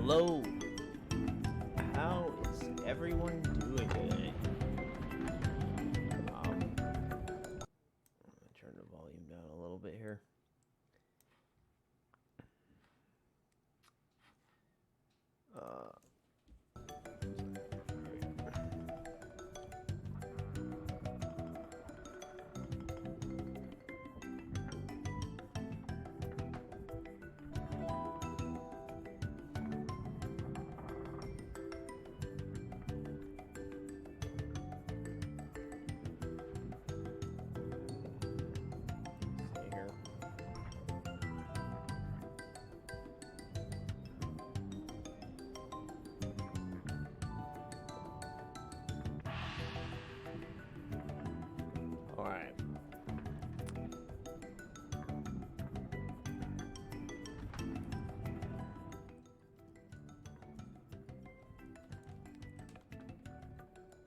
Hello. How is everyone doing today? I'm gonna turn the volume down a little bit here. See here. All right.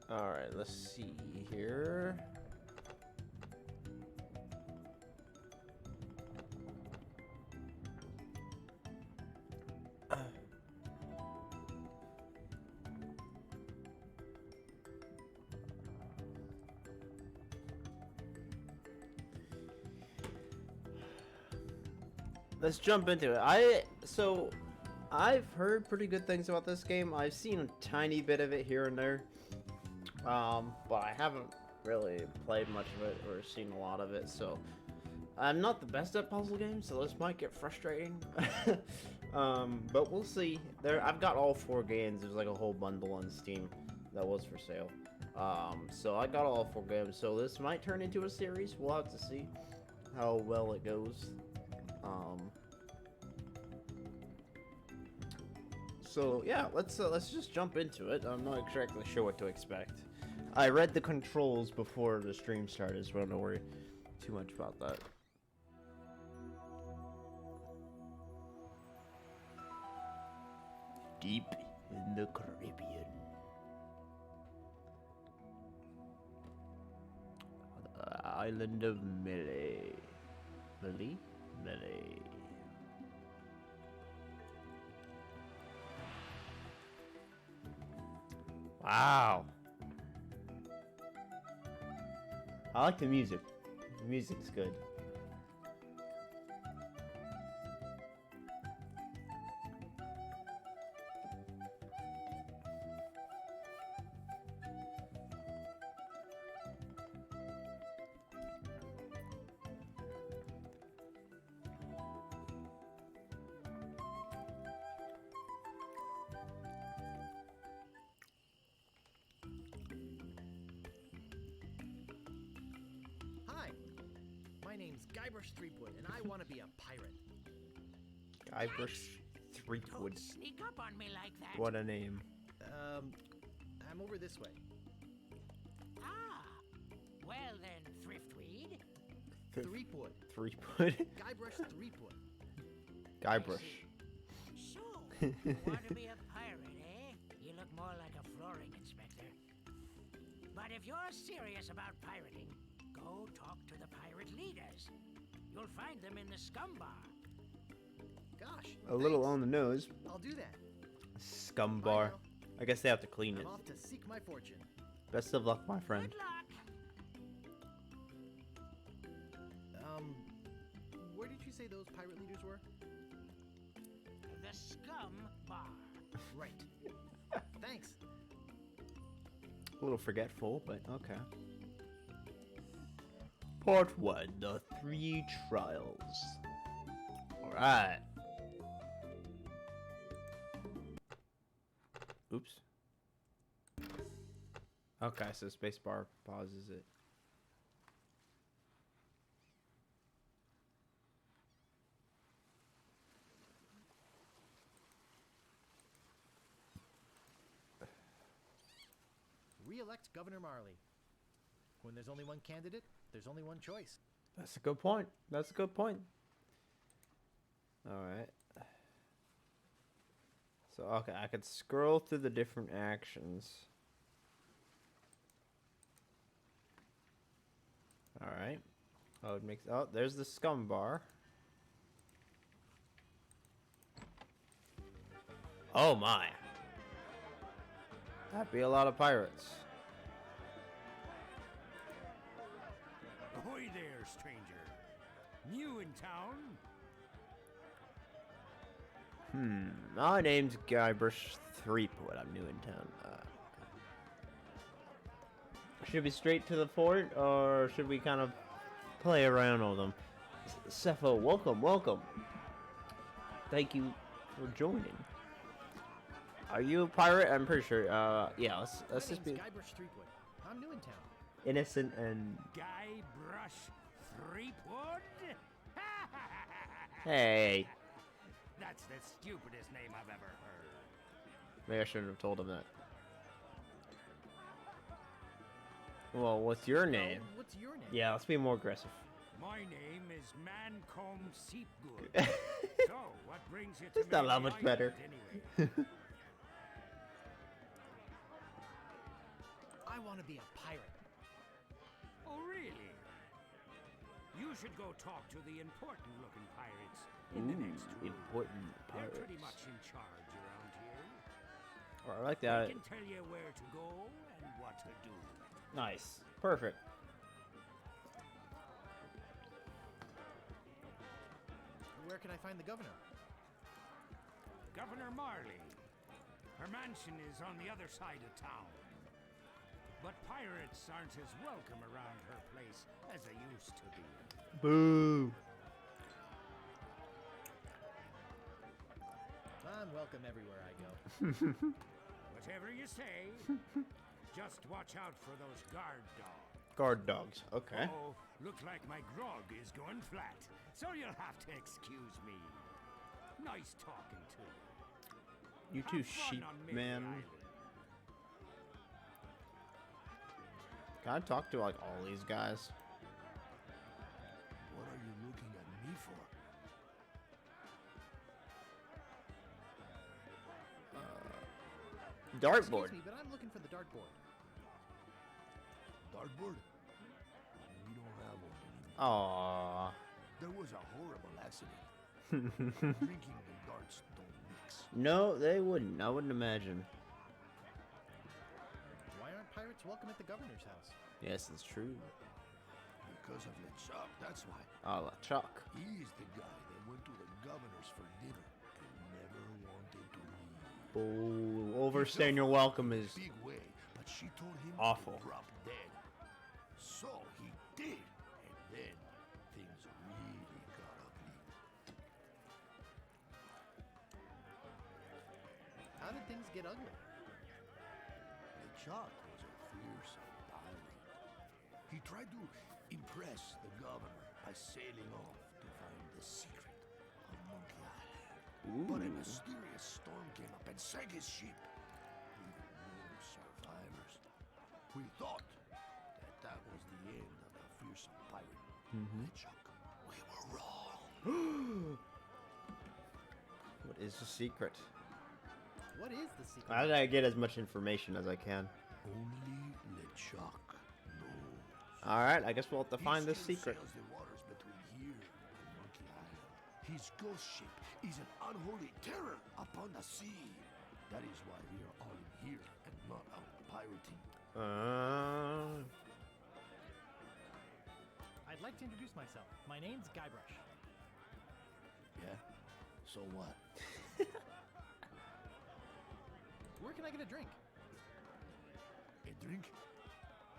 All right, let's see here. Let's jump into it. I've heard pretty good things about this game. I've seen a tiny bit of it here and there. But I haven't really played much of it or seen a lot of it, so I'm not the best at puzzle games, so this might get frustrating. But we'll see. I've got all 4 games. There's like a whole bundle on Steam that was for sale. So I got all 4 games, so this might turn into a series. We'll have to see how well it goes. So yeah, let's just jump into it. I'm not exactly sure what to expect. I read the controls before the stream started, so I don't worry too much about that. Deep in the Caribbean. The island of Melee. Melee. Wow. I like the music. The music's good. Hi, my name's Guybrush Threepwood, and I want to be a pirate. Guybrush Threepwood. Don't sneak up on me like that. What a name. I'm over this way. Ah, well then, Thriftweed. Threepwood. Threepwood. Guybrush Threepwood. Guybrush. So, you want to be a pirate, eh? You look more like a flooring inspector. But if you're serious about pirating, go talk to the pirate leaders. You'll find them in the scum bar. Gosh. A little thanks. on the nose. I'll do that. Scum Bye bar. now. I guess they have to clean I'm it. off to seek my fortune. Best of luck, my friend. Good luck. Where did you say those pirate leaders were? The scum bar. Right. Thanks. A little forgetful, but okay. Part 1, the 3 trials. Alright. Oops. Okay, so spacebar pauses it. Re-elect Governor Marley. When there's only one candidate, there's only one choice. That's a good point. That's a good point. Alright. So, okay, I could scroll through the different actions. Alright. Oh, it makes... Oh, there's the scum bar. Oh my. That'd be a lot of pirates. Ahoy there, stranger. New in town? My name's Guybrush Threepwood. I'm new in town. Should we straight to the fort, or should we kind of play around with them? Cepho, welcome, welcome. Thank you for joining. Are you a pirate? I'm pretty sure. Yeah, let's just be Guybrush Threepwood. I'm new in town. innocent and. Guybrush Threepwood? Hey, That's the stupidest name I've ever heard. maybe I shouldn't have told him that. Well, what's your name? Oh, what's your name? Yeah, let's be more aggressive. My name is Mancomb Seepgood. So, what brings you to That's not me that on much the better. island anyway? I want to be a pirate. Oh, really? You should go talk to the important-looking pirates in the next room. Important They're pirates. pretty much in charge around here. I like They that. can tell you where to go and what to do. Nice. Perfect. Where can I find the governor? Governor Marley. Her mansion is on the other side of town. But pirates aren't as welcome around her place as they used to be. Boo. I'm welcome everywhere I go. Whatever you say, just watch out for those guard dogs. Guard dogs. Okay. Oh, look like my grog is going flat, so you'll have to excuse me. Nice talking to you. You two Have fun sheep, on Mary man. Island. Can I talk to like all these guys? What are you looking at me for? Dartboard. Excuse me, but I'm looking for the dartboard. Dartboard? We don't have one anymore. Aww. There was a horrible accident. Drinking and darts don't mix. No, they wouldn't. I wouldn't imagine. Why aren't pirates welcome at the governor's house? Yes, it's true. Because of LeChuck, that's why. Oh, Chuck. He's the guy that went to the governor's for dinner and never wanted to leave. Oh, overstaying your welcome is Big way, but she told him awful. to drop dead. So he did, and then things really got ugly. How did things get ugly? LeChuck was a fearsome pirate. He tried to impress the governor by sailing off to find the secret of Monkey Island. But a mysterious storm came up and sank his ship, leaving no survivors. We thought that was the end of the fearsome pirate. LeChuck, we were wrong. What is the secret? What is the secret? I gotta get as much information as I can. Only LeChuck knows. Alright, I guess we'll have to He find the still secret. sails the waters between here and Monkey Island. His ghost ship is an unholy terror upon the sea. That is why we are all in here and not out pirating. I'd like to introduce myself. My name's Guybrush. Yeah? So what? Where can I get a drink? A drink?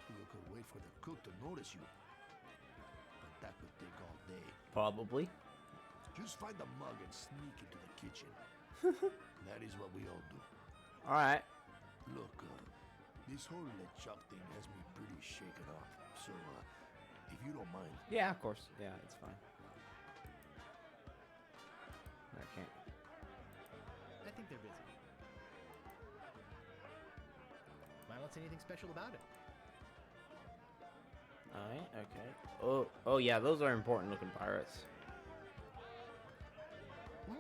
You could wait for the cook to notice you. But that would take all day. Probably. Just find a mug and sneak into the kitchen. That is what we all do. Alright. Look, this whole LeChuck thing has me pretty shaken up. So, if you don't mind, Yeah, of course. Yeah, it's fine. I can't. I think they're busy. I don't see anything special about it. Alright, okay. Oh yeah, those are important looking pirates.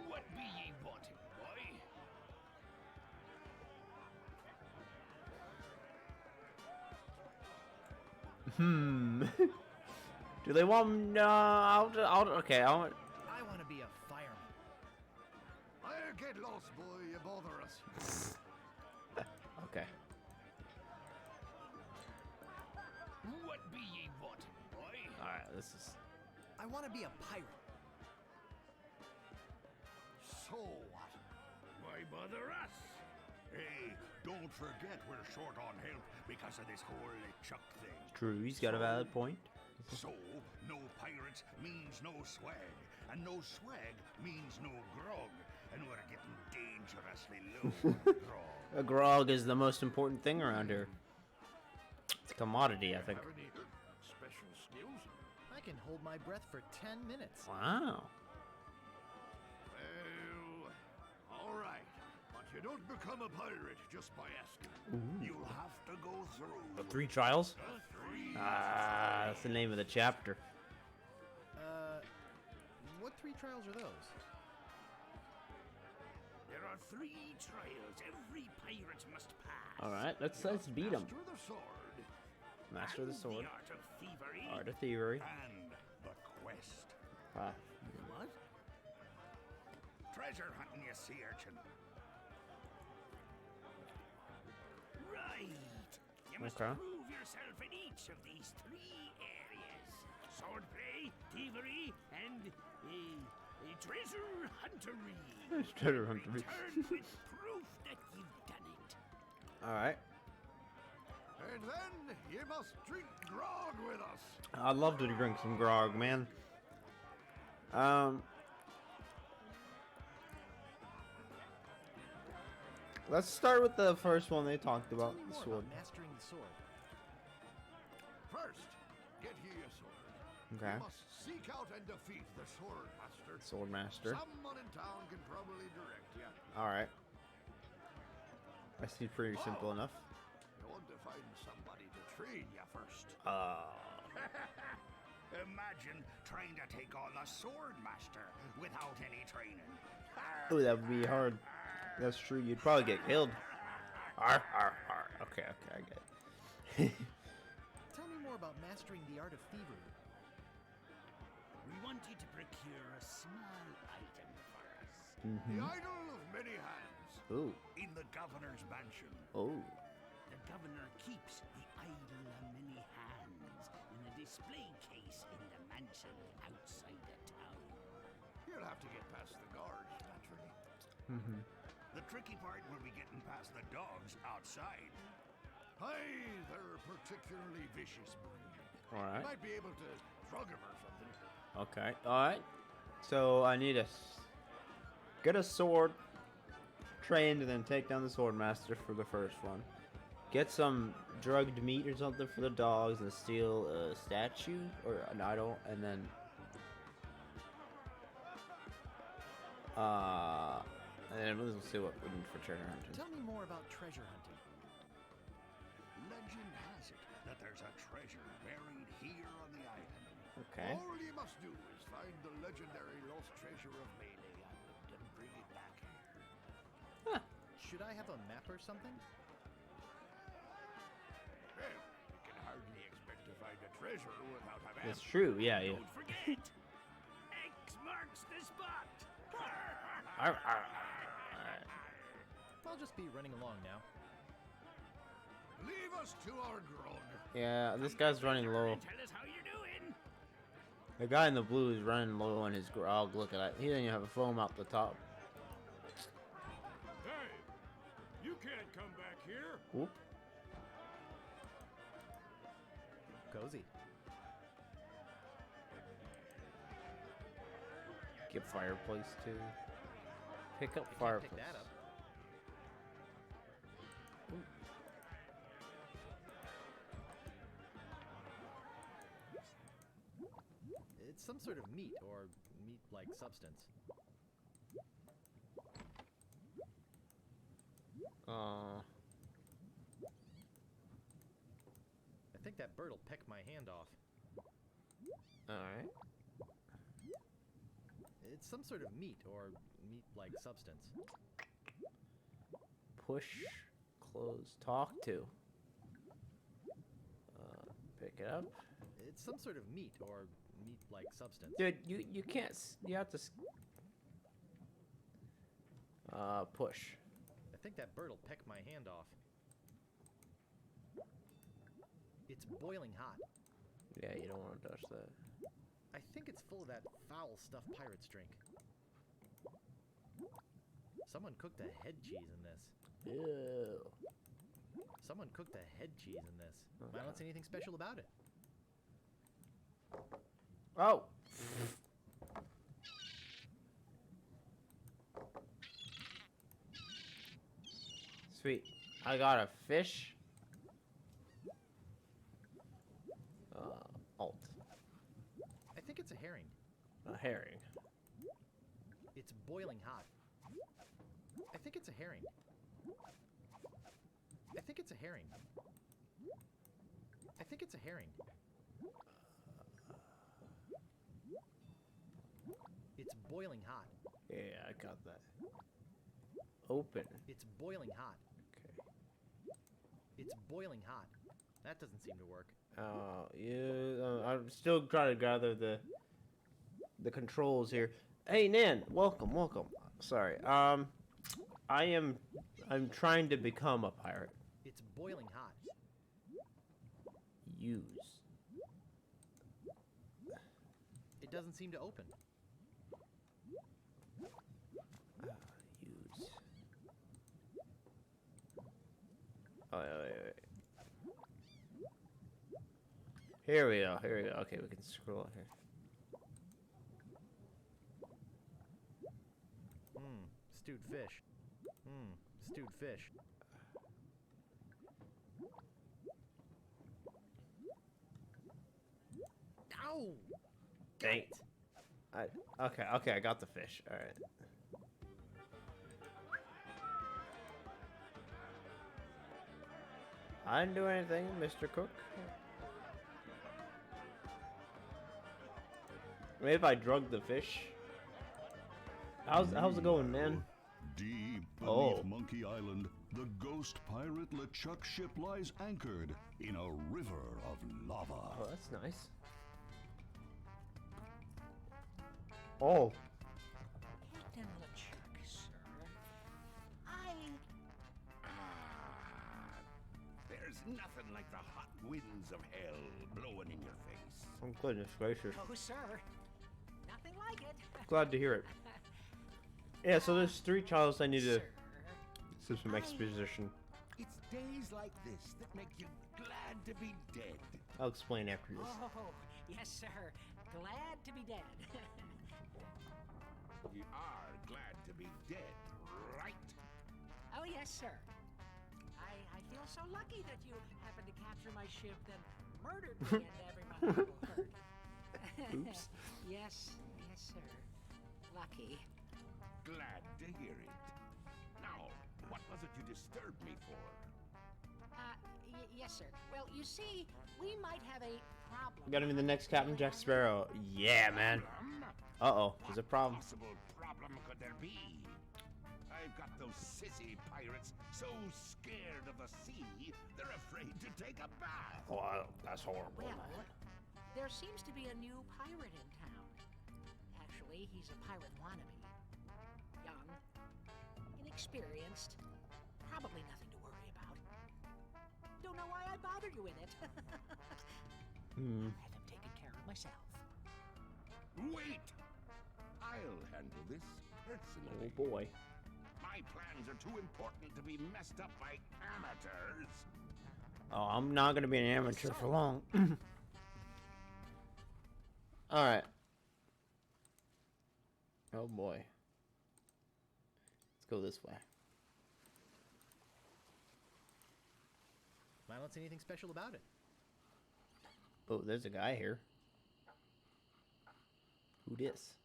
what be ye wanting, boy? Do they want okay, I want to be a fireman. I get lost, boy. You bother us. Okay. What be ye wanting, boy? All right. This is. I want to be a pirate. So what? Why bother us? Hey, don't forget we're short on help because of this whole Chuck thing. True. He's got a valid point. So, no pirates means no swag, and no swag means no grog, and we're getting dangerously low on grog. A grog is the most important thing around here. It's a commodity, I think. Have any special skills? I can hold my breath for 10 minutes. Wow. Well, all right, but you don't become a pirate just by asking. You'll have to go through The 3 trials? the 3 Ah, that's the name of the chapter. What 3 trials are those? There are 3 trials every pirate must pass. All right, let's beat him. Master the sword Master of the And sword, The art of thievery. art of thievery. and the quest. Ah, What? Treasure hunting, you sea urchin. Right. You must Okay. prove yourself in each of these 3 areas. Swordplay, thievery, and treasure huntery. treasure huntery. Return with proof that you've done it. All right. And then you must drink grog with us. I'd love to drink some grog, man. Let's start with the first one they talked about, Tell me the more sword. about mastering the sword. First, get ye a sword. Okay. You must seek out and defeat the sword master. Sword master. Someone in town can probably direct you. All right. That seems pretty simple enough. You want to find somebody to train you first. Imagine trying to take on the sword master without any training. Oh, that would be hard. That's true. You'd probably get killed. Arr, arr, arr. Okay, I get it. Tell me more about mastering the art of thievery. We want you to procure a small item for us. The idol of many hands. Ooh. In the governor's mansion, Oh. the governor keeps the idol of many hands in a display case in the mansion outside the town. You'll have to get past the guards, naturally. The tricky part will be getting past the dogs outside. Aye, they're a particularly vicious breed. All right. Might be able to drug him or something. Okay. All right. So I need to get a sword, trained, and then take down the sword master for the first one. Get some drugged meat or something for the dogs, and steal a statue or an idol, and then we'll see what we need for treasure hunting. Tell me more about treasure hunting. Legend has it that there's a treasure buried here on the island. Okay. All you must do is find the legendary lost treasure of Melee Island and bring it back here. Should I have a map or something? Well, you can hardly expect to find a treasure without having. It's true. Yeah. Yeah. Don't forget, X marks the spot. Arr, arr, arr. All right. I'll just be running along now. Leave us to our grog. Yeah, this guy's running low. Tell us how you're doing. The guy in the blue is running low on his grog. Look at that. He doesn't even have a foam out the top. Hey, you can't come back here. Whoop. Cozy. Get fireplace too. Pick up Can't fireplace. pick that up. It's some sort of meat or meat-like substance. I think that bird'll peck my hand off. Alright. It's some sort of meat or meat-like substance. Push, close, talk to. Pick it up. It's some sort of meat or meat-like substance. Dude, you can't. You have to. Push. I think that bird will peck my hand off. It's boiling hot. Yeah, you don't want to touch that. I think it's full of that foul stuff pirates drink. Someone cooked a head cheese in this. Ew. Someone cooked a head cheese in this. I don't see anything special about it. Oh! Sweet. I got a fish. Alt. I think it's a herring. A herring. It's boiling hot. I think it's a herring. I think it's a herring. I think it's a herring. It's boiling hot. Yeah, I got that. Open. It's boiling hot. Okay. It's boiling hot. That doesn't seem to work. Yeah. I'm still trying to gather the controls here. Hey, Nan. Welcome, welcome. Sorry. I'm trying to become a pirate. It's boiling hot. Use. It doesn't seem to open. Use. Oh, wait. Here we go. Here we go. Okay, we can scroll here. Stewed fish. Stewed fish. Ow! Dang it. Okay, I got the fish. All right. I didn't do anything, Mr. Cook. Maybe if I drug the fish. How's it going, man? Deep beneath Oh. Monkey Island, the ghost pirate LeChuck ship lies anchored in a river of lava. Oh, that's nice. Oh. Captain LeChuck, sir. There's nothing like the hot winds of hell blowing in your face. Oh, goodness gracious. Oh, sir. Nothing like it. Glad to hear it. Yeah, so there's 3 trials I need to Sir, do some exposition. It's days like this that make you glad to be dead. I'll explain after this. Oh, yes, sir. Glad to be dead. You are glad to be dead, right? Oh, yes, sir. I feel so lucky that you happened to capture my ship, then murdered me and everyone on board. Oops. Yes, sir. Lucky. Glad to hear it. Now, what was it you disturbed me for? Yes, sir. Well, you see, we might have a problem. Gotta be the next Captain Jack Sparrow. Yeah, man. Problem? Uh-oh, there's a problem. What possible problem could there be? I've got those sissy pirates so scared of the sea, they're afraid to take a bath. Oh, that's horrible, Well, man. there seems to be a new pirate in town. Actually, he's a pirate wannabe. Young, inexperienced, probably nothing to worry about. Don't know why I bothered you with it. I'll have him taken care of myself. Wait! I'll handle this personally. Oh, boy. My plans are too important to be messed up by amateurs. Oh, I'm not gonna be an amateur for long. Alright. Oh, boy. Let's go this way. I don't see anything special about it. Oh, there's a guy here. Who dis?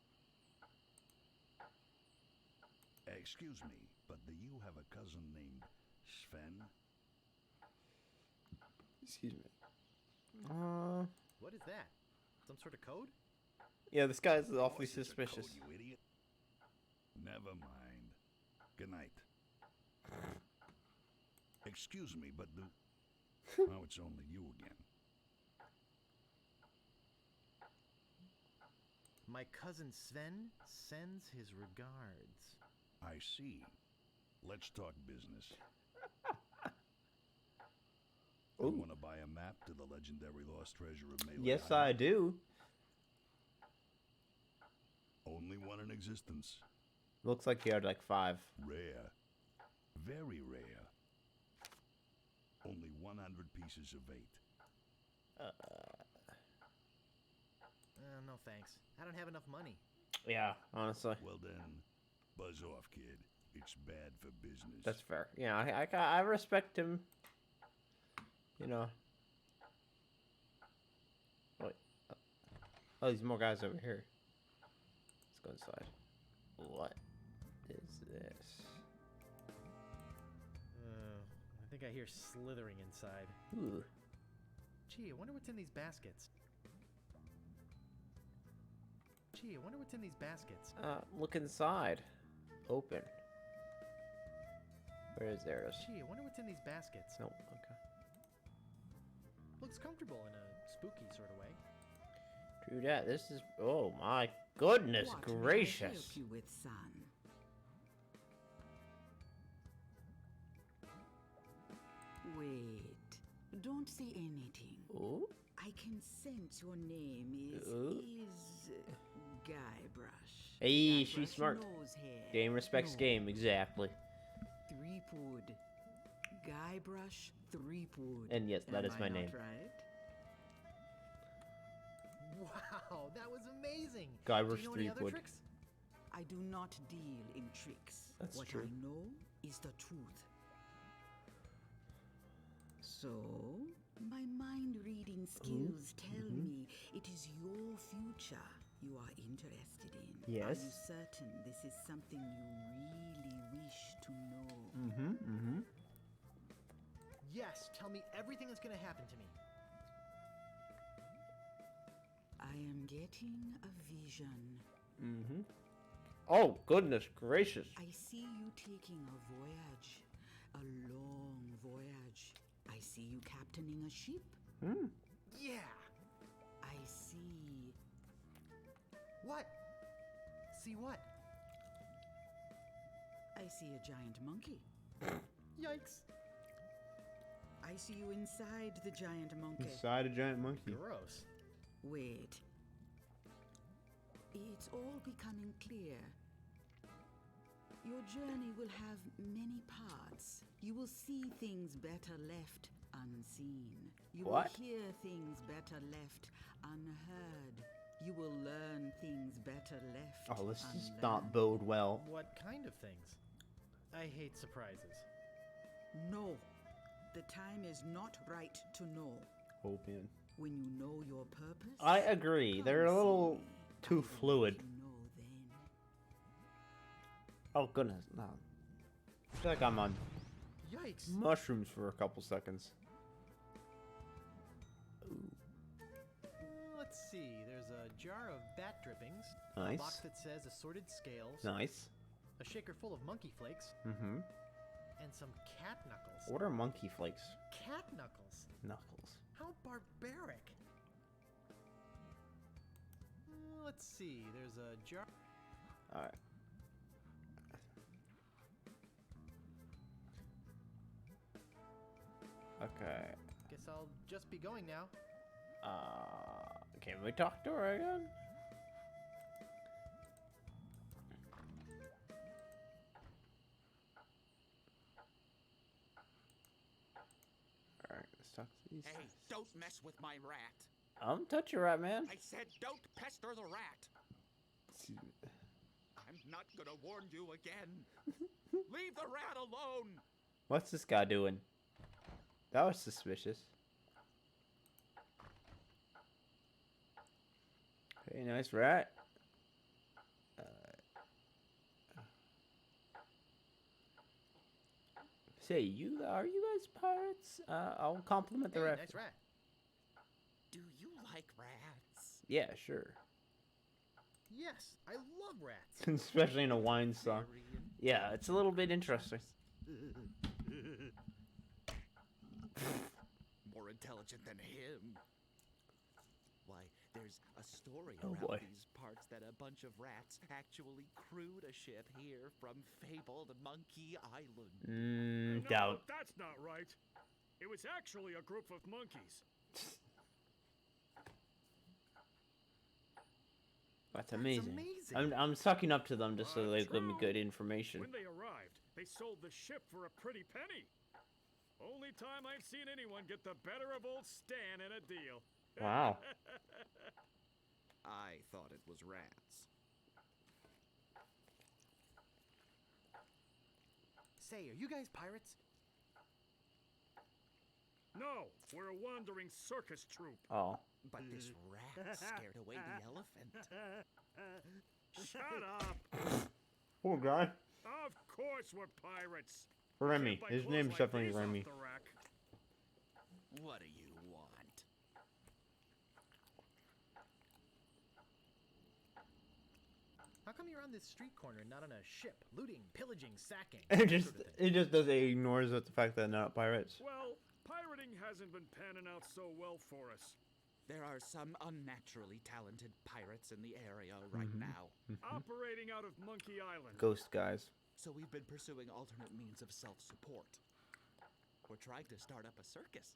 Excuse me, but do you have a cousin named Sven? Excuse me. What is that? Some sort of code? Yeah, this guy's awfully Of course it's a suspicious. code, you idiot. Never mind. Good night. Excuse me, but do... Now it's only you again. My cousin Sven sends his regards. I see. Let's talk business. You Ooh. want to buy a map to the legendary lost treasure of Melee Yes, Island? I do. Only one in existence. Looks like you had like 5. Rare. Very rare. Only 100 pieces of 8. No thanks. I don't have enough money. Yeah, honestly. Well then, buzz off, kid. It's bad for business. That's fair. Yeah, I respect him. You know. Wait. Oh, there's more guys over here. Let's go inside. What is this? I think I hear slithering inside. Ooh. Gee, I wonder what's in these baskets. Gee, I wonder what's in these baskets. Look inside. Open. Where is there? Gee, I wonder what's in these baskets. No. Okay. Looks comfortable in a spooky sort of way. True that. This is. Oh my goodness What may I gracious. help you with, son? Wait. Don't say anything. Ooh. I can sense your name Ooh. is Guybrush. Hey, she's Guybrush smart. knows hair. Game respects No. game. Exactly. Threepwood. Guybrush Threepwood. And yes, that Am is I my not name. Right? Wow, that was amazing. Guybrush Do you know any other Threepwood. tricks? I do not deal in tricks. That's what true. I know is the truth. So, my mind-reading skills tell me it is your future you are interested in. Are Yes. you certain this is something you really wish to know? Mm-hmm. Yes, tell me everything that's gonna happen to me. I am getting a vision. Mm-hmm. Oh, goodness gracious. I see you taking a voyage, a long voyage. I see you captaining a ship. Hmm. Yeah. I see. What? See what? I see a giant monkey. Yikes. I see you inside the giant monkey. Inside a giant monkey. Gross. Wait. It's all becoming clear. Your journey will have many parts. You will see things better left unseen. You What? will hear things better left unheard. You will learn things better left Oh, this does unlearned. not bode well. What kind of things? I hate surprises. No. The time is not right to know. Oh, man. When you know your purpose, I agree. They're a come see little me. too I will let fluid. you know then. Oh, goodness. No. I feel like I'm on Yikes. mushrooms for a couple seconds. Let's see. There's a jar of bat drippings. Nice. A box that says assorted scales. Nice. A shaker full of monkey flakes. Mm-hmm. And some cat knuckles. What are monkey flakes? Cat knuckles? Knuckles. How barbaric. Let's see. There's a jar. Alright. Okay. Guess I'll just be going now. Can we talk to her again? Alright, let's talk to these Hey, guys. don't mess with my rat. I'm touch you right, man. I said don't pester the rat. I'm not gonna warn you again. Leave the rat alone. What's this guy doing? That was suspicious. Hey, nice rat. Say, are you guys pirates? I'll compliment the Hey, rat. nice rat. Do you like rats? Yeah, sure. Yes, I love rats. Especially in a wine song. Yeah, it's a little bit interesting. More intelligent than him. Why, There's a story Oh, around boy. these parts that a bunch of rats actually crewed a ship here from fabled Monkey Island. No, Doubt. that's not right. It was actually a group of monkeys. That's amazing. amazing. I'm sucking up to them just so they give me True. good information. When they arrived, they sold the ship for a pretty penny. Only time I've seen anyone get the better of old Stan in a deal. Wow. I thought it was rats. Say, are you guys pirates? No, we're a wandering circus troupe. Oh. But this rat scared away the elephant. Shut up! Poor guy. Of course we're pirates. Remy. Can't buy His clothes name's like definitely these off Remy. the rack. What do you want? How come you're on this street corner and not on a ship? Looting, pillaging, sacking. It that just sort of thing? it just does it ignores the fact that they're not pirates. Well, pirating hasn't been panning out so well for us. There are some unnaturally talented pirates in the area right now. Operating out of Monkey Island. Ghost guys. So we've been pursuing alternate means of self-support. We're trying to start up a circus.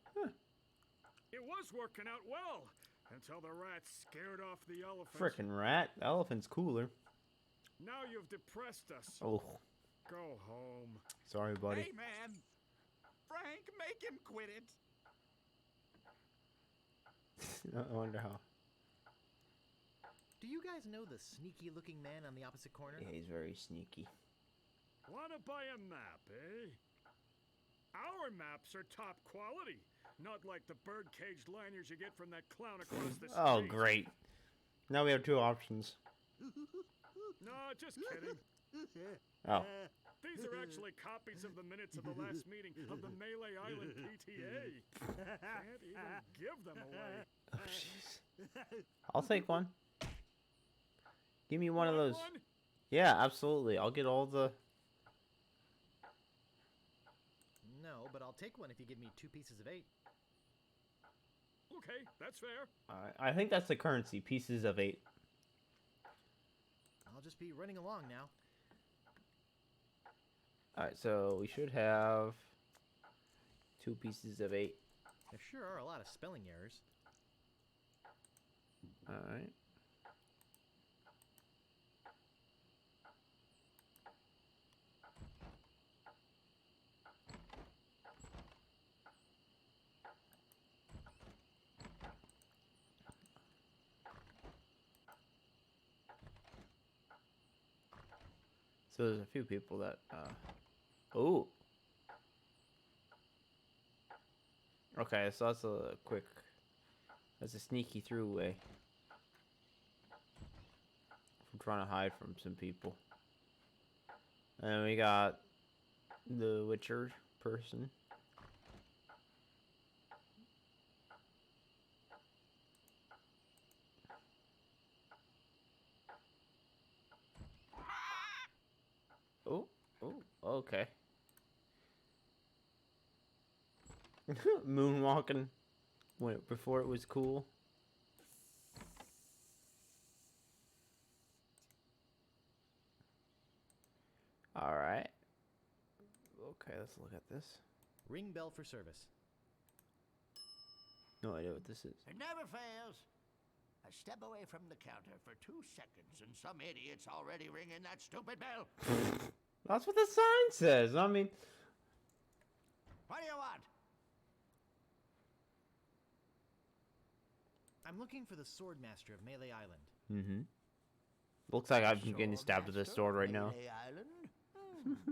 It was working out well until the rats scared off the elephant. Frickin' rat. The elephant's cooler. Now you've depressed us. Oh, Go home. sorry, buddy. Hey, man! Frank, make him quit it! I wonder how. Do you guys know the sneaky-looking man on the opposite corner? Yeah, he's very sneaky. Wanna buy a map, eh? Our maps are top quality, not like the bird-caged liners you get from that clown across the street. Oh, great. Now we have two options. No, just kidding. Oh. These are actually copies of the minutes of the last meeting of the Melee Island PTA. Can't even give them away. Oh, jeez. I'll take one. Give me one of Want those. one? Yeah, absolutely. I'll get all the... No, but I'll take one if you give me 2 pieces of 8. Okay, that's fair. I think that's the currency. Pieces of 8. I'll just be running along now. Alright, so we should have 2 pieces of 8. There sure are a lot of spelling errors. Alright. So there's a few people that, oh. Okay, so that's a quick, that's a sneaky through way. I'm trying to hide from some people. And we got the Witcher person. Oh, okay. Moonwalking before it was cool. All right. Okay, let's look at this. Ring bell for service. No idea what this is. It never fails. I step away from the counter for 2 seconds and some idiot's already ringing that stupid bell. That's what the sign says. I mean, What do you want? I'm looking for the sword master of Melee Island. mm-hmm. Looks like I'm getting stabbed with this sword right now. Melee Island?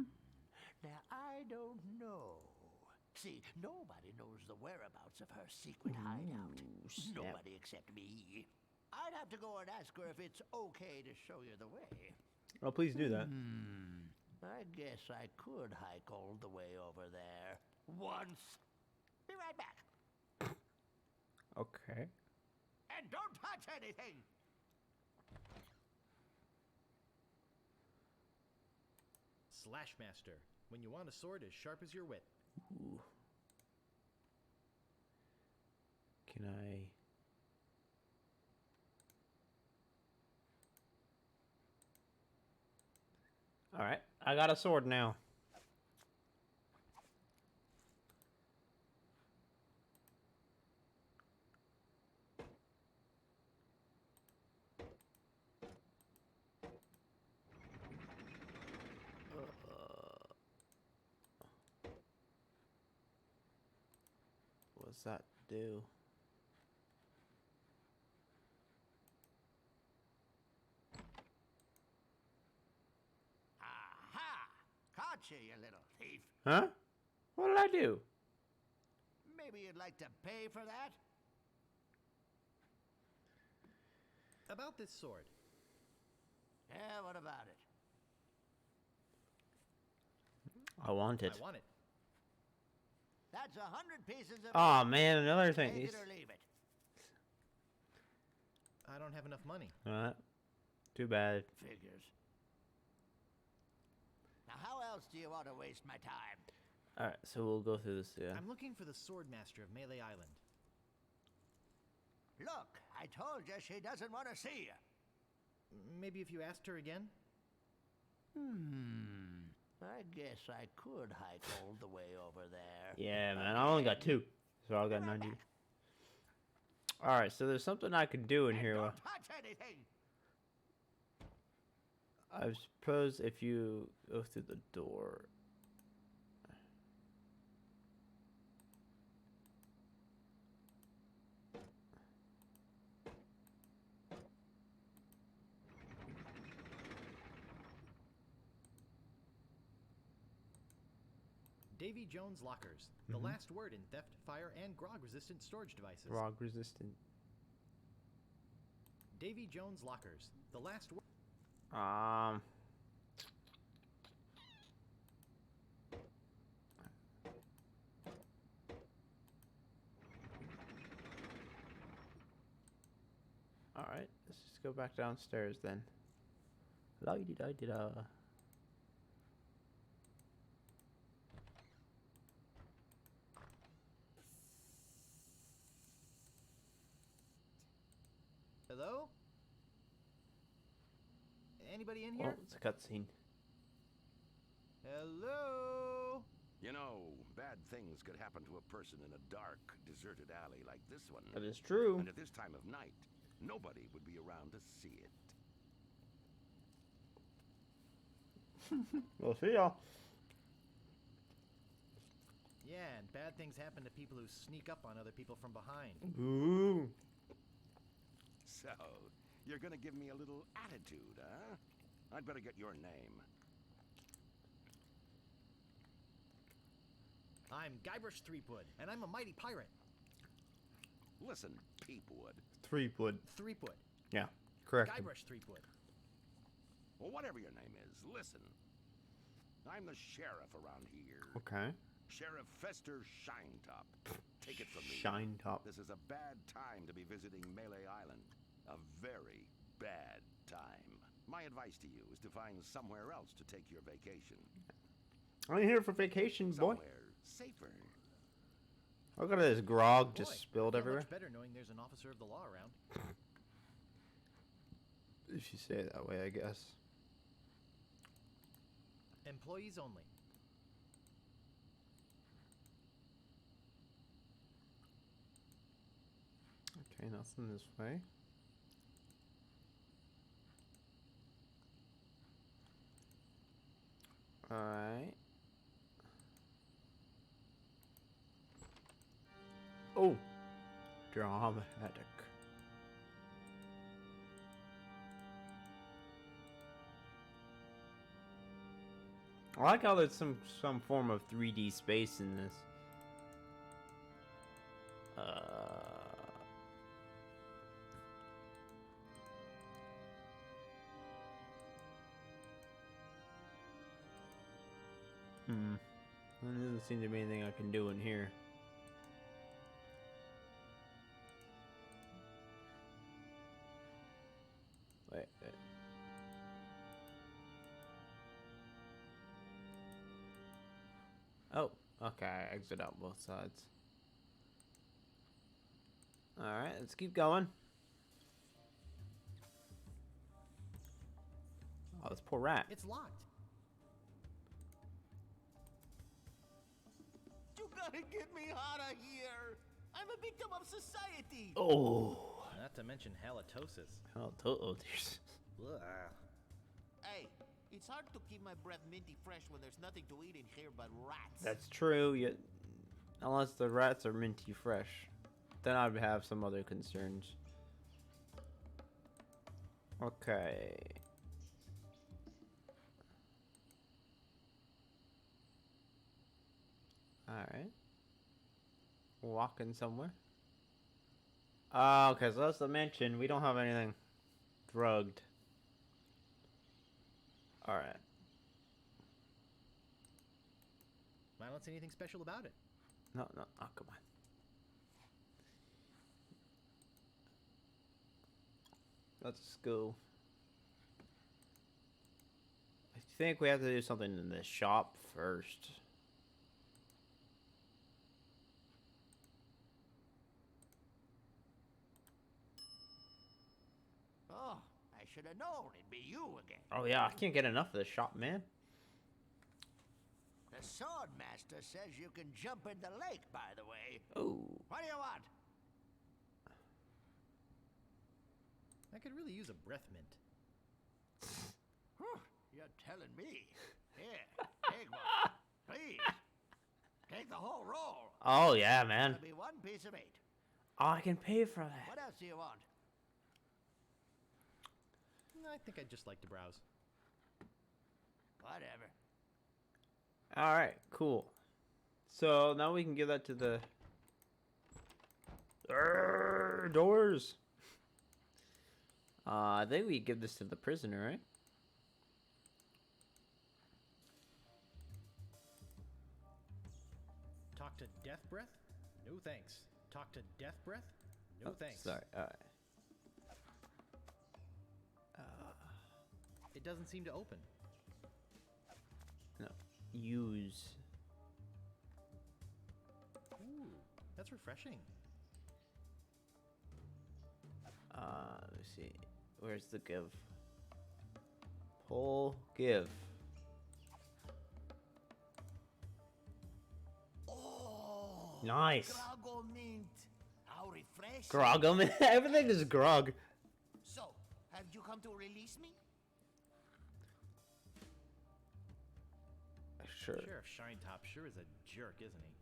Now, I don't know. See, nobody knows the whereabouts of her secret hideout. snap. Nobody except me. I'd have to go and ask her if it's okay to show you the way. Oh, please do that. I guess I could hike all the way over there. Once. Be right back. Okay. And don't touch anything! Slash master. When you want a sword as sharp as your wit. Ooh. Can I? Alright, I got a sword now. What's that do? Aha! Caught you, you little thief. Huh? What did I do? Maybe you'd like to pay for that? About this sword. Yeah, what about it? I want it. I want it. That's 100 pieces of... Oh man, another thing. Take it or leave it. I don't have enough money. Too bad. Figures. Now, how else do you want to waste my time? Alright, so we'll go through this again. I'm looking for the sword master of Melee Island. Look, I told you she doesn't want to see you. Maybe if you asked her again? I guess I could hike all the way over there. Yeah, man, I only got 2. So I got 90. Alright, so there's something I can do in here. Don't touch anything! I suppose if you go through the door. Davy Jones Lockers. The last word in theft, fire, and grog-resistant storage devices. Grog resistant. Davy Jones Lockers. The last word. Alright, let's just go back downstairs then. La-di-da-di-da. Hello? Anybody in Oh, here? it's a cutscene. Hello? You know, bad things could happen to a person in a dark, deserted alley like this one. That is true. And at this time of night, nobody would be around to see it. We'll see y'all. Yeah, and bad things happen to people who sneak up on other people from behind. Ooh. So, you're gonna give me a little attitude, huh? I'd better get your name. I'm Guybrush Threepwood, and I'm a mighty pirate. Listen, Peepwood. Threepwood. Threepwood. Yeah, correct. Guybrush Threepwood. Well, whatever your name is, listen. I'm the sheriff around here. Okay. Sheriff Fester Shinetop. Take it from me. Shine top. This is a bad time to be visiting Melee Island. A very bad time. My advice to you is to find somewhere else to take your vacation. I'm here for vacation, boy. Somewhere safer. Look at this grog Boy, just spilled I feel everywhere. much better knowing there's an officer of the law around. If you say it that way, I guess. Employees only. Okay, nothing this way. Alright. Oh! Dramatic. I like how there's some form of 3D space in this. There doesn't seem to be anything I can do in here. Wait. Oh, okay, I exit out both sides. Alright, let's keep going. Oh, this poor rat. It's locked. gotta get me out of here. I'm a victim of society. Oh. Not to mention halitosis. Oh, there's. Ugh. Hey, it's hard to keep my breath minty fresh when there's nothing to eat in here but rats. That's true. Unless the rats are minty fresh, then I'd have some other concerns. Okay. Alright. Walking somewhere. Okay, so that's the mansion. We don't have anything drugged. Alright. I don't see anything special about it. No. Oh, come on. Let's go. I think we have to do something in the shop first. Oh, I should have known it'd be you again. Oh yeah, I can't get enough of the shop, man. The sword master says you can jump in the lake, by the way. Oh. What do you want? I could really use a breath mint. You're telling me. Here, take one. Please. Take the whole roll. Oh yeah, man. That'll be 1 piece of 8. Oh, I can pay for that. What else do you want? I think I'd just like to browse. Whatever. Alright, cool. So now we can give that to the doors. I think we give this to the prisoner, right? Talk to Death Breath? No thanks. Talk to Death Breath? No thanks. Sorry. Alright. It doesn't seem to open. No. Use. Ooh, that's refreshing. Let me see. Where's the give? Pull, give. Oh, Nice. Groggle mint. How refreshing. Grog. Everything is grog. So, have you come to release me? Sure. Sheriff Shinetop sure is a jerk, isn't he?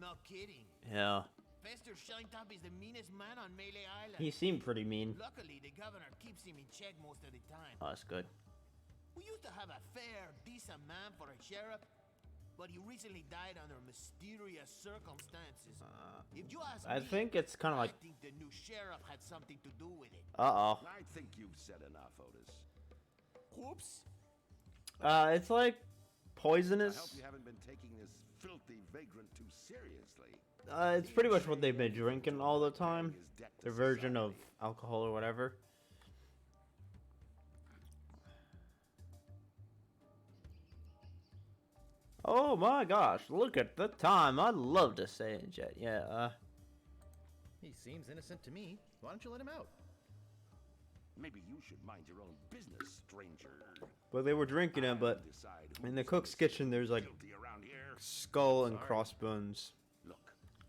No kidding. Yeah. Fester Shinetop is the meanest man on Melee Island. He seemed pretty mean. Luckily, the governor keeps him in check most of the time. Oh, that's good. We used to have a fair, decent man for a sheriff, but he recently died under mysterious circumstances. If you ask I me, think it's kind of like. I think the new sheriff had something to do with it. Uh-oh. I think you've said enough, Otis. Whoops. It's like I poisonous. hope you haven't been taking this filthy vagrant too seriously. It's pretty much what they've been drinking all the time. Their version of alcohol or whatever. Oh my gosh, look at the time. I'd love to say it, Jet. Yeah, He seems innocent to me. Why don't you let him out? Maybe you should mind your own business, stranger. but they were drinking it, but Decide in the who's cook's kitchen there's like guilty around here. skull and Sorry. crossbones Look,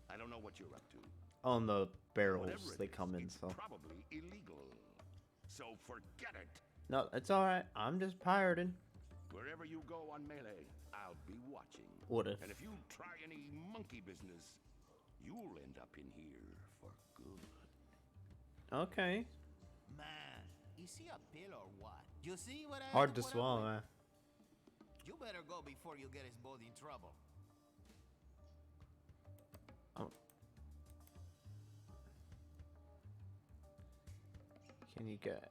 I don't know what you're up to. on the barrels Whatever it they is, come in, it's so. probably illegal. So forget it. No, it's alright. I'm just pirating. Wherever you go on Melee, I'll be watching. What if? And if you try any monkey business, you'll end up in here for good. Okay. Man, is he a pill or what? You see what I Hard had to put up swallow, with? man. You better go before you get us both in trouble. Oh. Can you get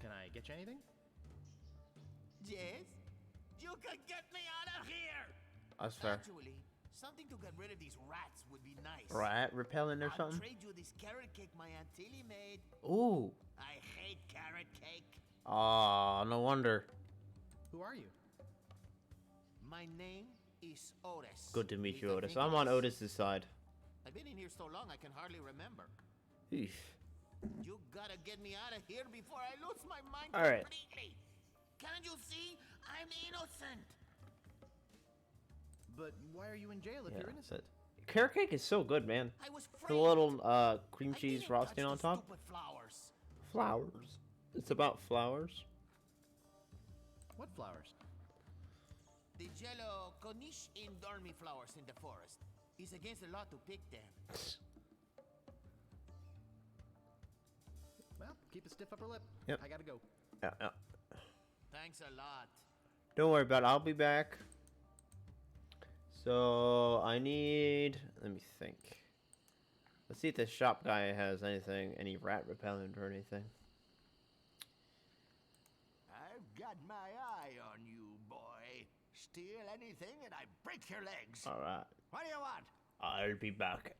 Can I get you anything? Yes? You can get me out of here! That's fair. Actually, something to get rid of these rats would be nice. Rat repellent or I'll something? trade you this carrot cake my Aunt Tilly made. Ooh. I hate carrot cake. Ah, no wonder. Who are you? My name is Otis. Good to meet you, Little Otis. I'm on Nicholas. Otis's side. I've been in here so long I can hardly remember. Eesh. You gotta get me out of here before I lose my mind All right. completely. Can't you see? I'm innocent. But why are you in jail if Yeah, you're innocent? carrot cake is so good, man. I was The framed. little cream I cheese didn't frosting touch on the top. stupid flowers. Flowers. It's about flowers. What flowers? The jello konish in dormy flowers in the forest. It's against the law to pick them. Well, keep a stiff upper lip. Yep. I gotta go. Yeah, yeah. Thanks a lot. Don't worry about it. I'll be back. So I need. Let me think. Let's see if this shop guy has anything, any rat repellent or anything. I've got my eye on you, boy. Steal anything and I break your legs. All right. What do you want? I'll be back.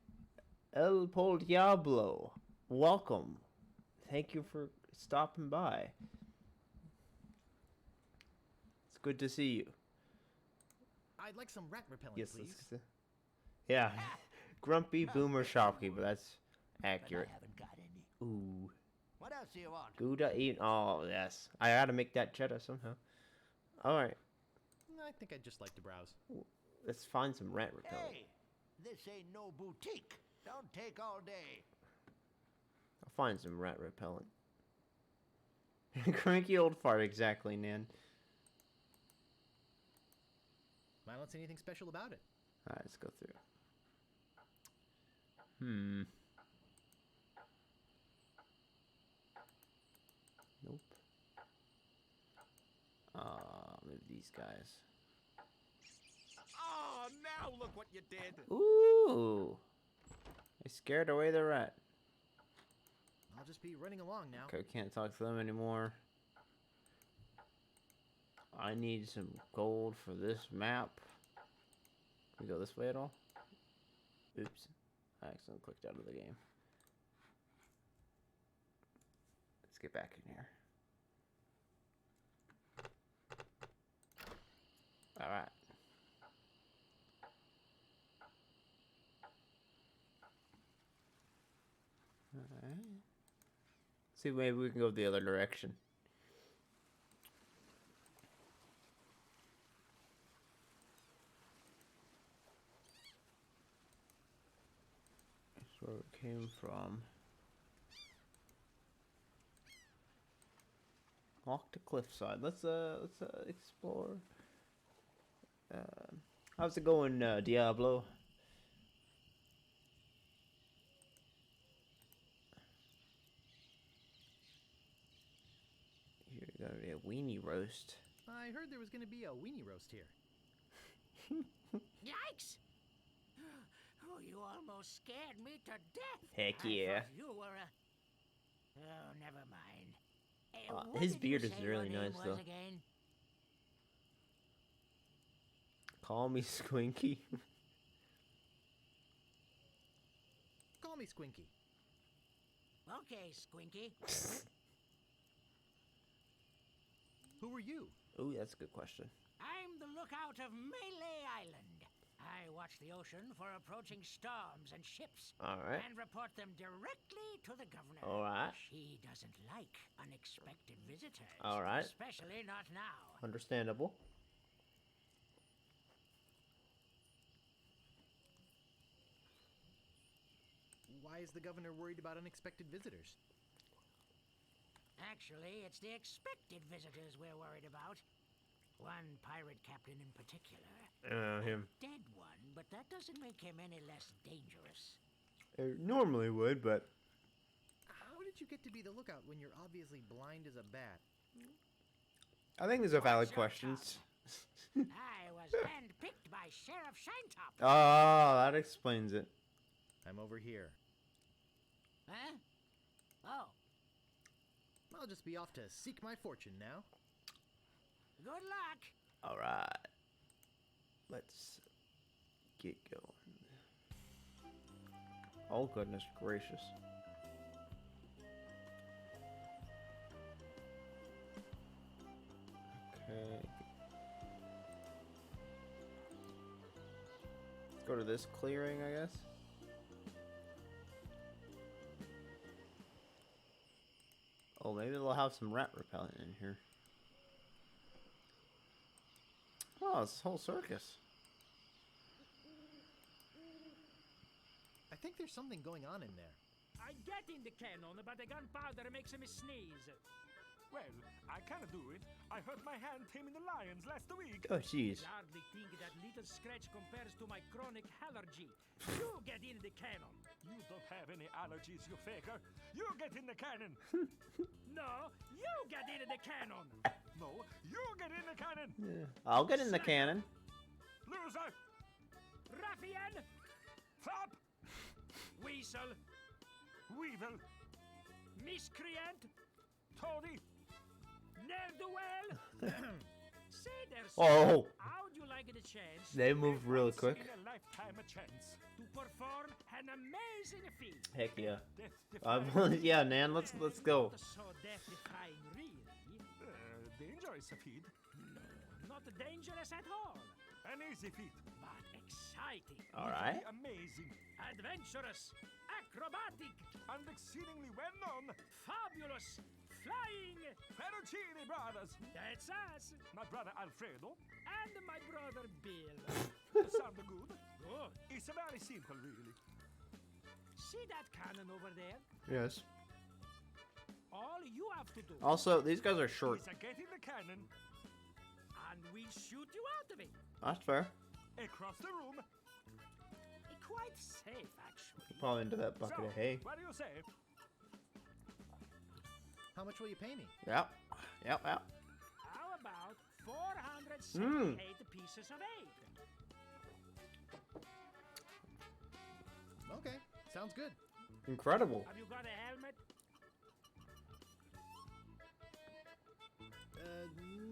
El Pol Diablo, welcome. Thank you for stopping by. It's good to see you. I'd like some rat repellent, Yes, please. yeah. Grumpy Boomer Shopkeeper. That's But accurate. I haven't got any. Ooh. What else do you want? Gouda eat. Oh yes. I gotta make that cheddar somehow. All right. I think I'd just like to browse. Let's find some rat repellent. Hey, this ain't no boutique. Don't take all day. I'll find some rat repellent. Cranky old fart, exactly, Nan. I don't see anything special about it. Alright, let's go through. Hmm. Nope. Maybe these guys. Oh, now look what you did. Ooh! I scared away the rat. I'll just be running along now. Okay, can't talk to them anymore. I need some gold for this map. Can we go this way at all? Oops. I accidentally clicked out of the game. Let's get back in here. Alright. Alright. See, maybe we can go the other direction. That's where it came from. Walk to cliffside. Let's explore. How's it going, Diablo? Here gotta be a weenie roast. I heard there was going to be a weenie roast here. Yikes! Oh, you almost scared me to death. Heck I yeah. thought you were a... Oh, never mind. What His did you beard is say your really name nice, was though. Again? Call me Squinky. Call me Squinky. Okay, Squinky. Who are you? Ooh, that's a good question. I'm the lookout of Melee Island. I watch the ocean for approaching storms and ships. Alright. And report them directly to the governor. Alright. He doesn't like unexpected visitors. Alright. Especially not now. Understandable. Why is the governor worried about unexpected visitors? Actually, it's the expected visitors we're worried about. One pirate captain in particular. Him. Dead one, but that doesn't make him any less dangerous. It normally would, but How did you get to be the lookout when you're obviously blind as a bat? I think these are valid What's your questions. I was handpicked by Sheriff Shinetop. Oh, that explains it. I'm over here. Huh? Oh, I'll just be off to seek my fortune now. good luck. Alright. Let's get going. Oh, goodness gracious. Okay. Let's go to this clearing, I guess. Oh, maybe they'll have some rat repellent in here. Oh, it's a whole circus. think there's something going on in there. I get in the cannon, but the gunpowder makes me sneeze. Well, I can't do it. I hurt my hand taming the lions last week. Oh, jeez. I hardly think that little scratch compares to my chronic allergy. You get in the cannon. You don't have any allergies, you faker. You get in the cannon. No, you get in the cannon. No, you get in the cannon. I'll get in the cannon. Loser. Ruffian, Flop. weasel, Weevil. miscreant, Toady. ne'er-do-well. Say there, sir. Oh, How'd you like the chance they move real Once quick. in a lifetime a chance. to perform an amazing feat? Heck yeah. Death-defying. Yeah, Nan, let's go. Not so death-defying, really. Dangerous feat. Not dangerous at all, An easy feat. but exciting, All right. Amazing. adventurous, acrobatic, And exceedingly well known. fabulous, flying. Fettuccine Brothers. That's us. My brother Alfredo. And my brother Bill. Sound good? Good. It's very simple, really. See that cannon over there? Yes. All you have to do, Also, these guys are short. Is get in the cannon, and we'll shoot you out of it. That's fair. across the room. Quite safe, actually. Probably into that bucket So, of hay. what do you say? How much will you pay me? Yep. Yep. Yep. How about 478 pieces of eight? Okay, sounds good. Incredible. Have you got a helmet?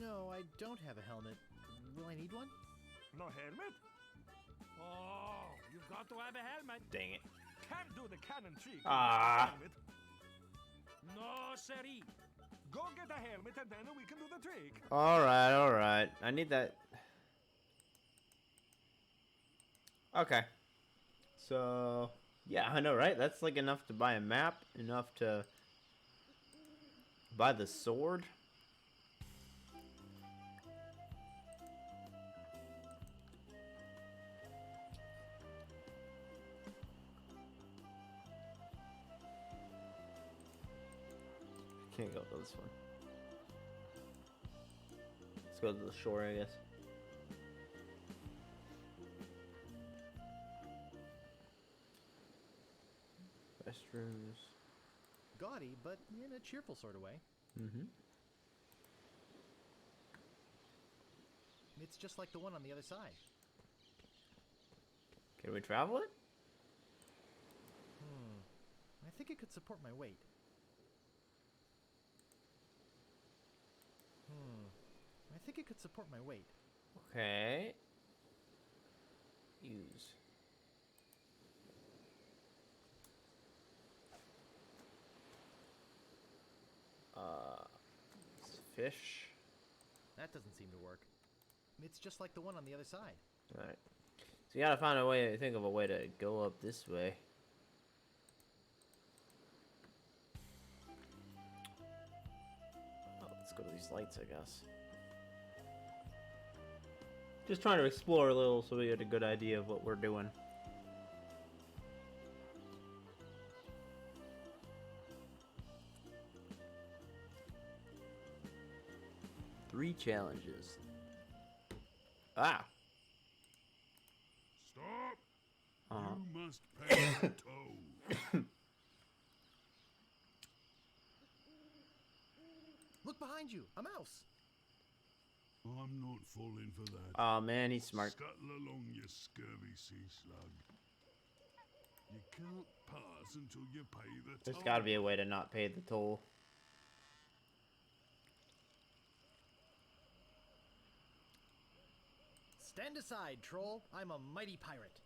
No, I don't have a helmet. Will I need one? No helmet? Oh, you've got to have a helmet. Dang it. Can't do the cannon trick. Ah. without a helmet. No, siree. Go get a helmet and then we can do the trick. All right. All right. I need that. Okay. So, yeah, I know, right? That's like enough to buy a map, enough to buy the sword. Can't go to this one. Let's go to the shore, I guess. Restrooms. Gaudy, but in a cheerful sort of way. Mm-hmm. It's just like the one on the other side. Can we travel it? I think it could support my weight. I think it could support my weight. Okay. Use. Fish. That doesn't seem to work. It's just like the one on the other side. Alright. So you gotta find a way, think of a way to go up this way. Oh, let's go to these lights, I guess. Just trying to explore a little so we get a good idea of what we're doing. Three challenges. Ah. Stop! Uh-huh. You must pay the toll. Look behind you! A mouse! I'm not falling for that. Oh man, he's smart. Scuttle along, you scurvy sea slug. You can't pass until you pay the toll. There's gotta be a way to not pay the toll. Stand aside, troll! I'm a mighty pirate.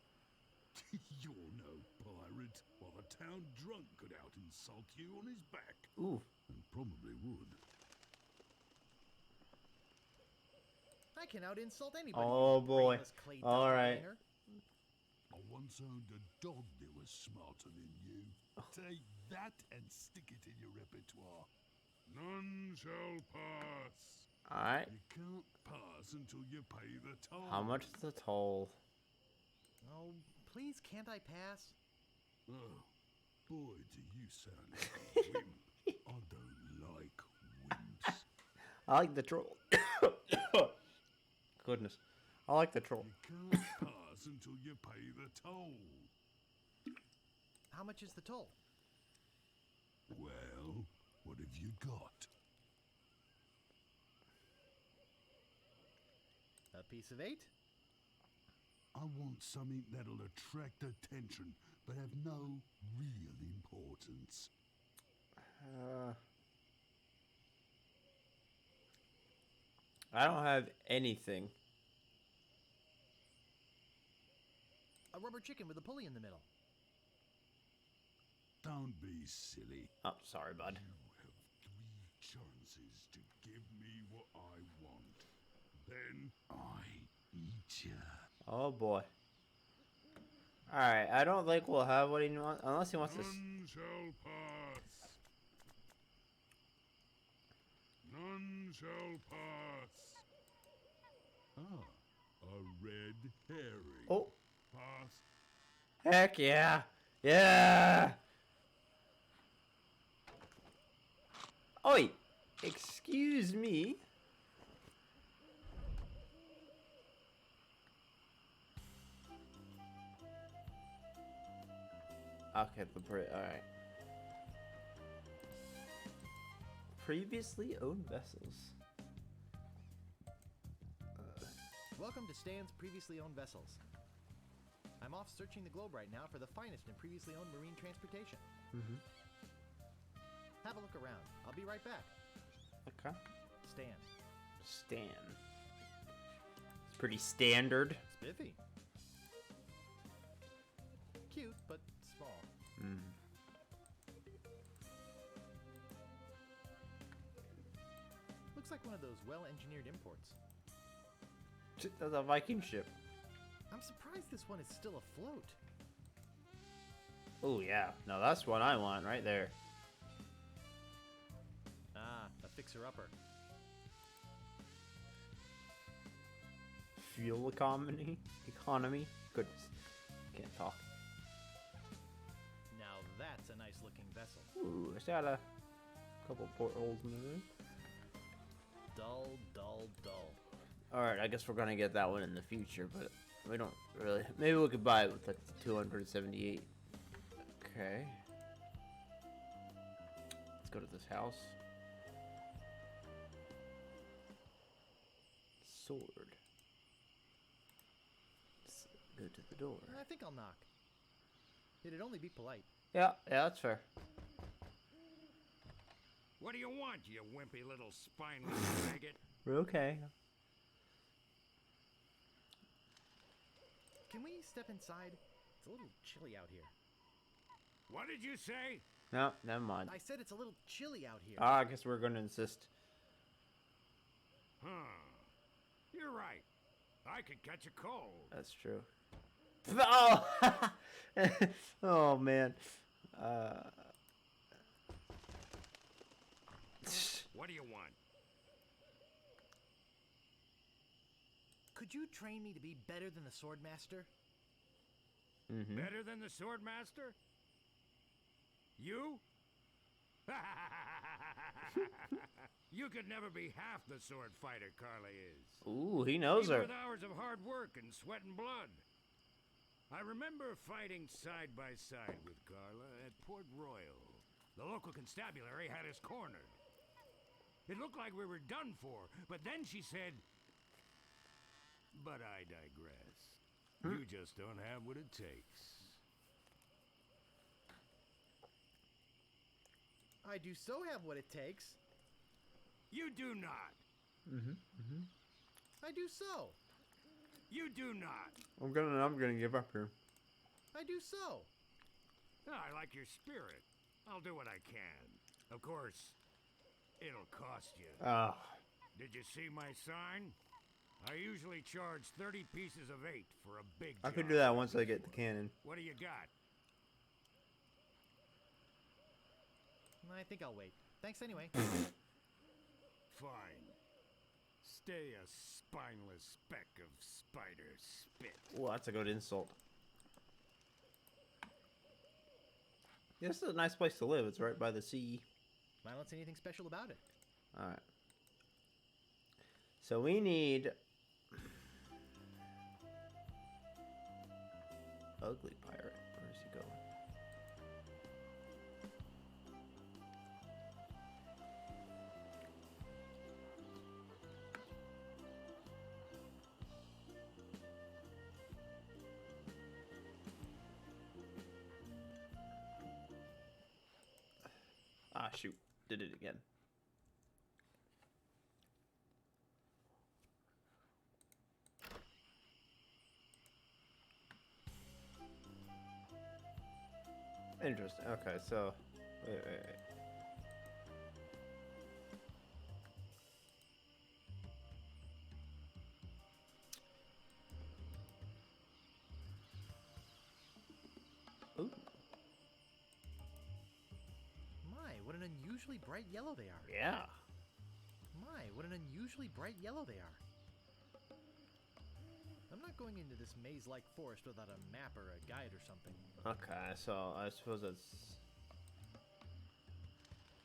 You're no pirate. While the town drunk could out insult you on his back. Ooh. And probably would. I can out insult anybody. Oh you boy. brainless clay All right. doppelganger. I once owned a dog that was smarter than you. Take that and stick it in your repertoire. None shall pass. Alright. You can't pass until you pay the toll. How much is the toll? Oh, please, can't I pass? Oh, boy, do you sound like a wimp. I don't like wimps. I like the troll. Goodness. I like the troll. You can't pass until you pay the toll. How much is the toll? Well, what have you got? A piece of 8? I want something that'll attract attention, but have no real importance. I don't have anything. A rubber chicken with a pulley in the middle. Don't be silly. Oh, sorry, bud. You have 3 chances to give me what I want. Then I eat you. Oh boy. Alright, I don't think we'll have what he wants, unless he wants to... None shall pass. None shall pass. Ah, a red herring. Oh, Pass. heck yeah. Yeah! Oi! Excuse me? Okay, alright. Previously owned vessels. Welcome to Stan's previously owned vessels. I'm off searching the globe right now for the finest in previously owned marine transportation. Mm-hmm. Have a look around. I'll be right back. Okay. Stan. Stan. It's pretty standard. Spiffy. Cute, but small. Mm. Looks like one of those well-engineered imports. That's a Viking ship. I'm surprised this one is still afloat. Oh yeah. No, that's what I want right there. Ah, a fixer-upper. Fuel economy. Economy. Goodness. Can't talk. Now that's a nice-looking vessel. Ooh, it's got a couple portholes in it. Dull, dull, dull. Alright, I guess we're gonna get that one in the future, but we don't really. Maybe we could buy it with like 278. Okay. Let's go to this house. Sword. Let's go to the door. I think I'll knock. It'd only be polite. Yeah, that's fair. What do you want, you wimpy little spineless maggot? We're okay. Can we step inside? It's a little chilly out here. What did you say? No, never mind. I said it's a little chilly out here. I guess we're gonna insist. Huh. You're right. I could catch a cold. That's true. Oh, oh man. What do you want? Could you train me to be better than the Swordmaster? Mm-hmm. Better than the Swordmaster? You? You could never be half the sword fighter Carla is. Ooh, he knows Even her. with hours of hard work and sweat and blood. I remember fighting side by side with Carla at Port Royal. The local constabulary had us cornered. It looked like we were done for, but then she said, "But I digress. You just don't have what it takes." I do so have what it takes. You do not. I do so. You do not. I'm gonna give up here. I do so. I like your spirit. I'll do what I can. Of course, it'll cost you. Ah, Did you see my sign? I usually charge 30 pieces of 8 for a big I could job. do that once I get the cannon. What do you got? I think I'll wait. Thanks anyway. Fine. Stay a spineless speck of spider spit. Oh, that's a good insult. This is a nice place to live. It's right by the sea. I don't see anything special about it. Alright. So we need... Ugly pirate. Where's he going? Ah, shoot. Did it again. Interesting. Okay, so... Wait. Ooh. My, what an unusually bright yellow they are. Yeah. My, what an unusually bright yellow they are. I'm not going into this maze-like forest without a map or a guide or something. Okay, so I suppose it's...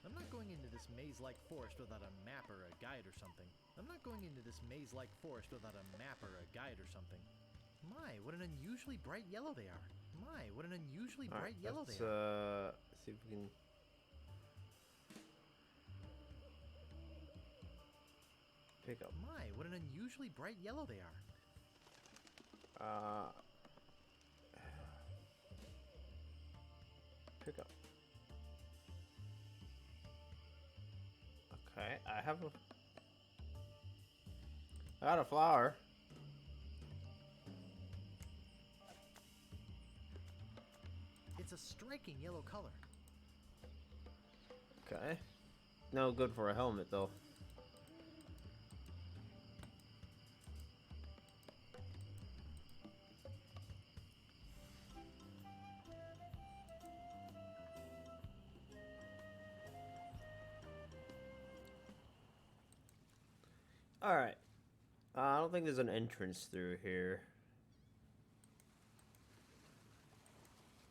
I'm not going into this maze-like forest without a map or a guide or something. I'm not going into this maze-like forest without a map or a guide or something. My, what an unusually bright yellow they are. My, what an unusually bright yellow they are. Let's see if we can... Pick up. My, what an unusually bright yellow they are. Pick up. Okay, I have a... I got a flower. It's a striking yellow color. Okay. No good for a helmet, though. Alright. I don't think there's an entrance through here.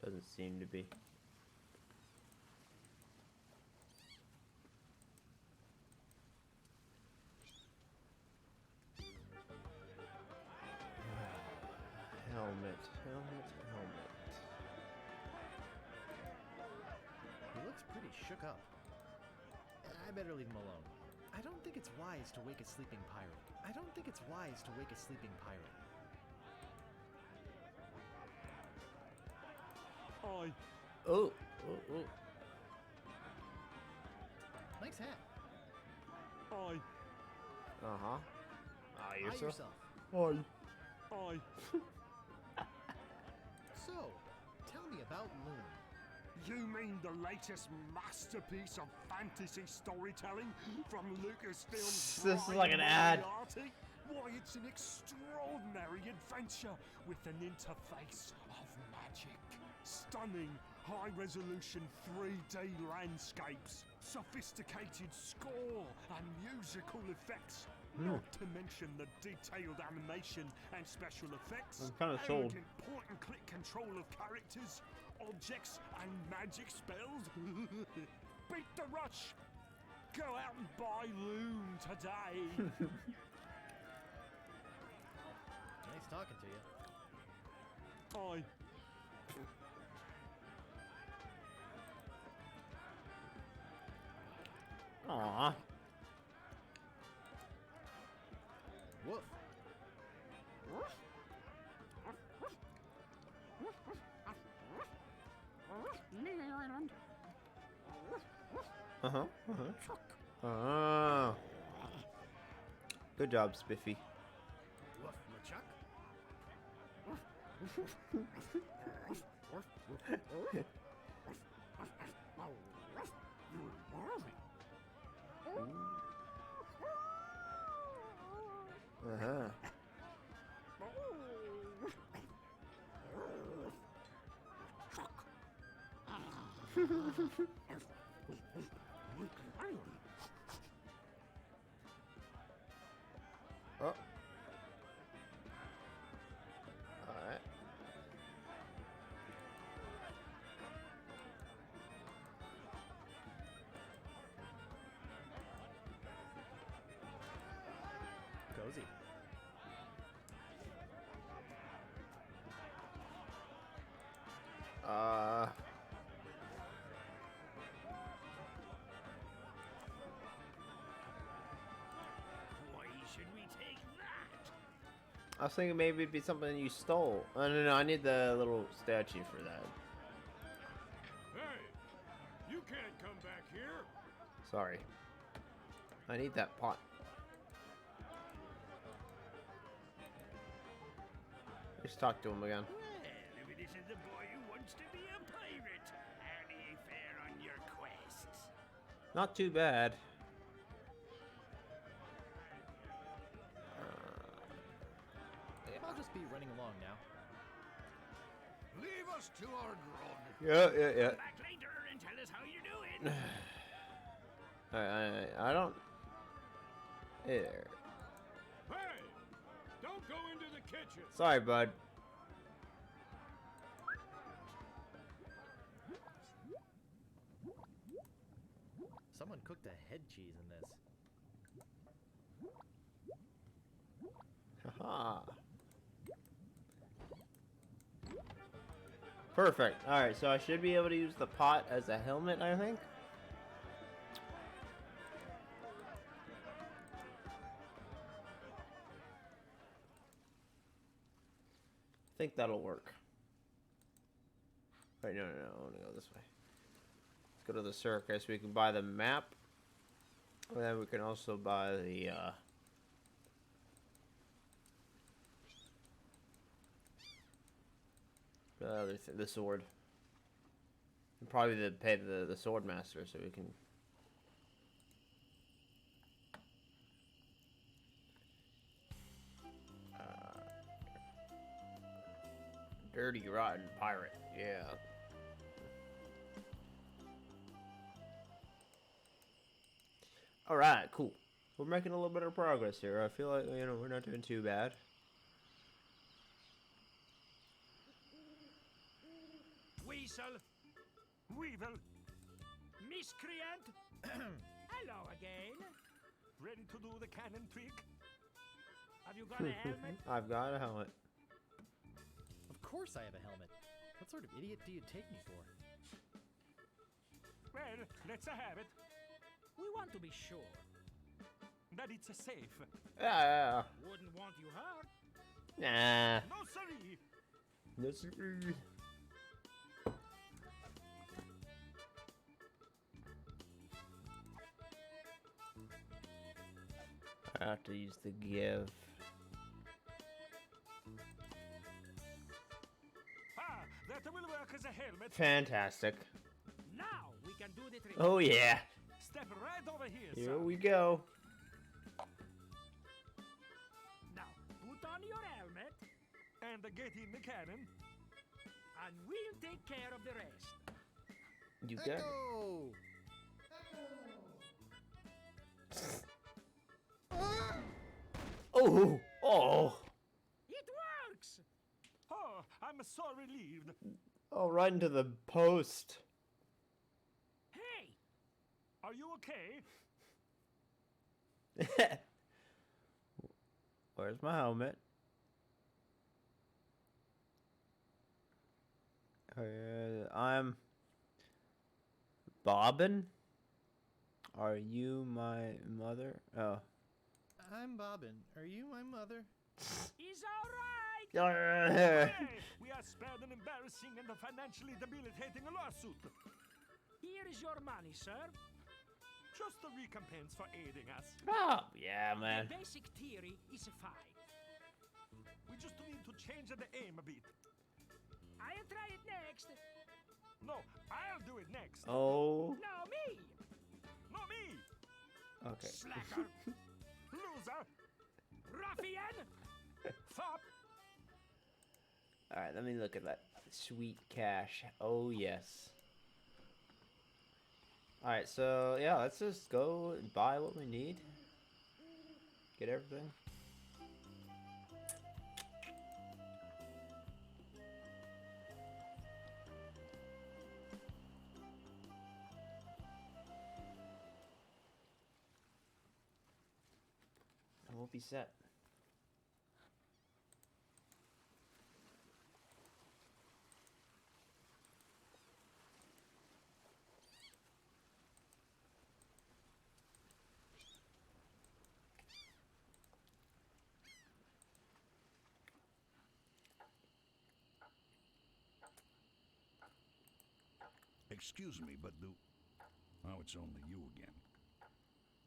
Doesn't seem to be. Helmet. He looks pretty shook up. I better leave him alone. I don't think it's wise to wake a sleeping pirate. I don't think it's wise to wake a sleeping pirate. Oh. Nice hat. Uh-huh. Ah, Eye yourself? yourself. So, tell me about Loon. You mean the latest masterpiece of fantasy storytelling from Lucasfilm's This is like an ad. Moriarty? Why, it's an extraordinary adventure with an interface of magic. Stunning, high-resolution 3D landscapes, sophisticated score and musical effects. Not to mention the detailed animation and special effects. I'm kinda sold. And point-and-click control of characters, objects and magic spells. Beat the rush. Go out and buy Loon today. Nice talking to you. Aw. Woof. Ah. Good job, Spiffy. Woof, LeChuck. Uh-huh. Oh. Alright. Nosy. Why should we take that? I was thinking maybe it'd be something you stole. Oh, no, I need the little statue for that. Hey, you can't come back here. Sorry. I need that pot. Just talk to him again. Well, if it isn't the boy who wants to be a pirate, any fare on your quests? Not too bad. I'll just be running along now. Leave us to our grog. Yeah. Back later and tell us how you're doing. I don't. There. Hey, don't go into the kitchen. Sorry, bud. Someone cooked a head cheese in this. Haha. Perfect. Alright, so I should be able to use the pot as a helmet, I think. I think that'll work. Wait, no, I want to go this way. Let's go to the circus. We can buy the map. And then we can also buy the, the sword. And probably pay the sword master so we can. Dirty, rotten pirate. Yeah. All right, cool. We're making a little bit of progress here. I feel like, you know, we're not doing too bad. Weasel. Weevil. Miscreant. Hello again. Ready to do the cannon trick? Have you got a helmet? I've got a helmet. Of course I have a helmet. What sort of idiot do you take me for? Well, let's have it. We want to be sure that it's a safe. Yeah. Wouldn't want you hurt. Nah. No siree. Yes. I have to use the give. Ah, that will work as a helmet. Fantastic. Now we can do the trick. Oh yeah. Step right over here, Here sir. we go. Now, put on your helmet and get in the cannon, and we'll take care of the rest. You got it. Echo! Oh. It works! Oh, I'm so relieved. Oh, right into the post. Hey, are you okay? Where's my helmet? I'm Bobbin. Are you my mother? Oh. I'm Bobbin. Are you my mother? He's all right. Yeah. Hey, we are spared an embarrassing and financially debilitating lawsuit. Here is your money, sir. Just a recompense for aiding us. Oh, yeah, man. The basic theory is fine. We just need to change the aim a bit. I'll try it next. No, I'll do it next. Oh. No, me. No, me. Okay. Slacker. Loser. Ruffian. Fop. All right, let me look at that sweet cash. Oh, yes. All right, so yeah, let's just go and buy what we need. Get everything. And we'll be set. Excuse me, but oh, it's only you again.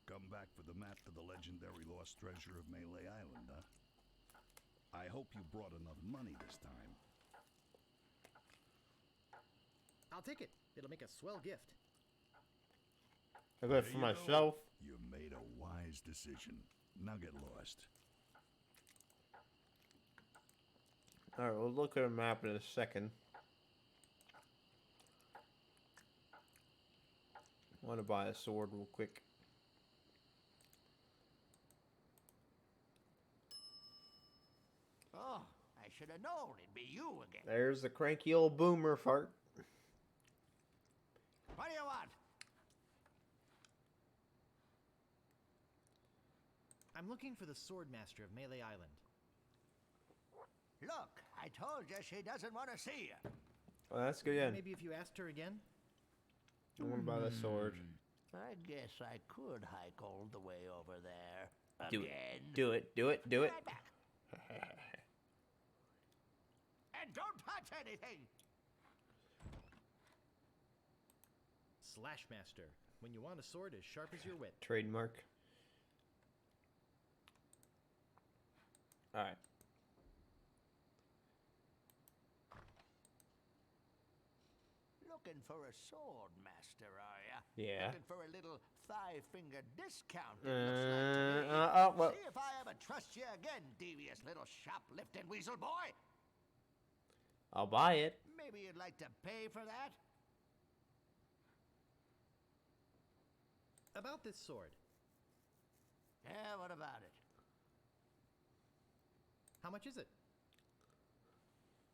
Come back for the map to the legendary lost treasure of Melee Island, huh? I hope you brought enough money this time. I'll take it. It'll make a swell gift. I got it for myself. You made a wise decision. Now get lost. Alright, we'll look at a map in a second. I want to buy a sword real quick. Oh, I should have known it'd be you again. There's the cranky old boomer fart. What do you want? I'm looking for the Sword Master of Melee Island. Look, I told you she doesn't want to see you. Well, that's good. Yeah. Maybe if you asked her again? I want to buy the sword. I guess I could hike all the way over there. Do Again. it. Do it. Do it. Do it. Right back. And don't touch anything. Slash Master. When you want a sword as sharp as your wit. Trademark. Alright. Looking for a sword master, are ya? Yeah. Looking for a little five-finger discount, it looks like to me. Well. See if I ever trust you again, devious little shoplifting weasel boy. I'll buy it. Maybe you'd like to pay for that? About this sword. Yeah, what about it? How much is it?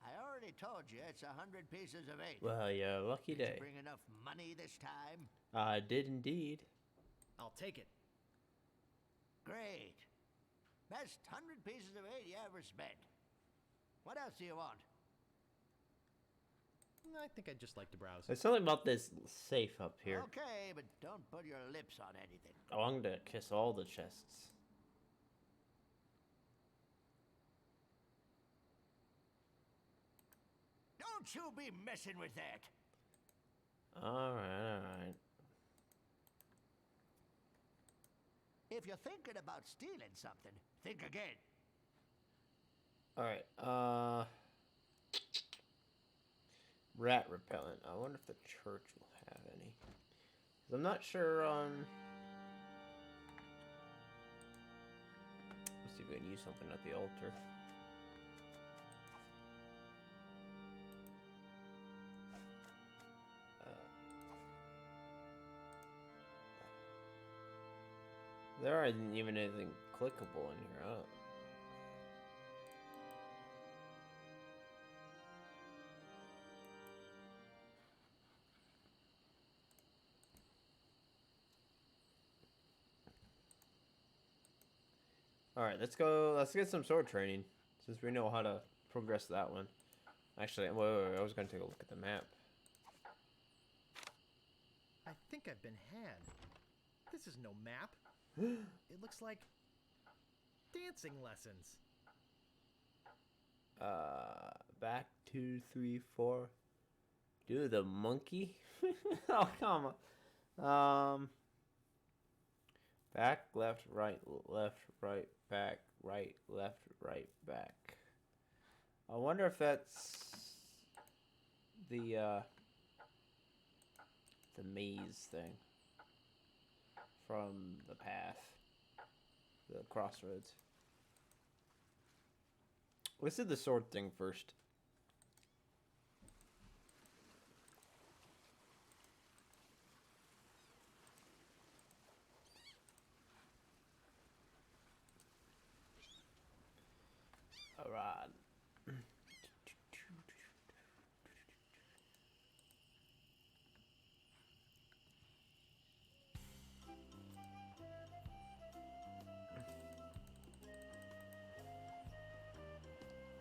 I already told you it's 100 pieces of 8. Well, yeah, lucky Did you day. bring enough money this time? I did indeed. I'll take it. Great. Best 100 pieces of 8 you ever spent. What else do you want? I think I'd just like to browse. There's something about this safe up here. Okay, but don't put your lips on anything. I want to kiss all the chests. Don't you be messing with that. Alright, alright. If you're thinking about stealing something, think again. Alright, rat repellent. I wonder if the church will have any. 'Cause I'm not sure on... Let's see if we can use something at the altar. There isn't even anything clickable in here. Oh. Alright, let's go. Let's get some sword training since we know how to progress that one. Actually, wait, I was going to take a look at the map. I think I've been had. This is no map. It looks like dancing lessons. Back 2, 3, 4. Do the monkey? Oh, come on. Back, left, right, back, right, left, right, back. I wonder if that's the maze thing from the path, the crossroads. Let's do the sword thing first. Alright.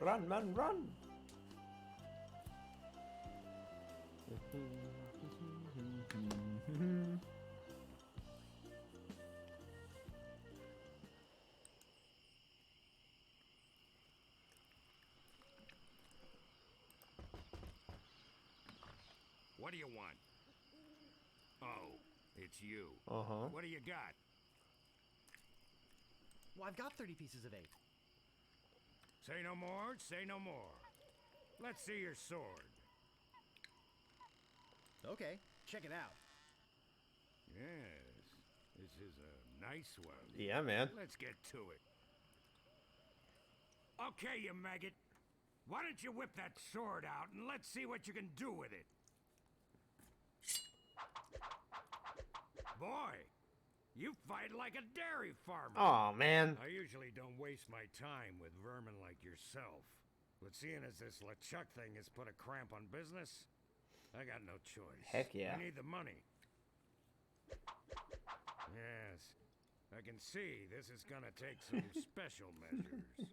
Run, man, run! What do you want? it's you. Uh-huh. What do you got? Well, I've got 30 pieces of 8. Say no more, say no more. Let's see your sword. Okay, check it out. Yes, this is a nice one. Yeah, man. Let's get to it. Okay, you maggot. Why don't you whip that sword out and let's see what you can do with it? Boy, you fight like a dairy farmer. Oh man. I usually don't waste my time with vermin like yourself. But seeing as this LeChuck thing has put a cramp on business, I got no choice. Heck yeah. I need the money. Yes, I can see this is gonna take some special measures.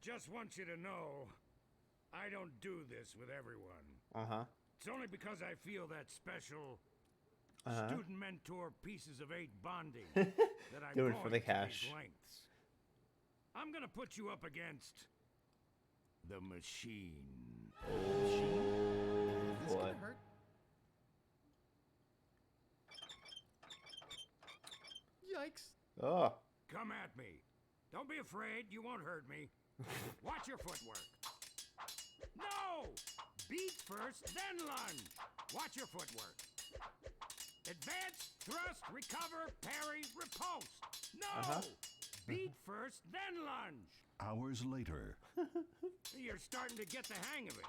Just want you to know, I don't do this with everyone. Uh-huh. It's only because I feel that special Uh-huh. student mentor pieces of 8 bonding that I'm Do it going for the to cash. these lengths. I'm gonna put you up against the machine. Is this Boy. gonna hurt? Yikes. Oh. Come at me. Don't be afraid. You won't hurt me. Watch your footwork. No! Beat first, then lunge. Watch your footwork. Advance, thrust, recover, parry, riposte. No! Beat first, then lunge. Hours later, You're starting to get the hang of it.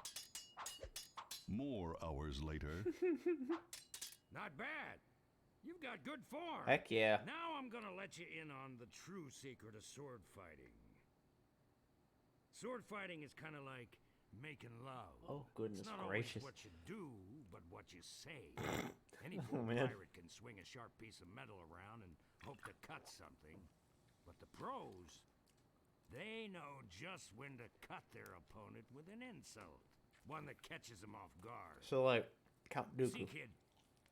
more hours later, Not bad. You've got good form. Heck yeah. Now I'm gonna let you in on the true secret of sword fighting. Sword fighting is kind of like making love. Oh, goodness It's not gracious. always what you do, but what you say. Any Oh, poor man. pirate can swing a sharp piece of metal around and hope to cut something. But the pros, they know just when to cut their opponent with an insult. One that catches them off guard. So like Count See, Dooku. kid,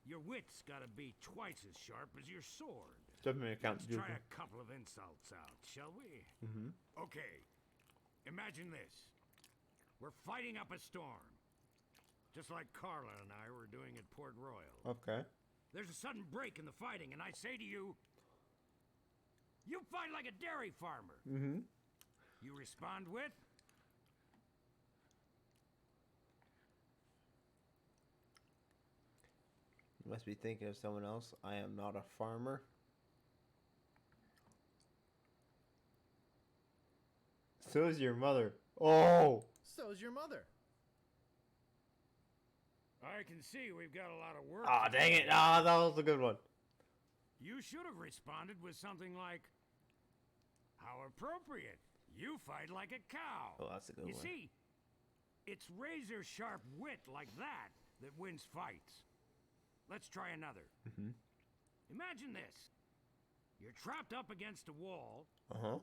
your wit's gotta be twice as sharp as your sword. Definitely Count Let's try Dooku. a couple of insults out, shall we? Mm-hmm. Okay, imagine this. We're fighting up a storm. Just like Carla and I were doing at Port Royal. Okay. There's a sudden break in the fighting, and I say to you, you fight like a dairy farmer. Mm-hmm. You respond with, You must be thinking of someone else. I am not a farmer. So is your mother. Oh! So's your mother. I can see we've got a lot of work. Ah, to do dang it. here." Ah, that was a good one. You should have responded with something like, how appropriate. You fight like a cow. Oh, that's a good You one. see, it's razor sharp wit like that that wins fights. Let's try another. Mm-hmm. Imagine this. You're trapped up against a wall. Uh-huh.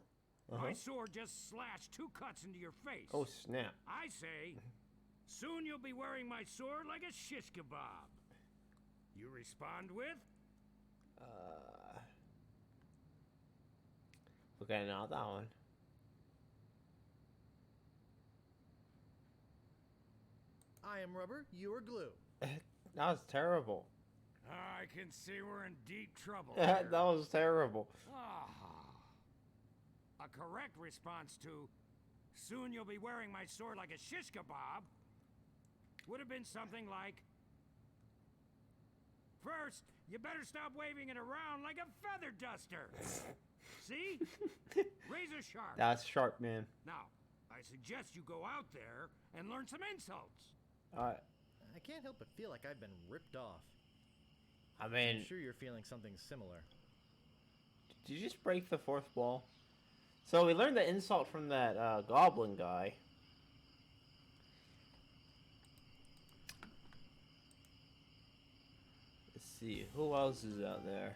Uh-huh. My sword just slashed 2 cuts into your face. Oh, snap. I say, soon you'll be wearing my sword like a shish kebab. You respond with, Okay, not that one. I am rubber, you are glue. That was terrible. I can see we're in deep trouble. That here." was terrible. Ah. A correct response to, soon you'll be wearing my sword like a shish kebab, would have been something like, first, you better stop waving it around like a feather duster. See? Razor sharp. That's sharp, man. Now, I suggest you go out there and learn some insults. Alright. I can't help but feel like I've been ripped off. I mean, I'm sure you're feeling something similar. did you just break the 4th wall? So we learned the insult from that goblin guy. Let's see, who else is out there?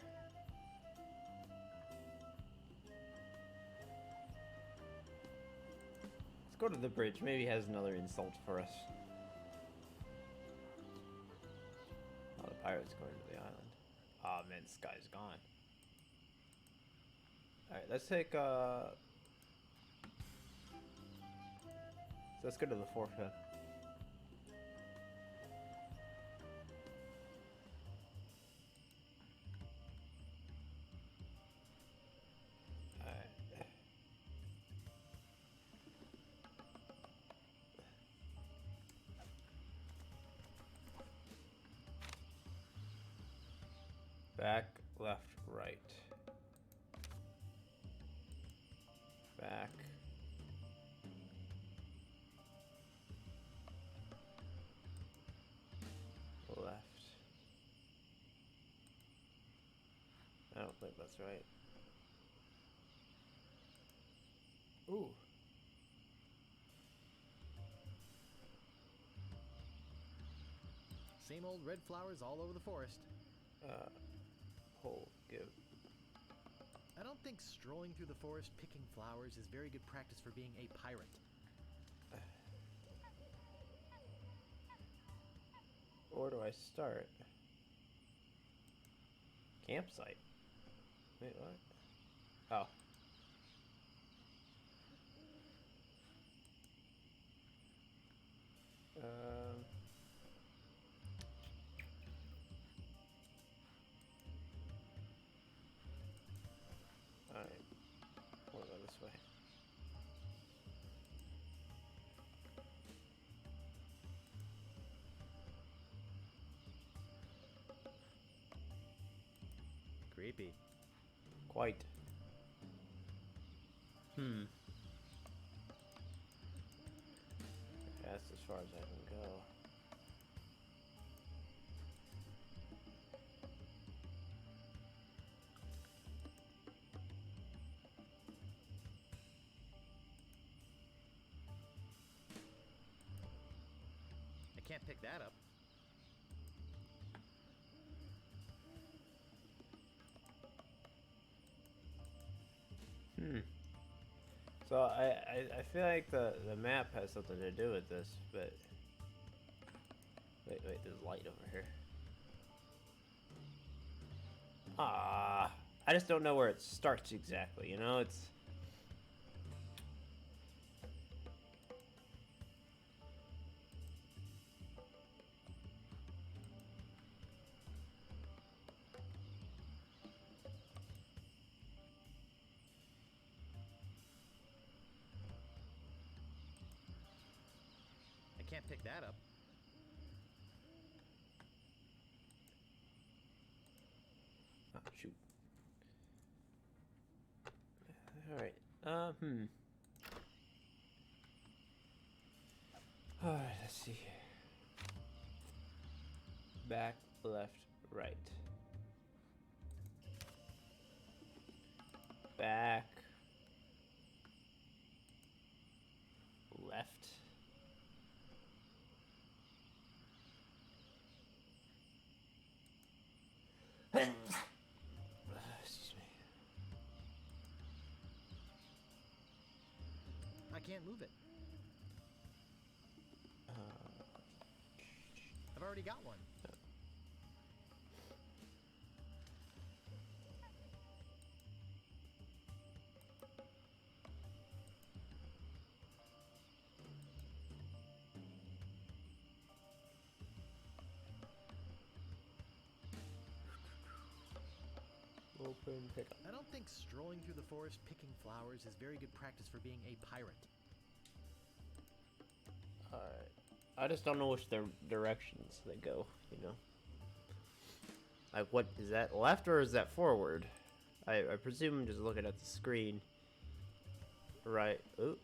Let's go to the bridge. Maybe he has another insult for us. Oh, the pirate's going to the island. Oh man, this guy's gone. Alright, let's take so let's go to the 4th then. Back, left, right. Back. Left. I don't think that's right. Ooh. Same old red flowers all over the forest. Hold, give. I don't think strolling through the forest picking flowers is very good practice for being a pirate. Where do I start? Campsite. Wait, what? Oh. Alright. We'll go this way. Creepy. Quite. That's as far as I can go. I can't pick that up. So I feel like the map has something to do with this, but wait, there's light over here. Ah, I just don't know where it starts exactly, you know? It's I can't pick that up. oh, shoot. All right. All right, let's see here. Back, left, right. Back. Left. Excuse me. I can't move it. I've already got one. Open, pick up. I don't think strolling through the forest picking flowers is very good practice for being a pirate. Alright. I just don't know which directions they go, you know? Like, what, is that left or is that forward? I presume I'm just looking at the screen. Right. Ooh.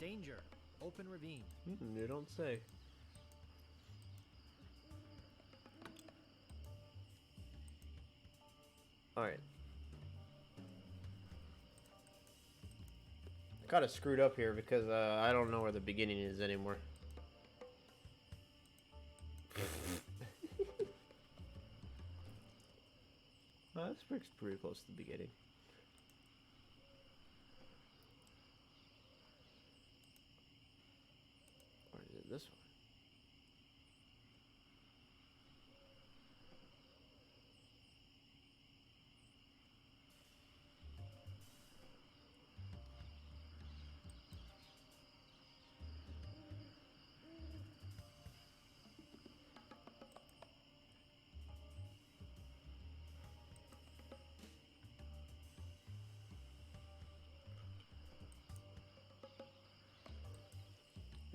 Danger. Open ravine. You don't say. Alright. I got it screwed up here because I don't know where the beginning is anymore. This brick's pretty close to the beginning. Or is it this one?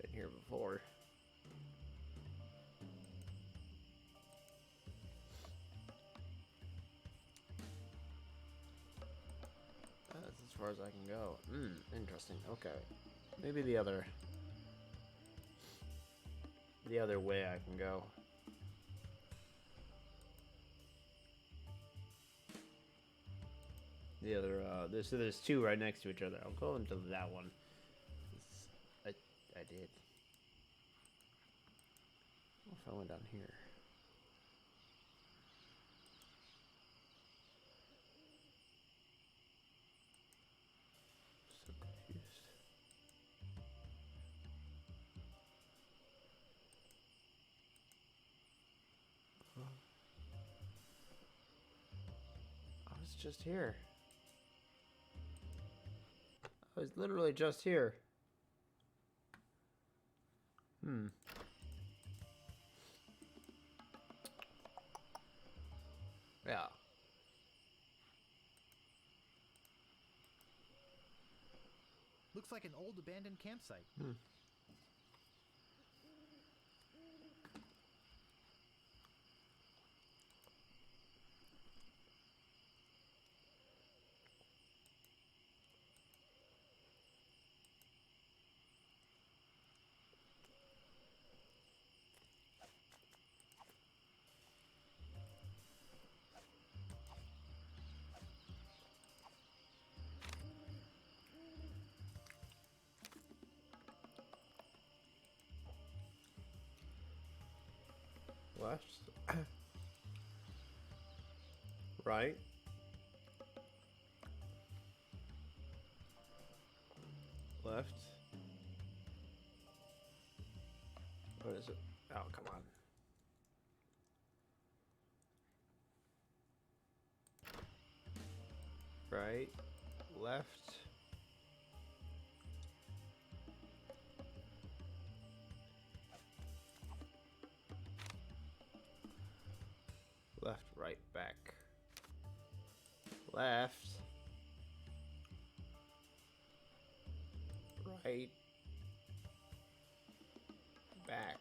Been here before. far as I can go. Interesting. Okay. Maybe the other way I can go. The other, there's two right next to each other. I'll go into that one. I did. What if I went down here? So confused. I was just here. I was literally just here. Yeah. Looks like an old abandoned campsite. Left. Right. Left. What is it? Oh, come on. Right. Left. Left, right, back. Left. Right. Back.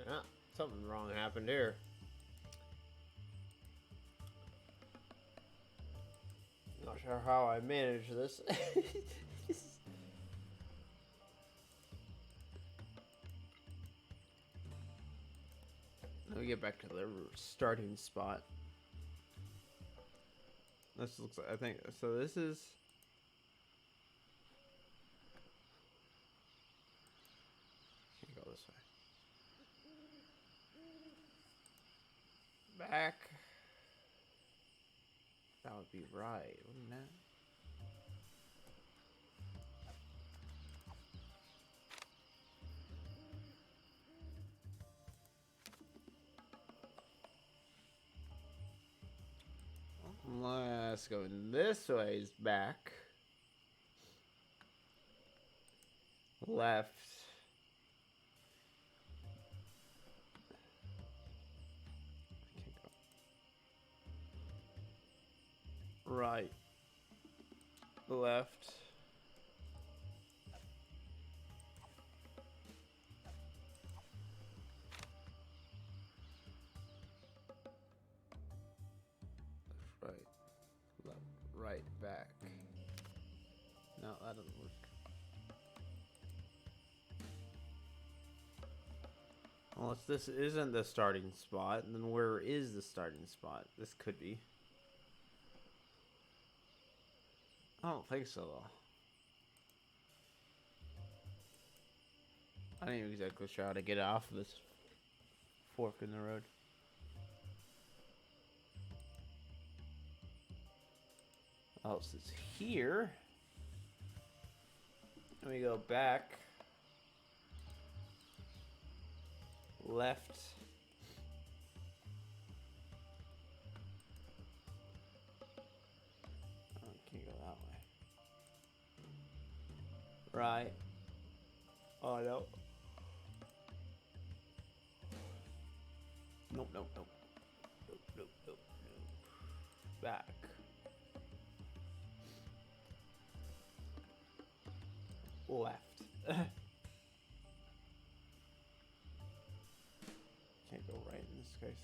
Yeah, something wrong happened here. Not sure how I managed this. Let me get back to the starting spot. This looks like, I think, so this is... Can't go this way. Back. That would be right, wouldn't that? Let's go this ways back. Left. Can't go. Right. Left. Right. Left. Right. Back. No, that doesn't work. Unless this isn't the starting spot, then where is the starting spot? This could be. I don't think so, though. I ain't exactly sure how to get off of this fork in the road. Oh, so it's here. Let me go back. Left. Oh, can't go that way. Right. Oh, no. Nope, nope, nope. Nope, nope, nope, nope. Back. Left. Can't go right in this case.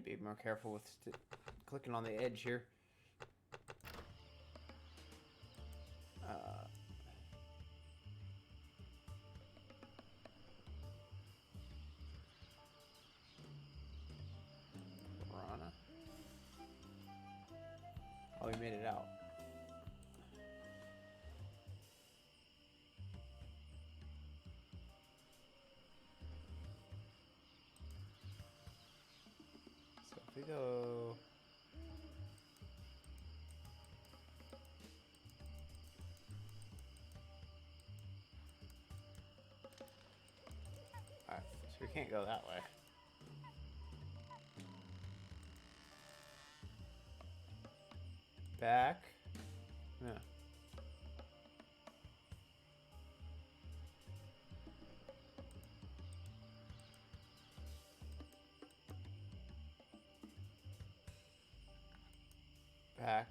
need to be more careful with clicking on the edge here. Piranha. Oh, he made it out. So if we go... Alright, so we can't go that way. Back. Yeah. Back.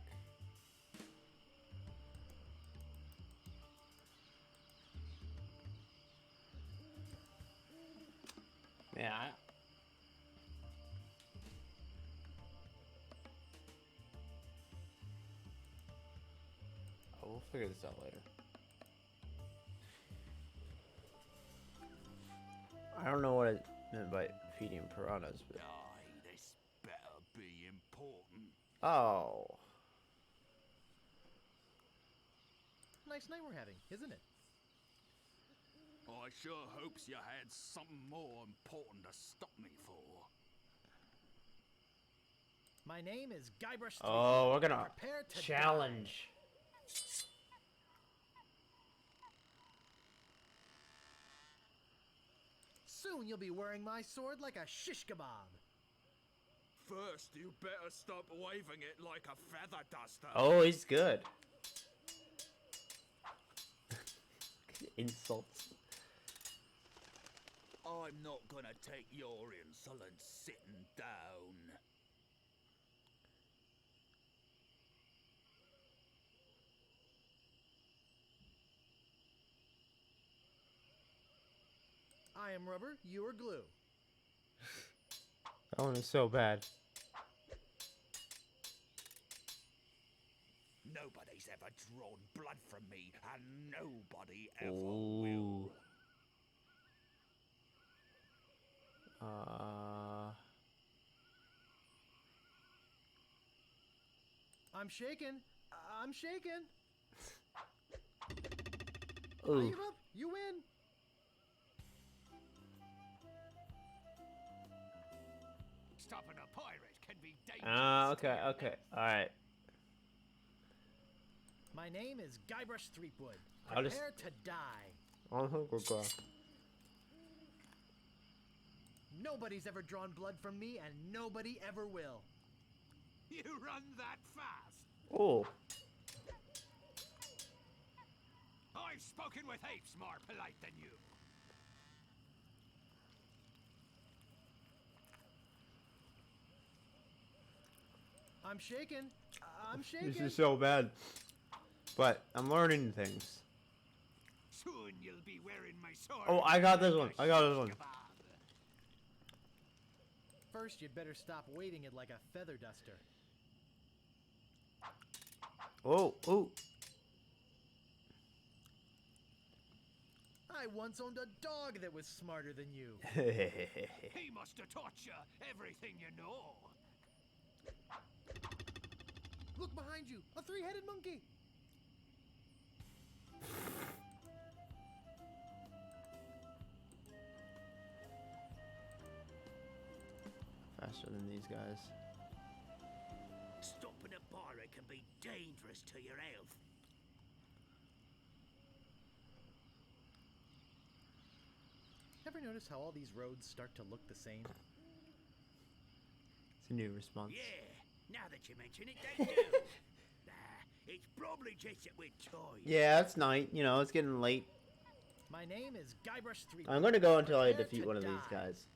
Yeah. Oh, we'll figure this out later. I don't know what it meant by feeding piranhas, but... Aye, this better be important. Oh. Nice night we're having, isn't it? I sure hopes you had something more important to stop me for. My name is Guybrush. Oh, we're gonna Prepare to challenge. Soon you'll be wearing my sword like a shish kebab. First, you better stop waving it like a feather duster. Oh, he's good. Insults. I'm not gonna take your insolence sitting down. I am rubber, you are glue. That one is so bad. Nobody's ever drawn blood from me, and nobody ever will. I'm shaking. I'm shaking. I Ooh. give up. You win. Stopping a pirate can be dangerous. Okay. Alright. My name is Guybrush Threepwood. I'll just- Prepare to die. On hook or go. Nobody's ever drawn blood from me, and nobody ever will. You run that fast. Oh. I've spoken with apes more polite than you. I'm shaking. I'm shaking. This is so bad. But I'm learning things. Soon you'll be wearing my sword. Oh, I got this like one. a I got this one. shish kebab. First, you'd better stop waving it like a feather duster. Oh. I once owned a dog that was smarter than you. He must have taught you everything you know. Look behind you, a three-headed monkey. Faster than these guys. Stopping a pirate can be dangerous to your health. Ever notice how all these roads start to look the same? It's a new response. Yeah, now that you mention it, they do. It's probably just that we're tired. Yeah, it's night. You know, it's getting late. My name is Guybrush Threepwood. I'm gonna go until I Prepare defeat to one of die. these guys.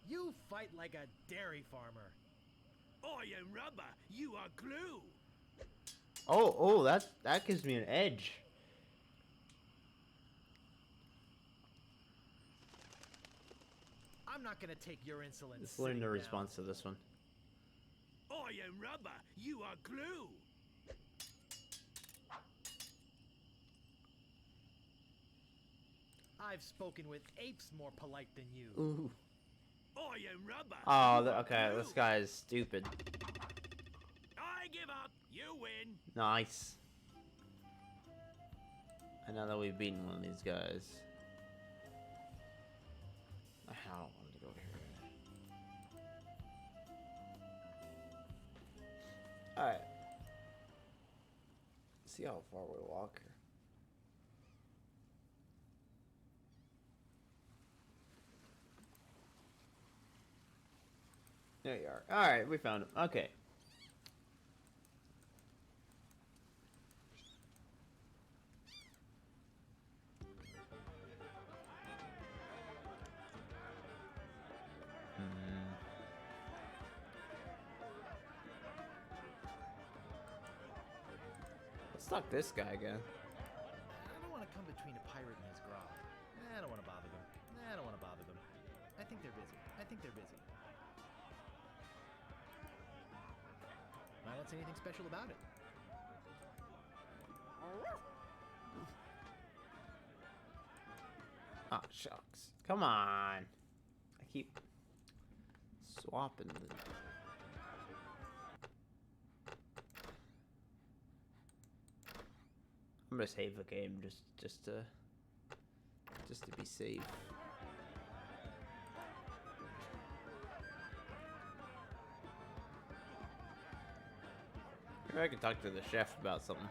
You fight like a dairy farmer. I am rubber, you are glue. Oh, that gives me an edge. I'm not gonna take your insolence. Let's learn sitting the down. response to this one. I am rubber, you are glue. I've spoken with apes more polite than you. Ooh. I am rubber. Oh, you are okay. glue. This guy is stupid. I give up. You win. Nice. And now that we've beaten one of these guys, I don't want to go here. All right. See how far we walk here. There you are. All right, we found him. Okay. Let's talk this guy again. I don't want to come between a pirate and his grog. I don't want to bother them. I don't want to bother them. I think they're busy. I don't see anything special about it. Oh, shucks. Come on. I keep swapping the... I'm gonna save the game just to be safe. Maybe I can talk to the chef about something.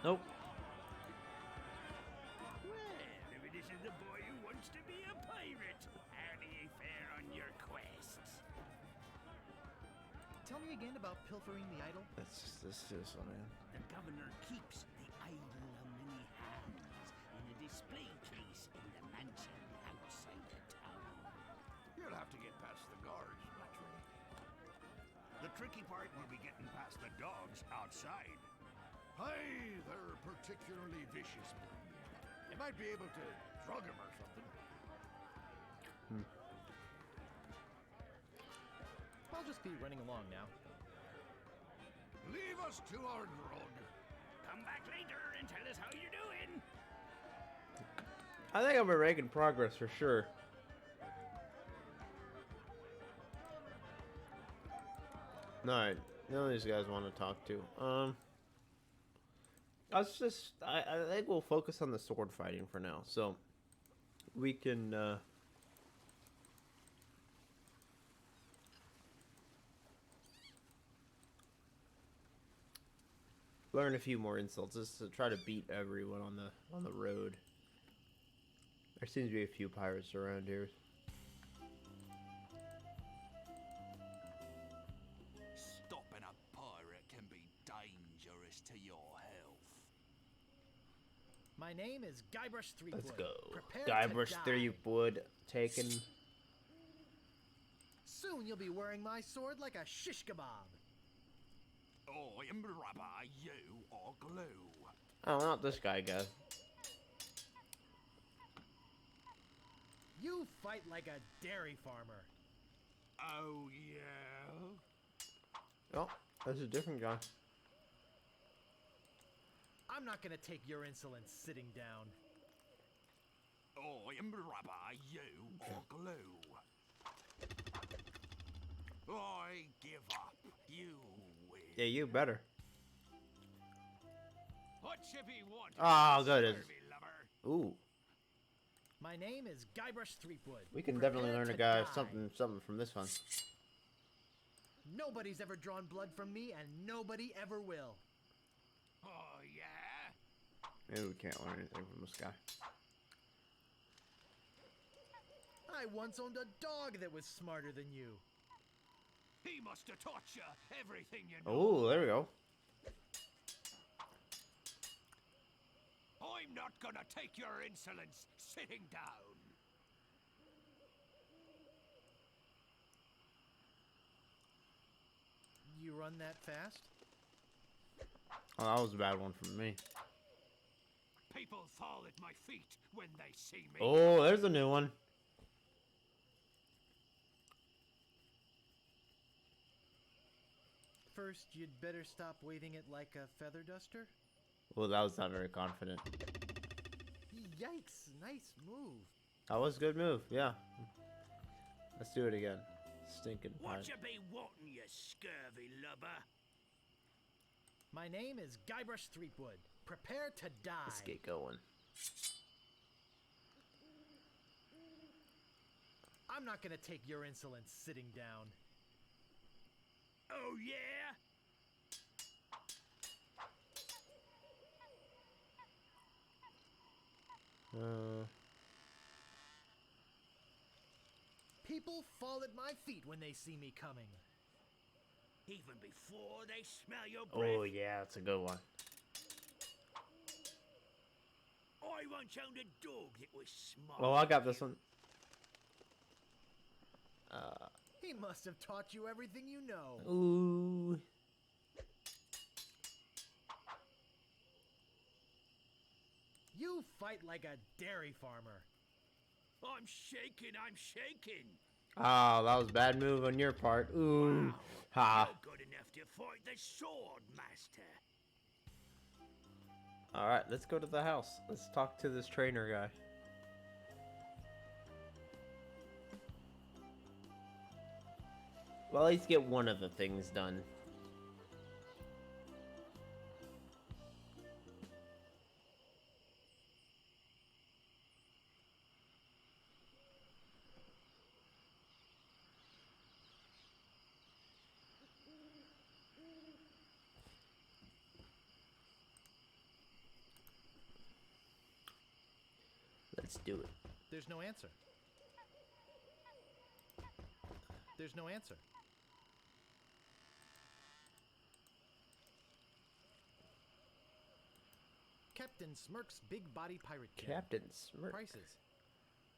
Nope. Well, if it isn't the boy who wants to be a pirate, how do you fare on your quests? Tell me again about pilfering the idol. This one, man. The governor keeps the idol of many hands in a display case in the mansion outside the town. You'll have to get past the guards, naturally. The tricky part will be getting past the dogs outside. Hey, they're a particularly vicious breed. You might be able to drug him or something. I'll just be running along now. Leave us to our grog. Come back later and tell us how you're doing. I think I'm making progress for sure. Alright, none of these guys want to talk to. I think we'll focus on the sword fighting for now. So we can learn a few more insults just to try to beat everyone on the road. There seems to be a few pirates around here. Stopping a pirate can be dangerous to your health. My name is Guybrush Threepwood. Let's go. Prepare Guybrush to die. Threepwood taken. Soon you'll be wearing my sword like a shish kebab. I am rubber, you are glue. Oh, not this guy, guys. You fight like a dairy farmer. Oh, yeah? Oh, that's a different guy. I'm not gonna take your insolence sitting down. I am rubber, you are glue. I give up, you win. Yeah, you better. What should be wanted? Oh, good. Scurvy lover? Ooh, My name is Guybrush Threepwood. we can definitely Prepare learn a to guy die. something from this one. Nobody's ever drawn blood from me, and nobody ever will. Oh, yeah? Maybe we can't learn anything from this guy. I once owned a dog that was smarter than you. He must have taught you everything you know. Oh, there we go. I'm not gonna take your insolence sitting down. You run that fast? Oh, that was a bad one from me. People fall at my feet when they see me. Oh, there's a new one. First, you'd better stop waving it like a feather duster. Well, that was not very confident. Yikes, nice move. That was a good move, yeah. Let's do it again. Stinking What pine. you be wanting, you scurvy lubber? My name is Guybrush Threepwood. Prepare to die. Let's get going. I'm not gonna take your insolence sitting down. Oh, yeah? People fall at my feet when they see me coming. Even before they smell your breath? Oh yeah, that's a good one. I once owned a dog that was smart. Oh, I got this one. He must have taught you everything you know. Ooh. You fight like a dairy farmer. I'm shaking, I'm shaking. Oh, that was a bad move on your part. Ooh. Wow. Ha. You're good enough to fight the sword, master. Alright, let's go to the house. Let's talk to this trainer guy. Well, at least get one of the things done. Let's do it. There's no answer. There's no answer. Captain Smirk's Big Body Pirate Kit. Captain Smirk. Prices.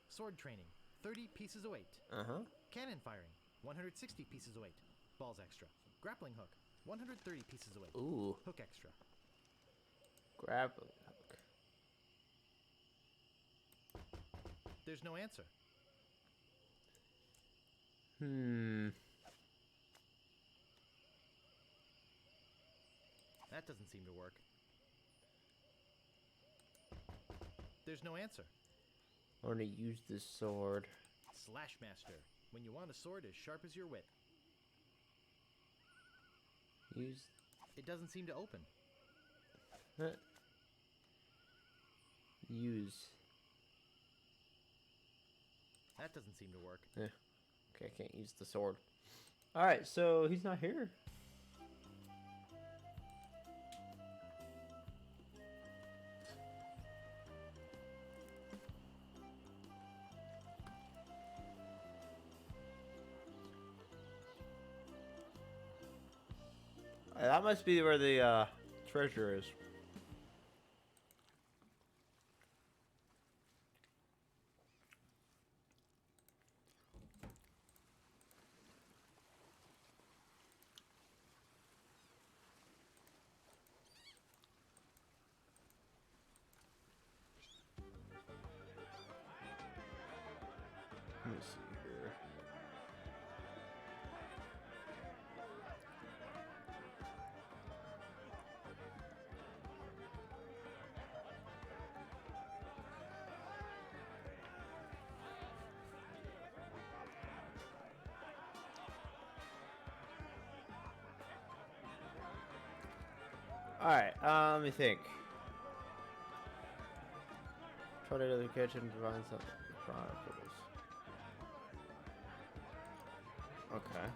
Sword training, 30 pieces of weight. Uh-huh. Cannon firing, 160 pieces of weight. Balls extra. Grappling hook, 130 pieces of weight. Ooh. Hook extra. Grappling hook. There's no answer. That doesn't seem to work. There's no answer. I want to use this sword. Slash Master. When you want a sword as sharp as your wit. Use. It doesn't seem to open. Use. That doesn't seem to work. Okay, I can't use the sword. Alright, so he's not here. That must be where the treasure is. Let me see here. Alright, let me think. Try to go to the kitchen to find some chronicles. Okay.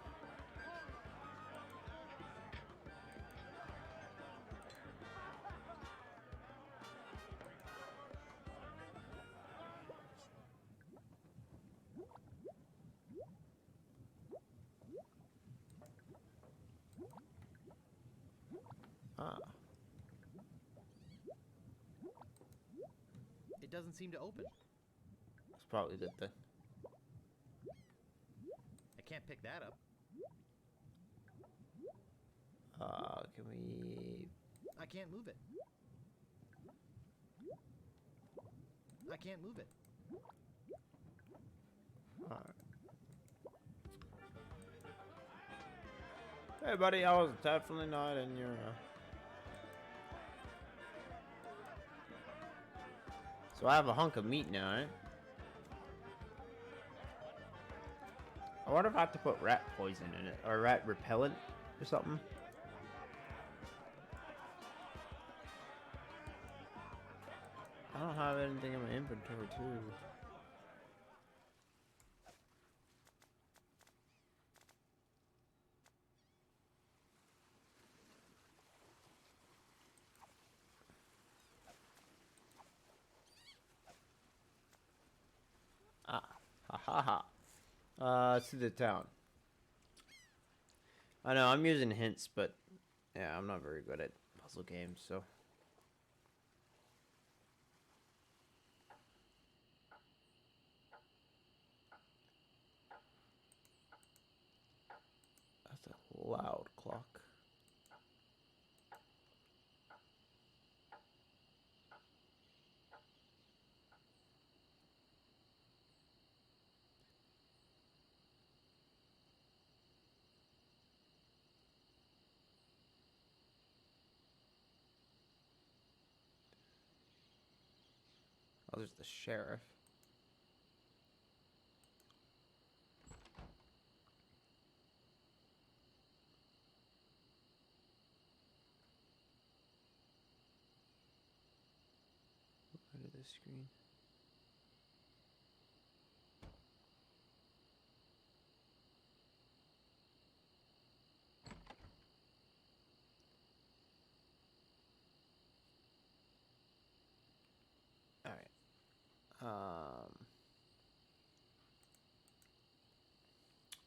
Ah. It doesn't seem to open. That's probably a good thing. I can't pick that up. Can we... I can't move it. I can't move it. Alright. Hey, buddy, I was definitely not in your. So I have a hunk of meat now, right? I wonder if I have to put rat poison in it, or rat repellent, or something. I don't have anything in my inventory, too. Ah, ha ha ha. To the town. I know, I'm using hints, but yeah, I'm not very good at puzzle games, so. That's a loud clock. Oh, there's the sheriff. Go to this screen. All right.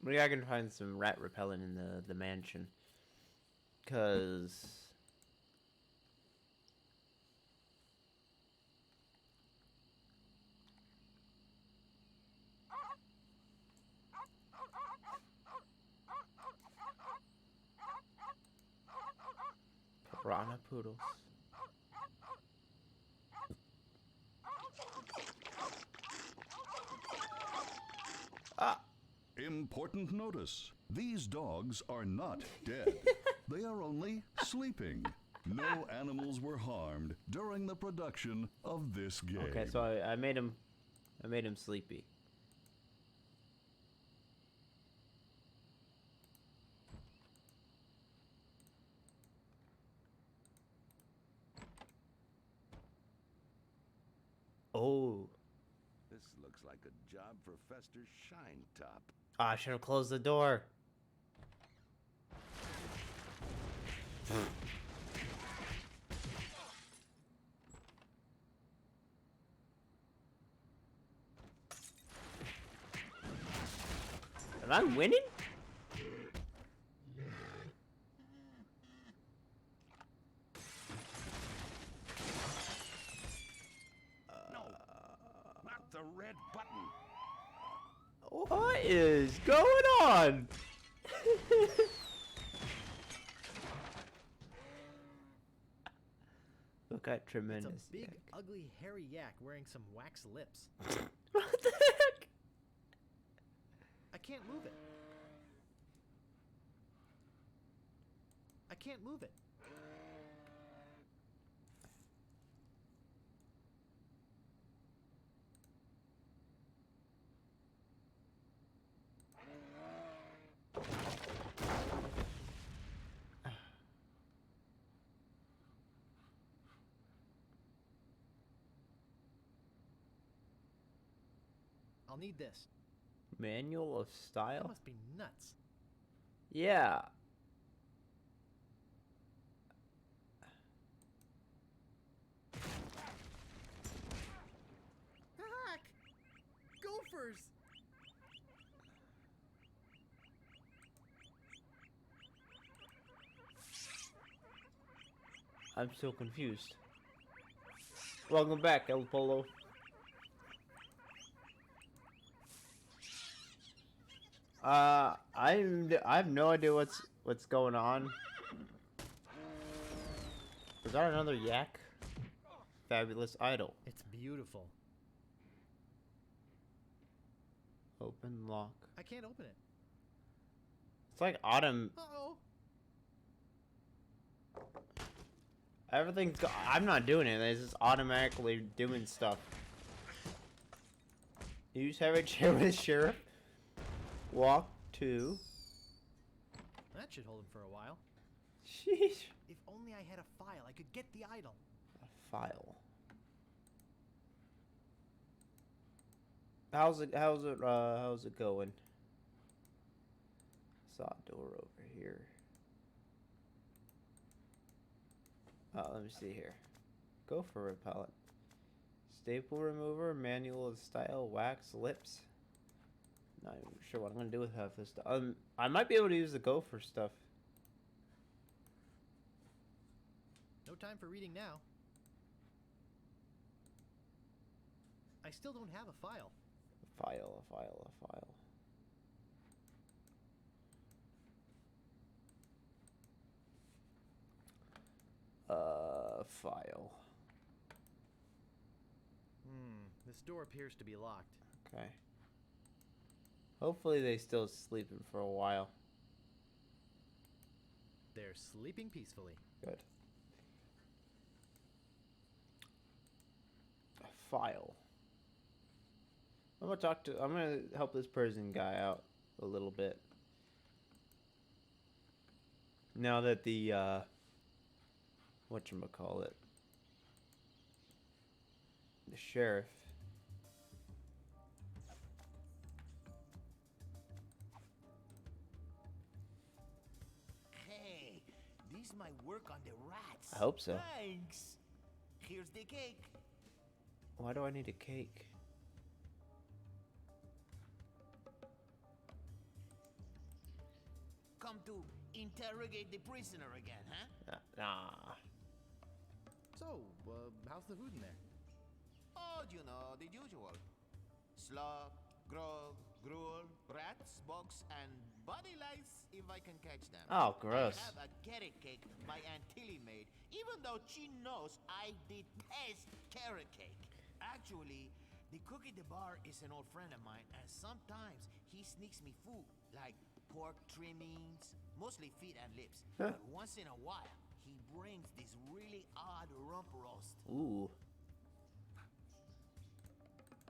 Maybe I can find some rat repellent in the mansion. Cause piranha poodles. Ah. Important notice. These dogs are not dead. They are only sleeping. No animals were harmed during the production of this game. Okay, so I made him sleepy. Oh. This looks like a job for Fester Shinetop. Oh, I should have closed the door. Am I winning? No, not the red button. What is going on? Look at tremendous. It's a big, yak. ugly, hairy yak wearing some wax lips. What the heck? I can't move it. I can't move it. I'll need this. Manual of That style? must be nuts. Yeah. Hack! Gophers! I'm so confused. Welcome back, El Polo. I have no idea what's going on. Is that another yak? Fabulous idol. It's beautiful. Open lock. I can't open it. It's like autumn. Uh-oh. Everything's. I'm not doing it. It's just automatically doing stuff. Use heavy chair with sheriff. Walk to. That should hold him for a while. Sheesh. If only I had a file, I could get the idol. A file. How's it going? Saw a door over here. Let me see here. Go for repellent. Staple remover, manual style, wax, lips. Not even sure what I'm gonna do with half this stuff. I might be able to use the gopher stuff. No time for reading now. I still don't have a file. A file. File. This door appears to be locked. Okay. Hopefully they still sleeping for a while. They're sleeping peacefully. Good. A file. I'm gonna help this prison guy out a little bit. Now that the whatchamacallit, the sheriff. Hey, this might work on the rats. I hope so. Thanks. Here's the cake. Why do I need a cake? Come to interrogate the prisoner again, huh? Nah. So, how's the food in there? Oh, you know, the usual. Slop, grog, gruel, rats, bugs, and body lice if I can catch them. Oh, gross. I have a carrot cake my Aunt Tilly made, even though she knows I detest carrot cake. Actually, the cook at the bar is an old friend of mine, and sometimes he sneaks me food, like pork trimmings, mostly feet and lips. Huh. But once in a while, he brings this really odd rump roast. Ooh.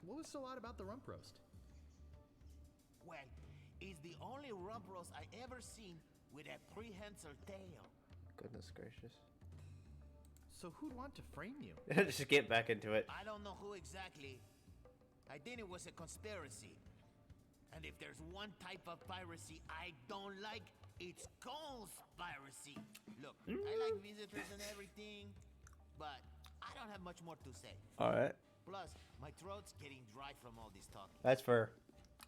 What was so odd about the rump roast? Well, it's the only rump roast I ever seen with a prehensile tail. Goodness gracious. So who'd want to frame you? Just get back into it. I don't know who exactly. I think it was a conspiracy. And if there's one type of piracy I don't like, it's conspiracy. Look, I like visitors and everything, but I don't have much more to say. Alright. Plus, my throat's getting dry from all this talking. That's fair.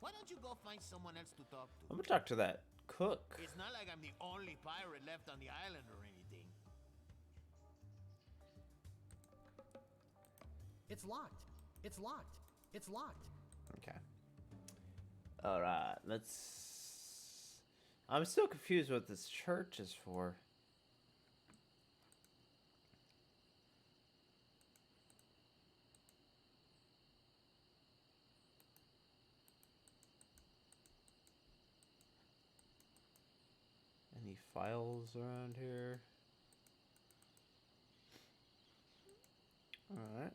Why don't you go find someone else to talk to? I'm gonna talk to that cook. It's not like I'm the only pirate left on the island or anything. It's locked. It's locked. It's locked. Okay. Alright, let's... I'm still confused what this church is for. Any files around here? Alright.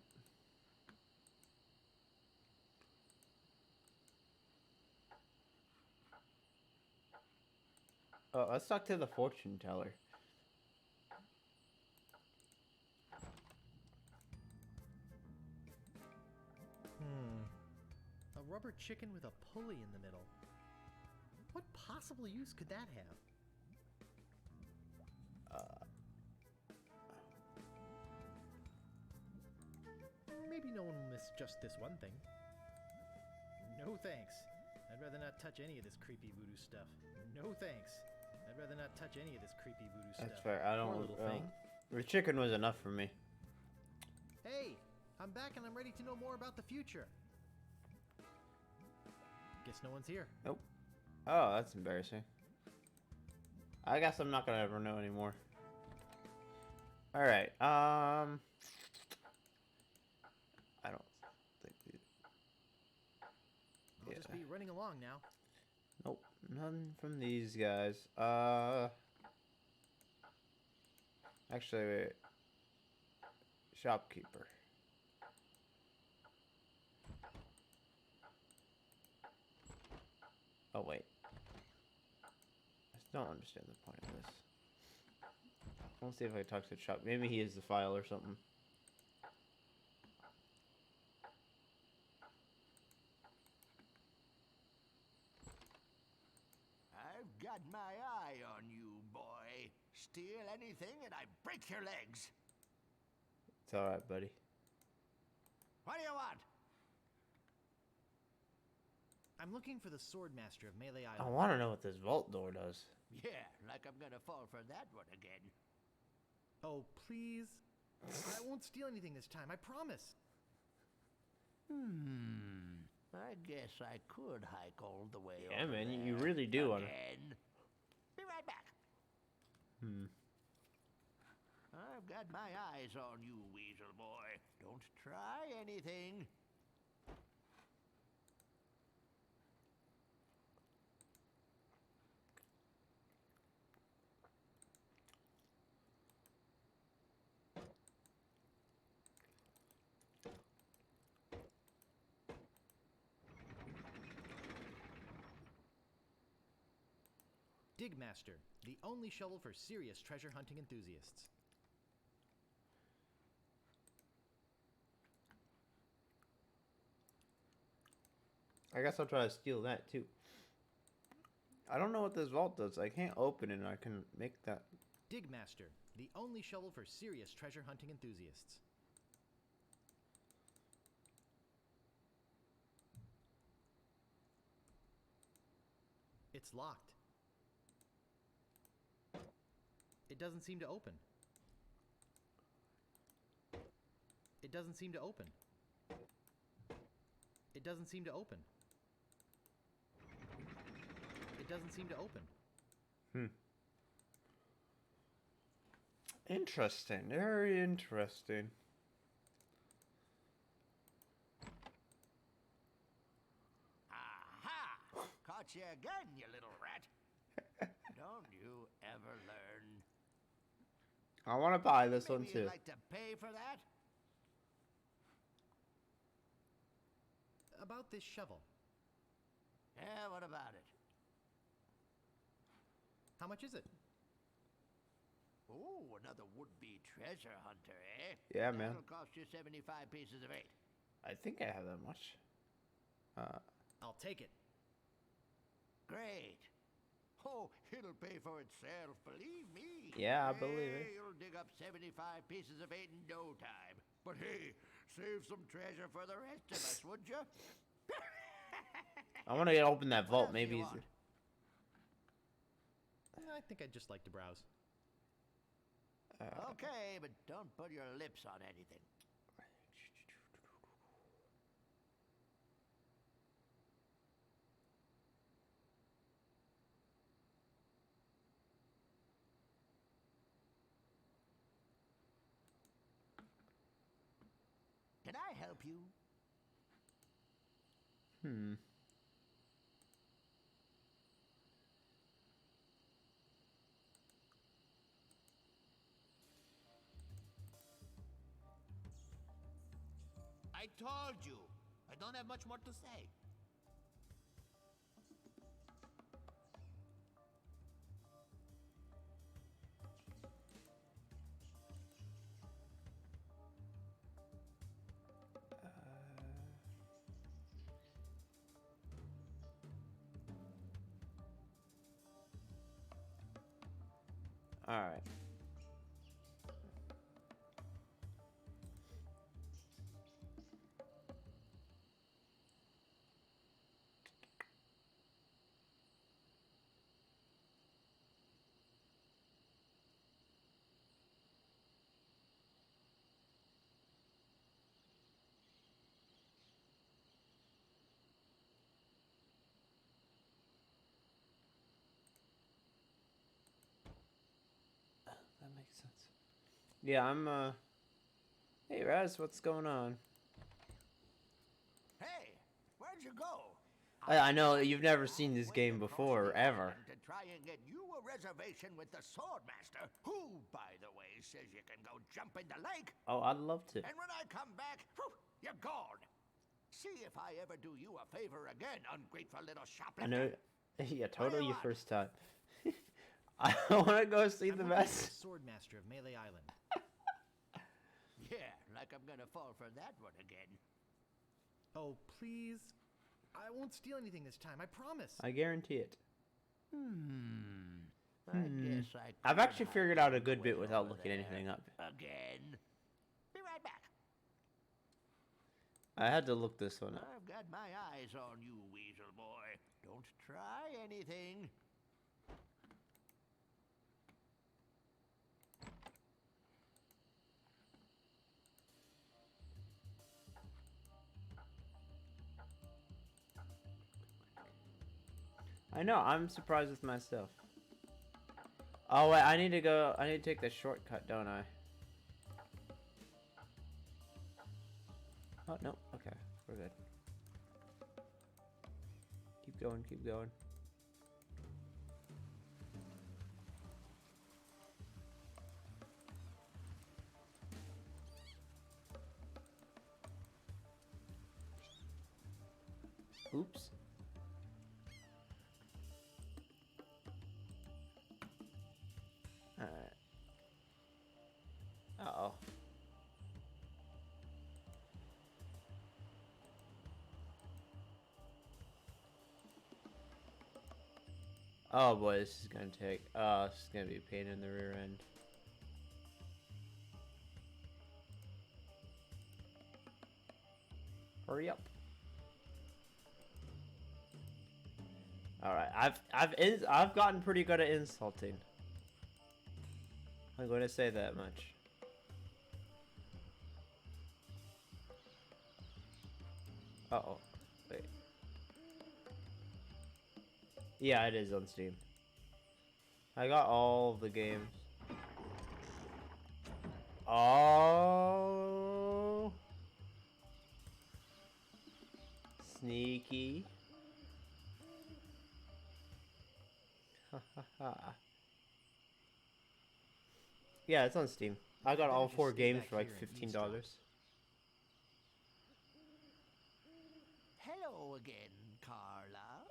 Oh, let's talk to the fortune teller. A rubber chicken with a pulley in the middle. What possible use could that have? Maybe no one will miss just this one thing. No thanks. I'd rather not touch any of this creepy voodoo stuff. No thanks. I'd rather not touch any of this creepy voodoo stuff. That's fair. I Poor don't. little thing. The chicken was enough for me. Hey, I'm back and I'm ready to know more about the future. Guess no one's here. Nope. Oh, that's embarrassing. I guess I'm not gonna ever know anymore. All right. I don't think. I'll just be running along now. Nope, none from these guys. Actually, wait. Shopkeeper. Oh wait. I still don't understand the point of this. Let's see if I can talk to the shop. Maybe he is the file or something. I've got my eye on you, boy. Steal anything and I break your legs. It's alright, buddy. What do you want? I'm looking for the Swordmaster of Melee I Island. want to know what this vault door does. Yeah, like I'm gonna fall for that one again. Oh, please. I won't steal anything this time, I promise. I guess I could hike all the way Yeah, over man, you there really do want to. again. Be right back. I've got my eyes on you, Weasel boy. Don't try anything. Digmaster, the only shovel for serious treasure hunting enthusiasts. I guess I'll try to steal that too. I don't know what this vault does. I can't open it and I can make that. Digmaster, the only shovel for serious treasure hunting enthusiasts. It's locked. It doesn't seem to open. It doesn't seem to open. It doesn't seem to open. It doesn't seem to open. Interesting. Very interesting. Aha! Caught you again, you little rat. Don't you ever learn? I want to buy this Maybe one you'd too. like to pay for that? About this shovel. Yeah, what about it? How much is it? Oh, another would-be treasure hunter, eh? Yeah, man. That'll cost you 75 pieces of 8. I think I have that much. I'll take it. Great. Oh, it'll pay for itself, believe me. Yeah, I believe it. You'll dig up 75 pieces of 8 in no time. But hey, save some treasure for the rest of us, would you? I want to open that vault. What else do Maybe you he's. want? I think I'd just like to browse. Okay, but don't put your lips on anything. Can I help you? I told you. I don't have much more to say. All right. That makes sense. Yeah, I'm. Hey, Raz, what's going on? Hey, where'd you go? I know you've never seen this game before, ever. To try and get you a reservation with the Swordmaster, who, by the way, says you can go jump in the lake. Oh, I'd love to. And when I come back, whew, you're gone. See if I ever do you a favor again, ungrateful little shoplifter. I know. Yeah, totally your first time. I want to go see the mess. Swordmaster of Melee Island. Yeah, like I'm gonna fall for that one again. Oh, please. I won't steal anything this time, I promise. I guarantee it. I guess I've actually figured out a good bit without looking anything up. Again. Be right back. I had to look this one up. I've got my eyes on you, Weasel Boy. Don't try anything. I know, I'm surprised with myself. Oh wait, I need to take the shortcut, don't I? Oh, no, okay, we're good. Keep going, keep going. Oops. Alright. Uh-oh. Oh boy, this is gonna take, this is gonna be a pain in the rear end. Hurry up. Alright, I've gotten pretty good at insulting. I'm going to say that much. Uh-oh. Wait. Yeah, it is on Steam. I got all of the games. Oh. Sneaky. Ha ha ha. Yeah, it's on Steam. I got all 4 games for like $15. Hello again, Carla.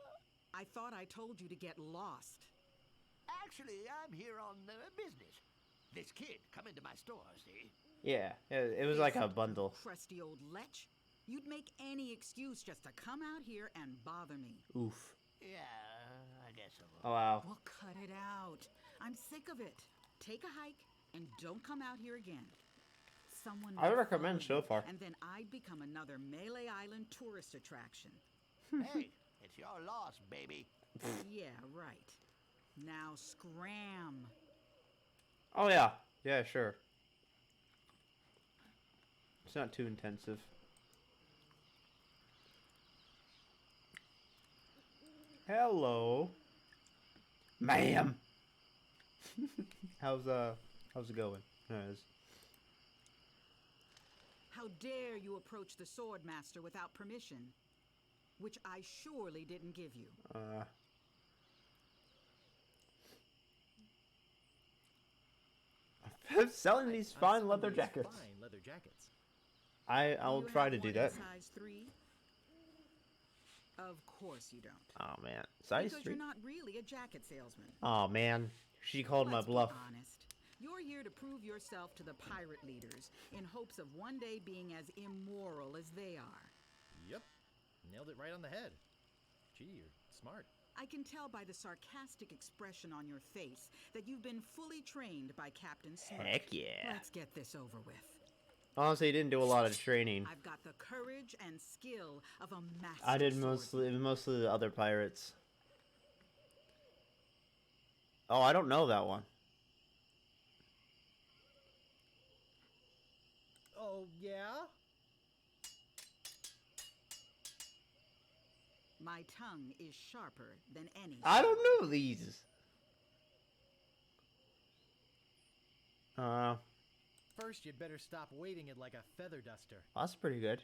I thought I told you to get lost. Actually, I'm here on business. This kid come into my store, see? Yeah, it was like a bundle. Crusty old lech. You'd make any excuse just to come out here and bother me. Oof. Yeah, I guess so. Oh wow. Well, cut it out. I'm sick of it. Take a hike and don't come out here again. Someone I might recommend follow so you, far. and then I'd become another Melee Island tourist attraction. Hey, it's your loss, baby. Yeah, right. Now scram. Oh yeah. Yeah, sure. It's not too intensive. Hello. Ma'am. How's it going? How dare you approach the Swordmaster without permission? Which I surely didn't give you. I'm selling these fine leather jackets. Fine leather jackets. I'll try to do that. Size 3? Of course you don't. Oh man, size Because 3. you're not really a jacket salesman. Oh man, she called my Let's be bluff. honest. You're here to prove yourself to the pirate leaders in hopes of one day being as immoral as they are. Yep. Nailed it right on the head. Gee, you're smart. I can tell by the sarcastic expression on your face that you've been fully trained by Captain Smirk. Heck yeah. Let's get this over with. Honestly, he didn't do a lot of training. I've got the courage and skill of a master. I did swordsman. mostly the other pirates. Oh, I don't know that one. Oh, yeah? My tongue is sharper than any. I don't know these. First, you'd better stop waving it like a feather duster. That's pretty good.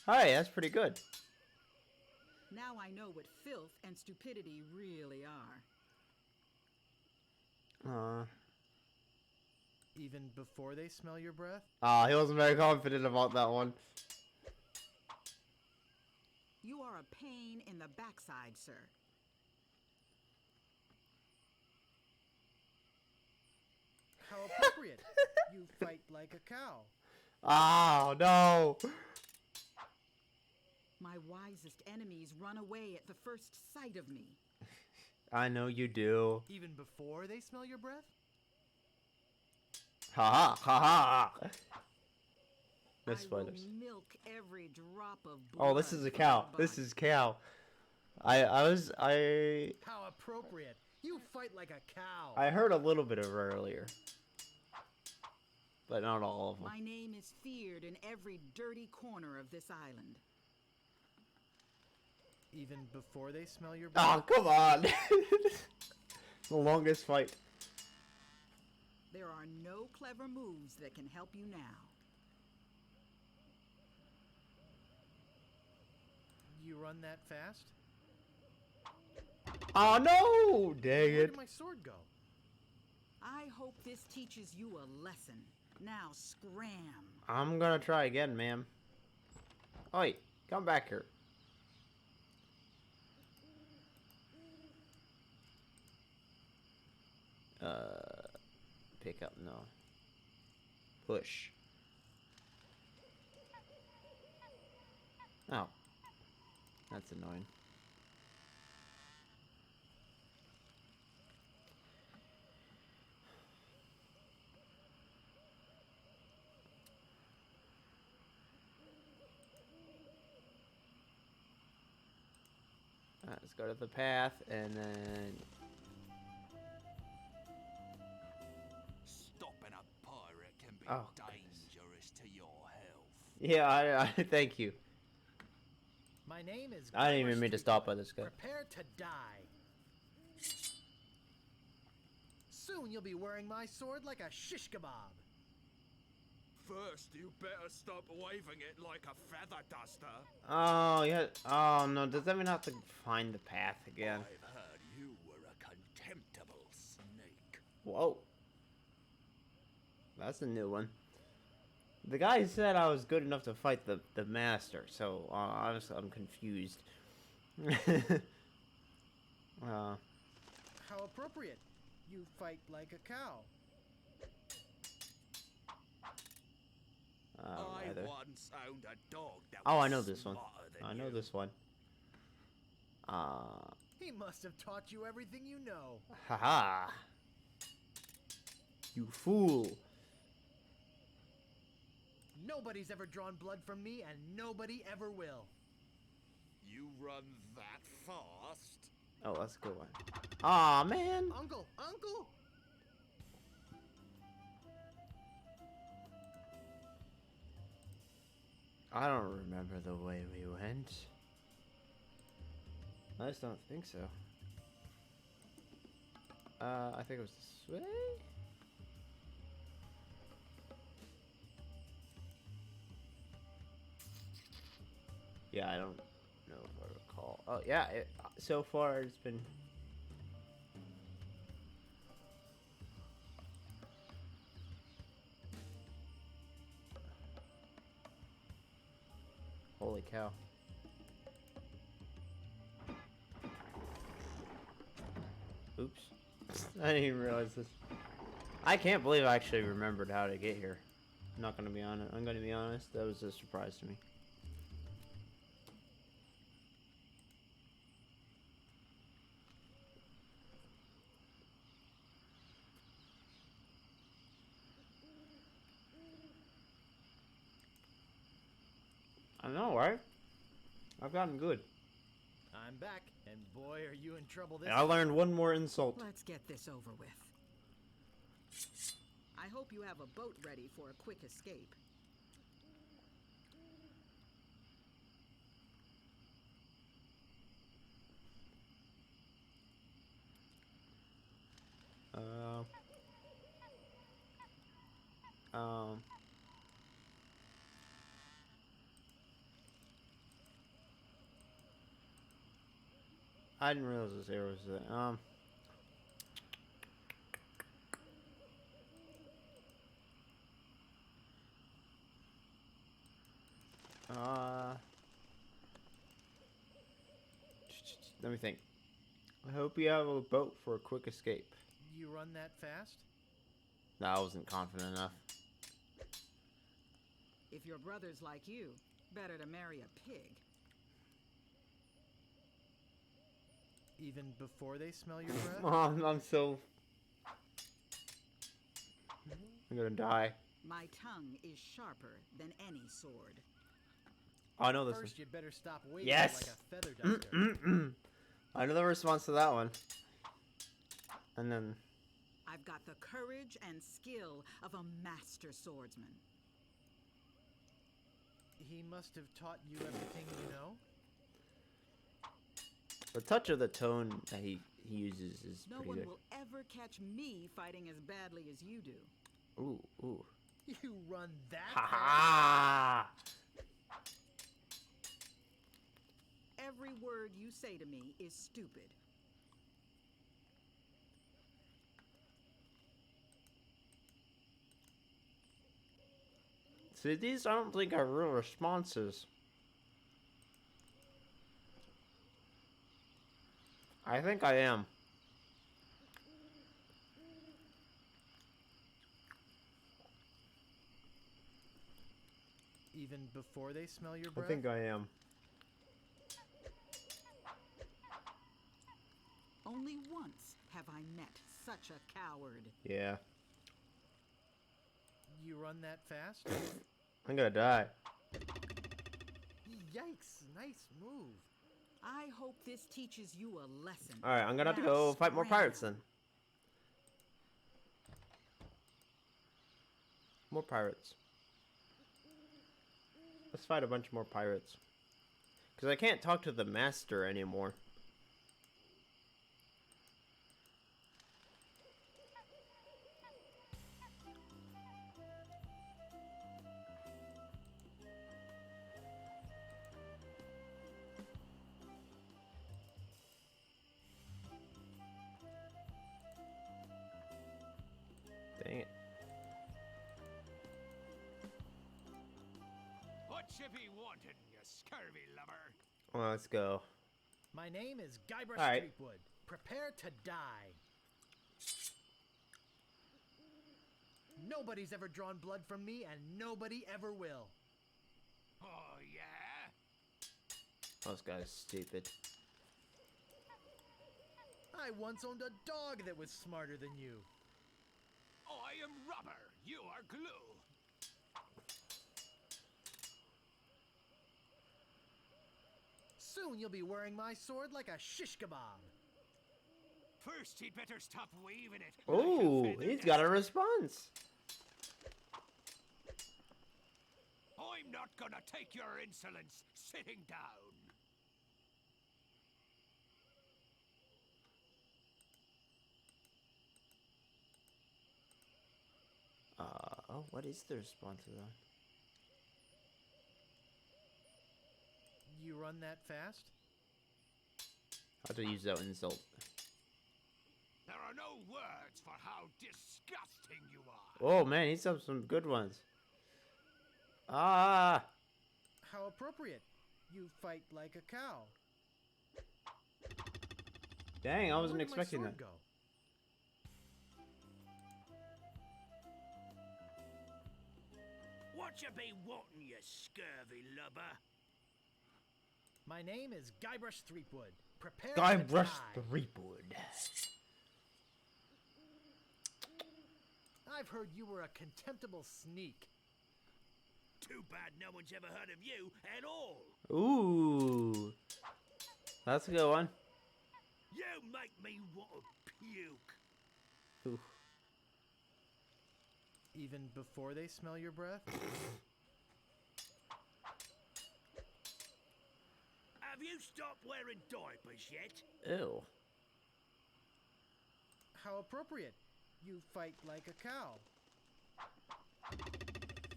Hi, that's pretty good. Now I know what filth and stupidity really are. Even before they smell your breath? He wasn't very confident about that one. You are a pain in the backside, sir. How appropriate. You fight like a cow. Oh, no. My wisest enemies run away at the first sight of me. I know you do. Even before they smell your breath? Ha ha ha ha. This I will fighters. milk every drop of blood. Oh, this is a from cow. your This body. is cow. I How appropriate. You fight like a cow. I heard a little bit of her earlier, but not all of them. My name is feared in every dirty corner of this island. Even before they smell your breath? Oh, come on. The longest fight. There are no clever moves that can help you now. You run that fast? Oh, no. Dang Where it. did my sword go? I hope this teaches you a lesson. Now scram. I'm gonna try again, ma'am. Oi, come back here. Pick up, no. Push. Oh. That's annoying. Alright, let's go to the path, and then... Stopping a pirate can be Oh, dangerous to your health. Yeah, I thank you. My name is I didn't even Grammer mean to Street stop Boy. by this guy. Prepare to die. Soon you'll be wearing my sword like a shish kebab. First, you better stop waving it like a feather duster. Oh, yeah. Oh, no. Does that mean I have to find the path again? I've heard you were a contemptible snake. Whoa. That's a new one. The guy said I was good enough to fight the master, so honestly, I'm confused. How appropriate. You fight like a cow. I Rather. once owned a dog that Oh, was I know this one. smarter than I know you. this one. He must have taught you everything you know. Haha. You fool. Nobody's ever drawn blood from me, and nobody ever will. You run that fast? Oh, that's a good one. Aw, man. Uncle! Uncle! I don't remember the way we went. I just don't think so. I think it was this way? Yeah, I don't know if I recall. Oh, yeah, so far it's been... Holy cow. Oops. I didn't even realize this. I can't believe I actually remembered how to get here. I'm not gonna be honest. I'm gonna be honest. That was a surprise to me. I know, right? I've gotten good. I'm back, and boy, are you in trouble this And I learned one more insult. Let's get this over with. I hope you have a boat ready for a quick escape. Um. I didn't realize this area was there. Let me think. I hope you have a boat for a quick escape. You run that fast? No, I wasn't confident enough. If your brother's like you, better to marry a pig. Even before they smell your breath? Mom, I'm so... I'm gonna die. My tongue is sharper than any sword. Oh, I know this First, you'd better stop waving Yes! like a feather duster. I know the response to that one. And then... I've got the courage and skill of a master swordsman. He must have taught you everything you know? The touch of the tone that he uses is No pretty one good. will ever catch me fighting as badly as you do. Ooh, ooh. You run that Ha fast? ha! Every word you say to me is stupid. See, these I don't think are real responses. I think I am. Even before they smell your I breath? think I am. Only once have I met such a coward. Yeah. You run that fast? I'm gonna die. Yikes, nice move. I hope this teaches you a lesson. Alright, I'm gonna have to Now go fight more scram. pirates then. More pirates. Let's fight a bunch more pirates. Because I can't talk to the master anymore. Dang it. What you be wanting, you scurvy lubber? Well, let's go. My name is Guybrush All right. Threepwood. Prepare to die. Nobody's ever drawn blood from me, and nobody ever will. Oh, yeah? This guy's stupid. I once owned a dog that was smarter than you. I am rubber. You are glue. Soon you'll be wearing my sword like a shish kebab. First, he'd better stop waving it. Oh, like a feather he's got a duster. response. I'm not gonna take your insolence sitting down. Oh, what is the response to that? You run that fast? How to use that insult? There are no words for how disgusting you are. Oh man, he's got some good ones. Ah! How appropriate. You fight like a cow. Dang, I wasn't Where did my expecting sword that. go? What you be wanting, you scurvy lubber? My name is Guybrush Threepwood. Prepare Guybrush to die. Threepwood. I've heard you were a contemptible sneak. Too bad no one's ever heard of you at all. Ooh. That's a good one. You make me want to puke. Ooh. Even before they smell your breath? Have you stopped wearing diapers yet? Ew. How appropriate. You fight like a cow.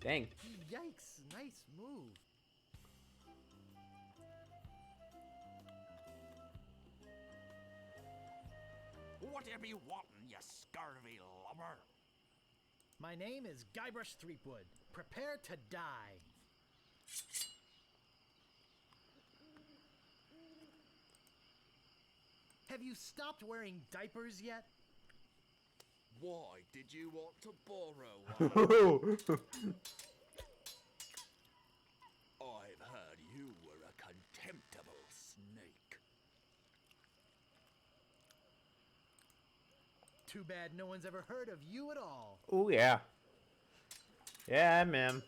Dang. Yikes, nice move. What you be wanting, you scurvy lubber? My name is Guybrush Threepwood. Prepare to die. Have you stopped wearing diapers yet? Why did you want to borrow one? I've heard you were a contemptible snake. Too bad no one's ever heard of you at all. Oh yeah. Yeah, man.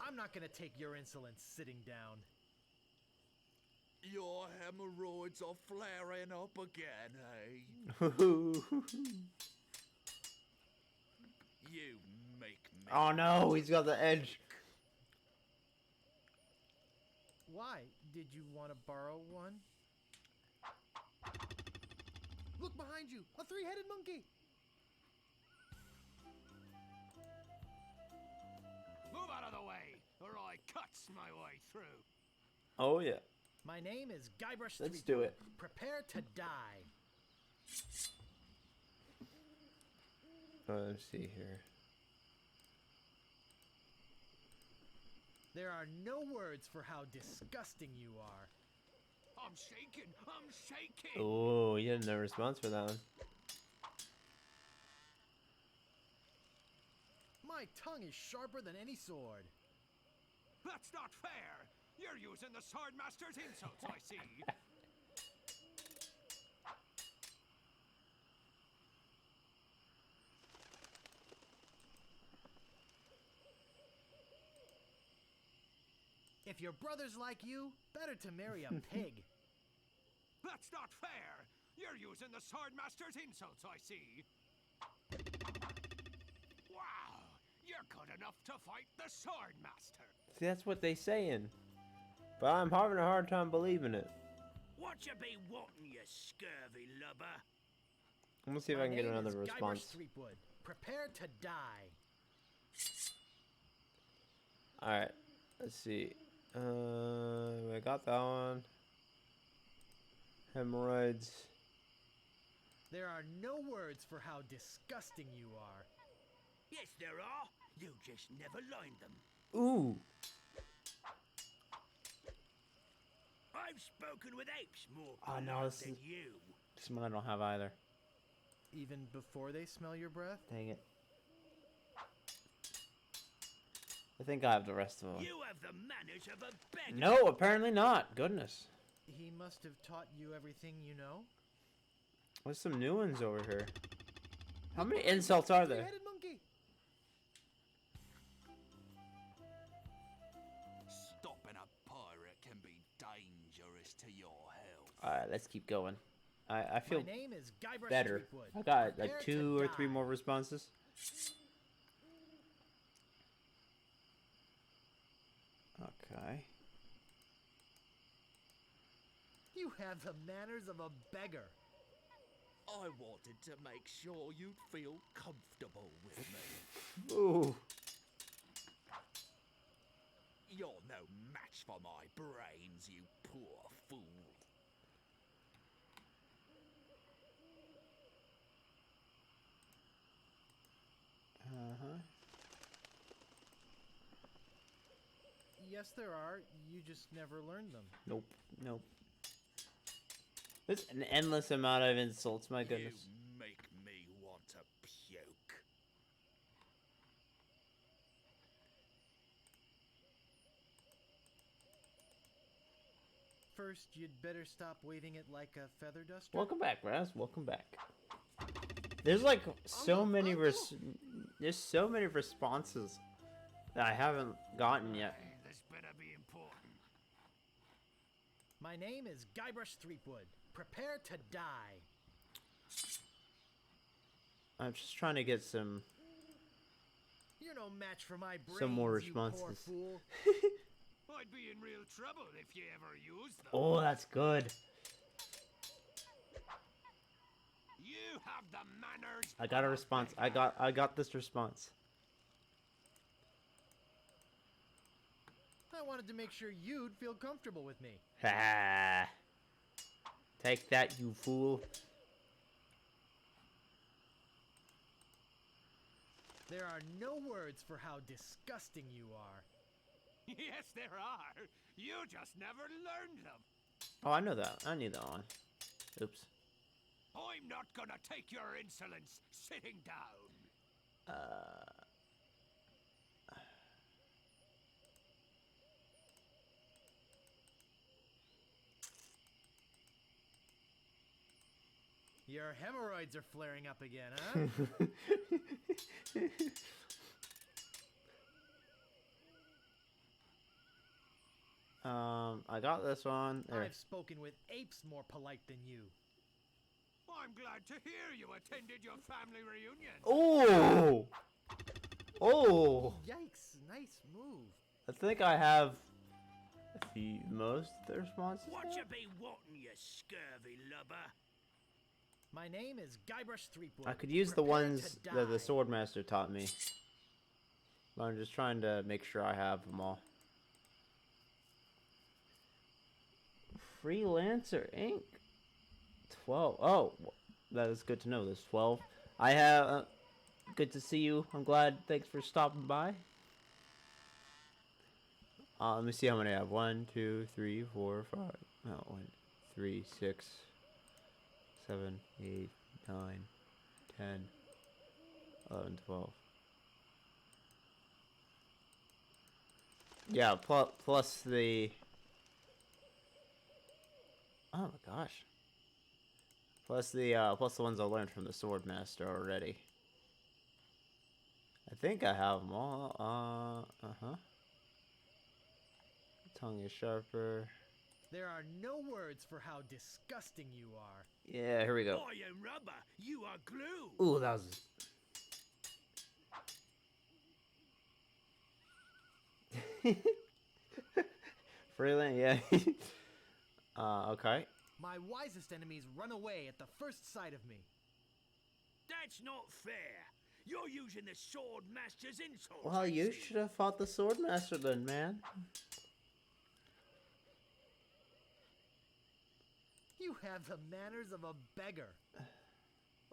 I'm not gonna take your insolence sitting down. Your hemorrhoids are flaring up again, eh? You make me. Oh no, he's got the edge. Why? Did you want to borrow one? Look behind you! A three-headed monkey! Move out of the way, or I cuts my way through. Oh yeah. My name is Guybrush Let's Threepwood. do it. Prepare to die. Let's see here. There are no words for how disgusting you are. I'm shaking! I'm shaking! Oh, you had no response for that one. My tongue is sharper than any sword. That's not fair! You're using the Swordmaster's insults, I see. If your brother's like you, better to marry a pig. That's not fair! You're using the Swordmaster's insults, I see. Wow! You're good enough to fight the Swordmaster! See, that's what they saying. But I'm having a hard time believing it. What you be wanting, you scurvy lubber? I'm gonna see if I can get another response. Guybrush Threepwood. Prepare to die. Alright, let's see. I got that one. Hemorrhoids. There are no words for how disgusting you are. Yes, there are. You just never learned them. Ooh. I've spoken with apes more Oh, no, polite this than is- you. This one I don't have either. Even before they smell your breath? Dang it. I think I have the rest of them. You have the manners of a beggar. No, apparently not. Goodness. He must have taught you everything you know? There's some new ones over here. How many insults are there? Three-headed monkey. Stopping a pirate can be dangerous to your health. Alright, let's keep going. I feel My name is Guybrush better. Threepwood. I got Prepare like to 2 or 3 die. more responses. Okay. You have the manners of a beggar. I wanted to make sure you'd feel comfortable with me. Ooh. You're no match for my brains, you poor fool. Uh-huh. Yes, there are. You just never learned them. Nope. Nope. There's an endless amount of insults, my goodness. You make me want to puke. First, you'd better stop waving it like a feather duster. Welcome back, Raz. Welcome back. There's like so many there's so many responses that I haven't gotten yet. Hey, this better be important. My name is Guybrush Threepwood. Prepare to die. I'm just trying to get some You're no match for my brains, some more you poor responses. fool. I'd be in real trouble if you ever used them. Oh, that's good. You have the manners. I got a of response. beggar. I got this response. I wanted to make sure you'd feel comfortable with me. Ha! Take that, you fool. There are no words for how disgusting you are. Yes, there are. You just never learned them. Oh, I know that. I knew that one. Oops. I'm not gonna take your insolence sitting down. Your hemorrhoids are flaring up again, huh? I got this one. There. I've spoken with apes more polite than you. I'm glad to hear you attended your family reunion. Oh! Oh! Yikes, nice move. I think I have most of the responses. What there? you be wanting, you scurvy lubber? My name is Guybrush Threepwood. I could use the Prepare ones to that the die. Swordmaster taught me. But I'm just trying to make sure I have them all. Freelancer Inc. 12. Oh, that is good to know. There's 12. I have. Good to see you. I'm glad. Thanks for stopping by. Let me see how many I have. 1, 2, 3, 4, 5. No, 1, 3, 6, 7, 8, 9, 10, 11, 12. Yeah, plus the. Oh my gosh. Plus the ones I learned from the Swordmaster already. I think I have them all. Tongue is sharper. There are no words for how disgusting you are. Yeah, here we go. I am rubber, you are glue. Ooh, that was. Freeland, yeah. Okay. My wisest enemies run away at the first sight of me. That's not fair. You're using the sword master's insults. Well, I you see. should have fought the Swordmaster then, man. You have the manners of a beggar.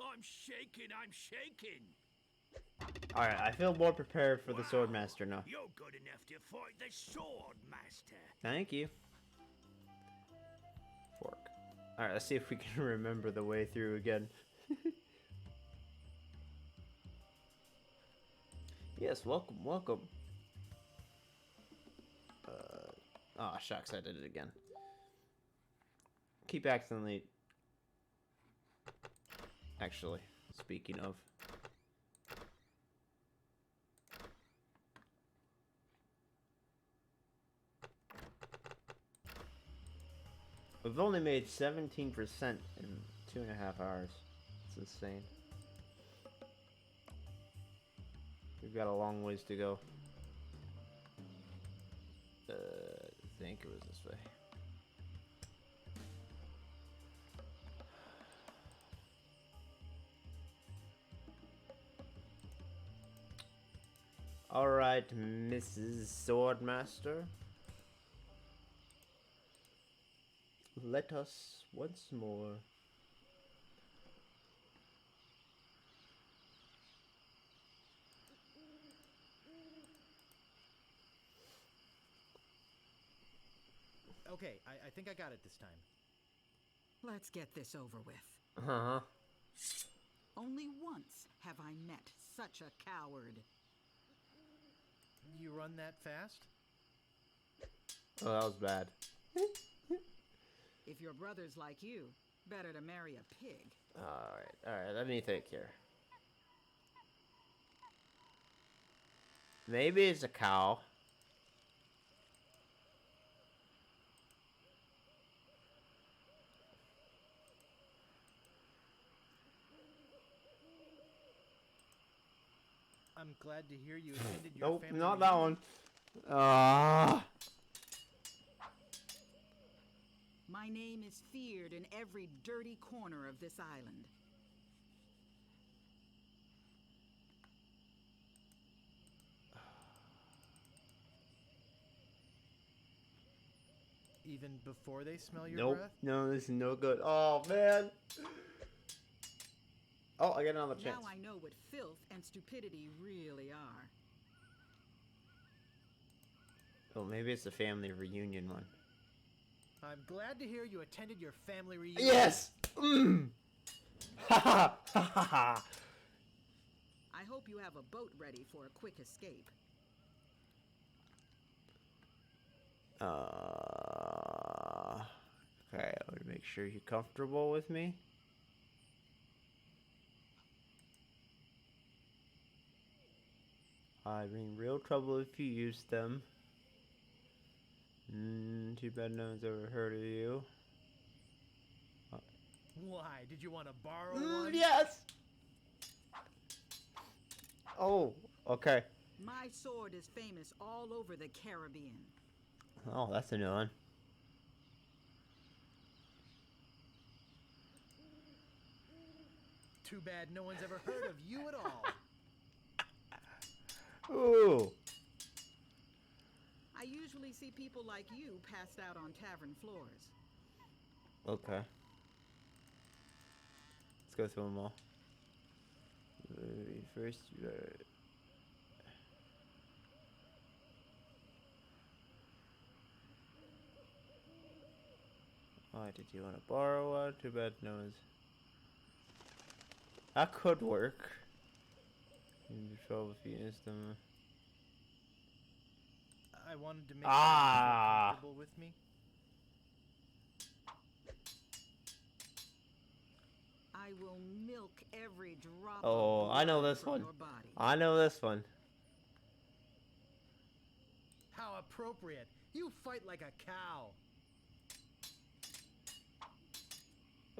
I'm shaking, I'm shaking. Alright, I feel more prepared for the Wow, Swordmaster now. You're good enough to fight the sword master. Thank you. Fork. Alright, let's see if we can remember the way through again. Yes, welcome, welcome. Oh, shucks, I did it again. Keep accidentally... Actually, speaking of... We've only made 17% in 2.5 hours. It's insane. We've got a long ways to go. I think it was this way. Alright, Mrs. Swordmaster. Let us once more. Okay, I think I got it this time. Let's get this over with. Uh-huh. Only once have I met such a coward. You run that fast? Oh, that was bad. If your brother's like you, better to marry a pig. Alright, let me think here. Maybe it's a cow. I'm glad to hear you attended your Nope, family not that reunion. one. My name is feared in every dirty corner of this island. even before they smell your Nope. breath? No, this is no good. Oh, man. Oh, I get another chance. Now I know what filth and stupidity really are. Oh, maybe it's the family reunion one. I'm glad to hear you attended your family reunion. Yes! Mm. Ha ha ha ha ha. I hope you have a boat ready for a quick escape. Okay, I would make sure you're comfortable with me. I'm in real trouble if you use them. Too bad no one's ever heard of you. Why? Did you want to borrow one? Yes! Oh, okay. My sword is famous all over the Caribbean. Oh, that's a new one. Too bad no one's ever heard of you at all. Ooh. I usually see people like you passed out on tavern floors. Okay. Let's go through them all. First, why did you want to borrow one? Too bad no one's. That could work. In trouble if you use them. I wanted to make sure you feel comfortable with me. I will milk every drop Oh, of I know blood this from one. your body. I know this one. How appropriate. You fight like a cow.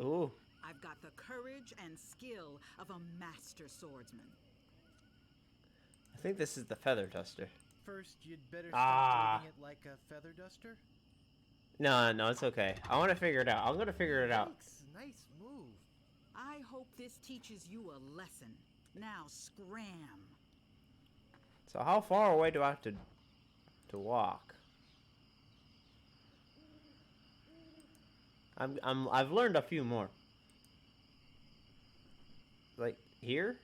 Ooh. I've got the courage and skill of a master swordsman. I think this is the feather duster. First, you'd better stop waving it like a feather duster. No, no, it's okay. I want to figure it out. I'm gonna figure it out. Nice move. I hope this teaches you a lesson. Now scram. So how far away do I have to walk? I've learned a few more. Like here?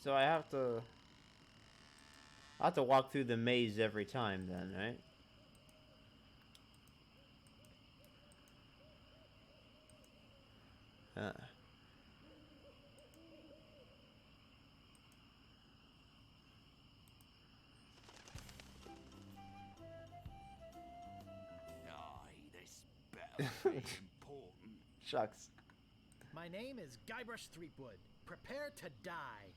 So I have to walk through the maze every time then, right? Aye, this better be important. Shucks. My name is Guybrush Threepwood. Prepare to die.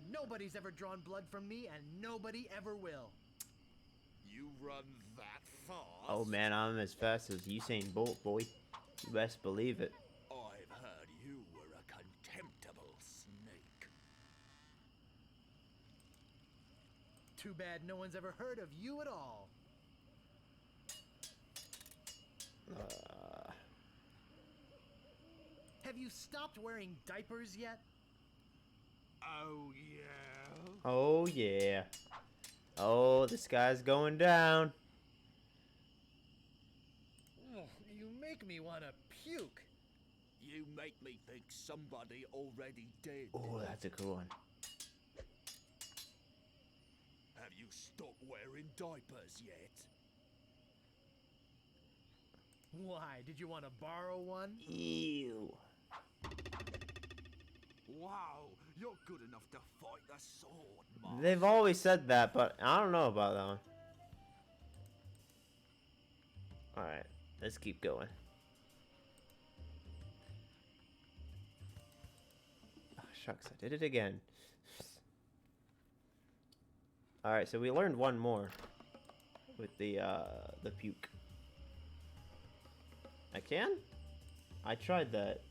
Nobody's ever drawn blood from me, and nobody ever will. You run that fast? Oh man, I'm as fast as Usain Bolt, boy. You best believe it. I've heard you were a contemptible snake. Too bad no one's ever heard of you at all. Have you stopped wearing diapers yet? Oh, yeah? Oh yeah. Oh, the sky's going down. Oh, you make me want to puke. You make me think somebody already did. Oh, that's a cool one. Have you stopped wearing diapers yet? Why? Did you want to borrow one? Ew. Wow, you're good enough to fight the sword, Master. They've always said that, but I don't know about that one. Alright, let's keep going. Oh, shucks, I did it again. Alright, so we learned one more with the puke. I can? I tried that.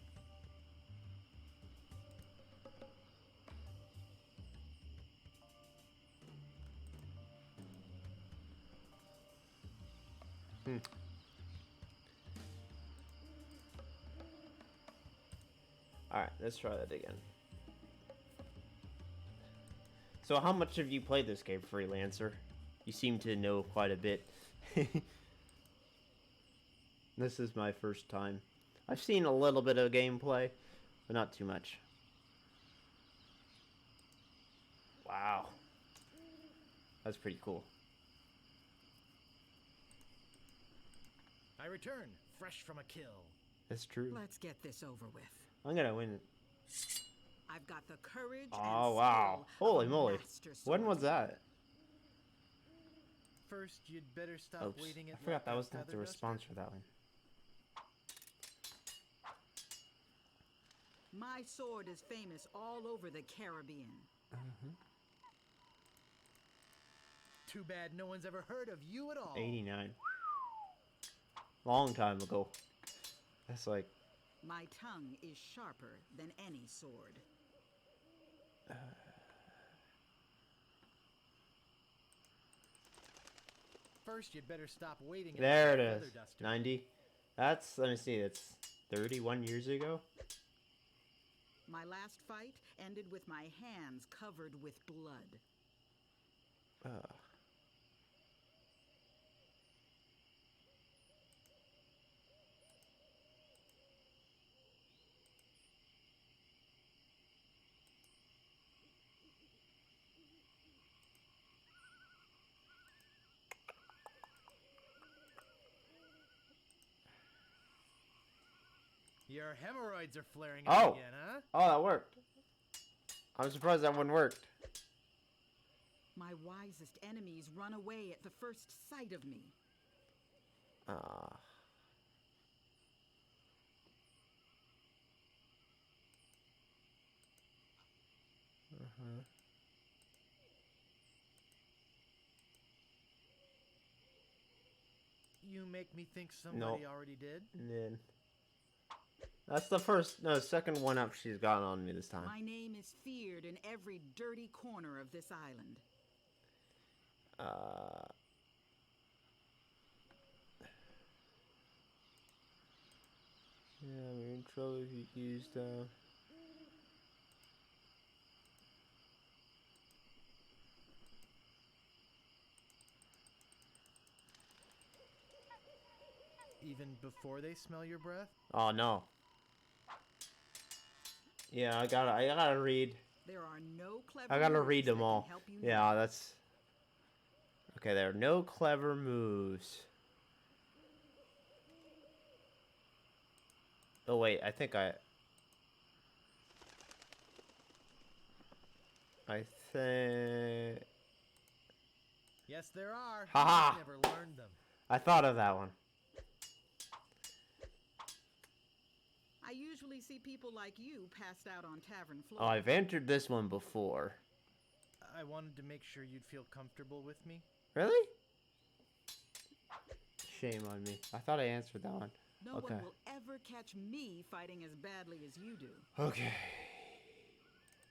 Alright, let's try that again. So how much have you played this game, Freelancer? You seem to know quite a bit. This is my first time. I've seen a little bit of gameplay, but not too much. Wow. That's pretty cool. I return, fresh from a kill. That's true. Let's get this over with. I'm gonna win. I've got the courage Oh, and wow. skill Holy of a moly. master When was swordsman. that? First, you'd better stop Oops. waiting I at forgot that Lockout was not the Feather response Duster. for that one. My sword is famous all over the Caribbean. Too bad no one's ever heard of you at all. 89. Long time ago. That's like... My tongue is sharper than any sword. First, you'd better stop waiting at There it Lockout is. Feather Duster. 90. That's, let me see, it's 31 years ago? My last fight ended with my hands covered with blood. Your hemorrhoids are flaring Oh. up again, huh? Oh, that worked. I'm surprised that one worked. My wisest enemies run away at the first sight of me. You make me think somebody already did. And then... That's the first, no, second one up she's gotten on me this time. My name is feared in every dirty corner of this island. Yeah, we're in trouble if you used, Even before they smell your breath? Oh, no. Yeah, I gotta read. There are no clever I gotta moves read them that can all. help you Yeah, that's... Okay, there are no clever moves. Oh, wait, I think I think... Yes, there are. Ha-ha! I've never learned them. I thought of that one. I usually see people like you passed out on tavern floors. Oh, I've entered this one before. I wanted to make sure you'd feel comfortable with me. Really? Shame on me. I thought I answered that one. No Okay. one will ever catch me fighting as badly as you do. Okay.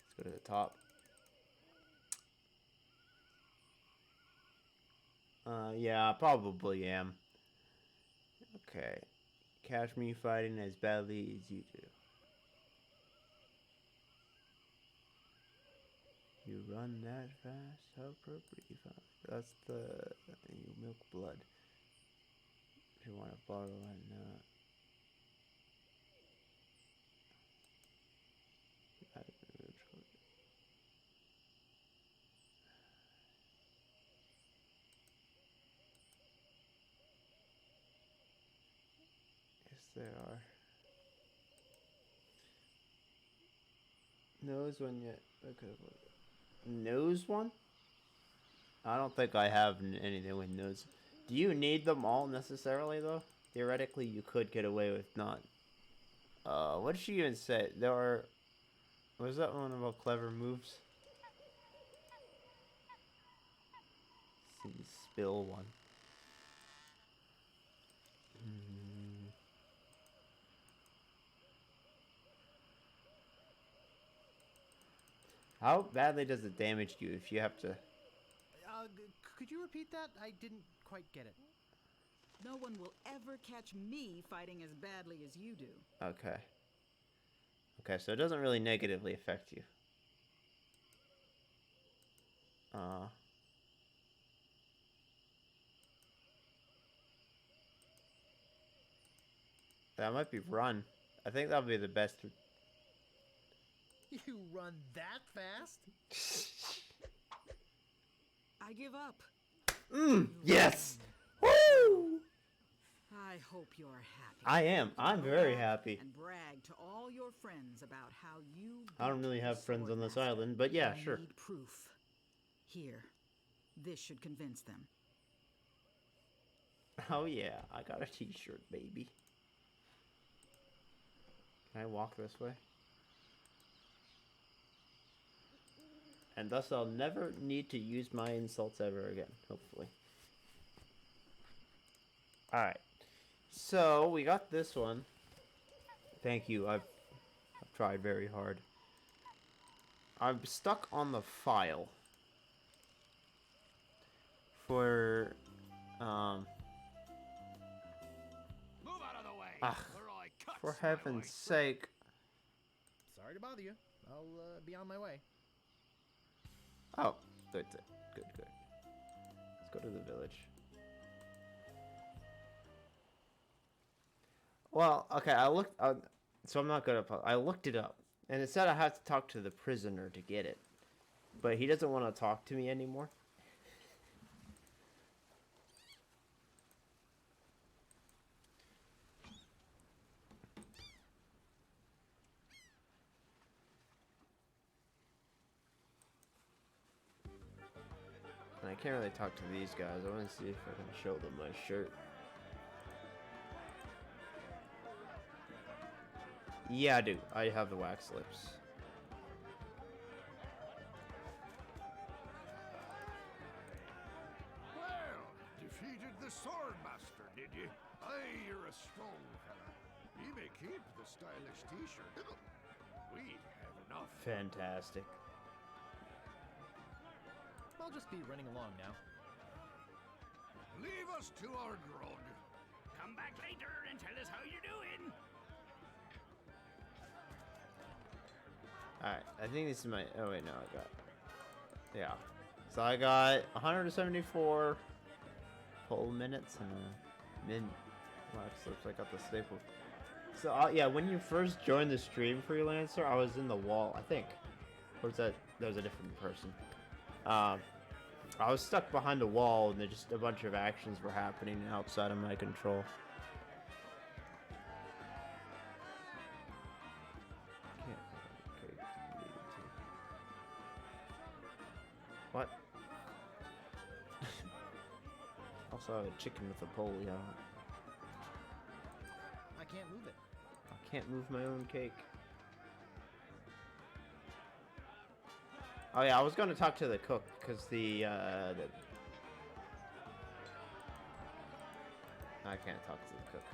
Let's go to the top. Yeah, I probably am. Okay. Catch me fighting as badly as you do. You run that fast? How appropriately fast? That's the... You milk blood. If you want to borrow and yes, there are. Nose one yet? Okay. Nose one? I don't think I have anything with nose. Do you need them all necessarily though? Theoretically, you could get away with not. What did she even say? There are. Was that one about clever moves? See, spill one. How badly does it damage you if you have to? Could you repeat that? I didn't quite get it. No one will ever catch me fighting as badly as you do. Okay. Okay, so it doesn't really negatively affect you. That might be run. I think that would be the best. You run that fast? I give up. Yes! Woo! I hope you're happy. I am. I'm Go very back happy. And brag to all your friends about how you. I don't really beat have the friends on this Swordmaster. island, but yeah, I sure. need proof. Here, this should convince them. Oh yeah, I got a t-shirt, baby. Can I walk this way? And thus I'll never need to use my insults ever again, hopefully. Alright. So, we got this one. Thank you, I've tried very hard. I'm stuck on the file. For, Move out of the way. Ah, or I cut for my heaven's way. sake. Sorry to bother you. I'll be on my way. Oh, that's it. Good, good. Let's go to the village. Well, okay, I looked, so I'm not good at, I looked it up, and it said I have to talk to the prisoner to get it. But he doesn't want to talk to me anymore. And I can't really talk to these guys. I want to see if I can show them my shirt. Yeah, I do. I have the wax lips. Well, defeated the Swordmaster, did you? Aye, you're a strong fella. You may keep the stylish t-shirt. We have enough. Fantastic. I'll just be running along now. Leave us to our grog. Come back later and tell us how you're doing. Alright, I think this is my... Oh, wait, no, I got... Yeah. So I got 174 whole minutes and a min... Wax lips. I got the staple. So, yeah, when you first joined the stream, Freelancer, I was in the wall, I think. Or was that... That was a different person. I was stuck behind a wall, and just a bunch of actions were happening outside of my control. What? Also, I have a chicken with a polio. I can't move it. I can't move my own cake. Oh yeah, I was going to talk to the cook because I can't talk to the cook.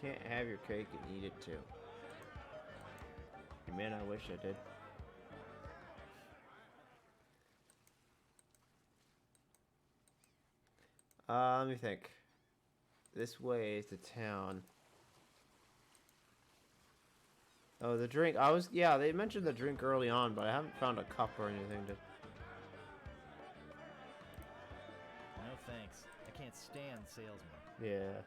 Can't have your cake and eat it too. Man, I wish I did. Let me think. This way is the town. Oh, the drink. Yeah, they mentioned the drink early on, but I haven't found a cup or anything to... No thanks. I can't stand salesmen. Yeah.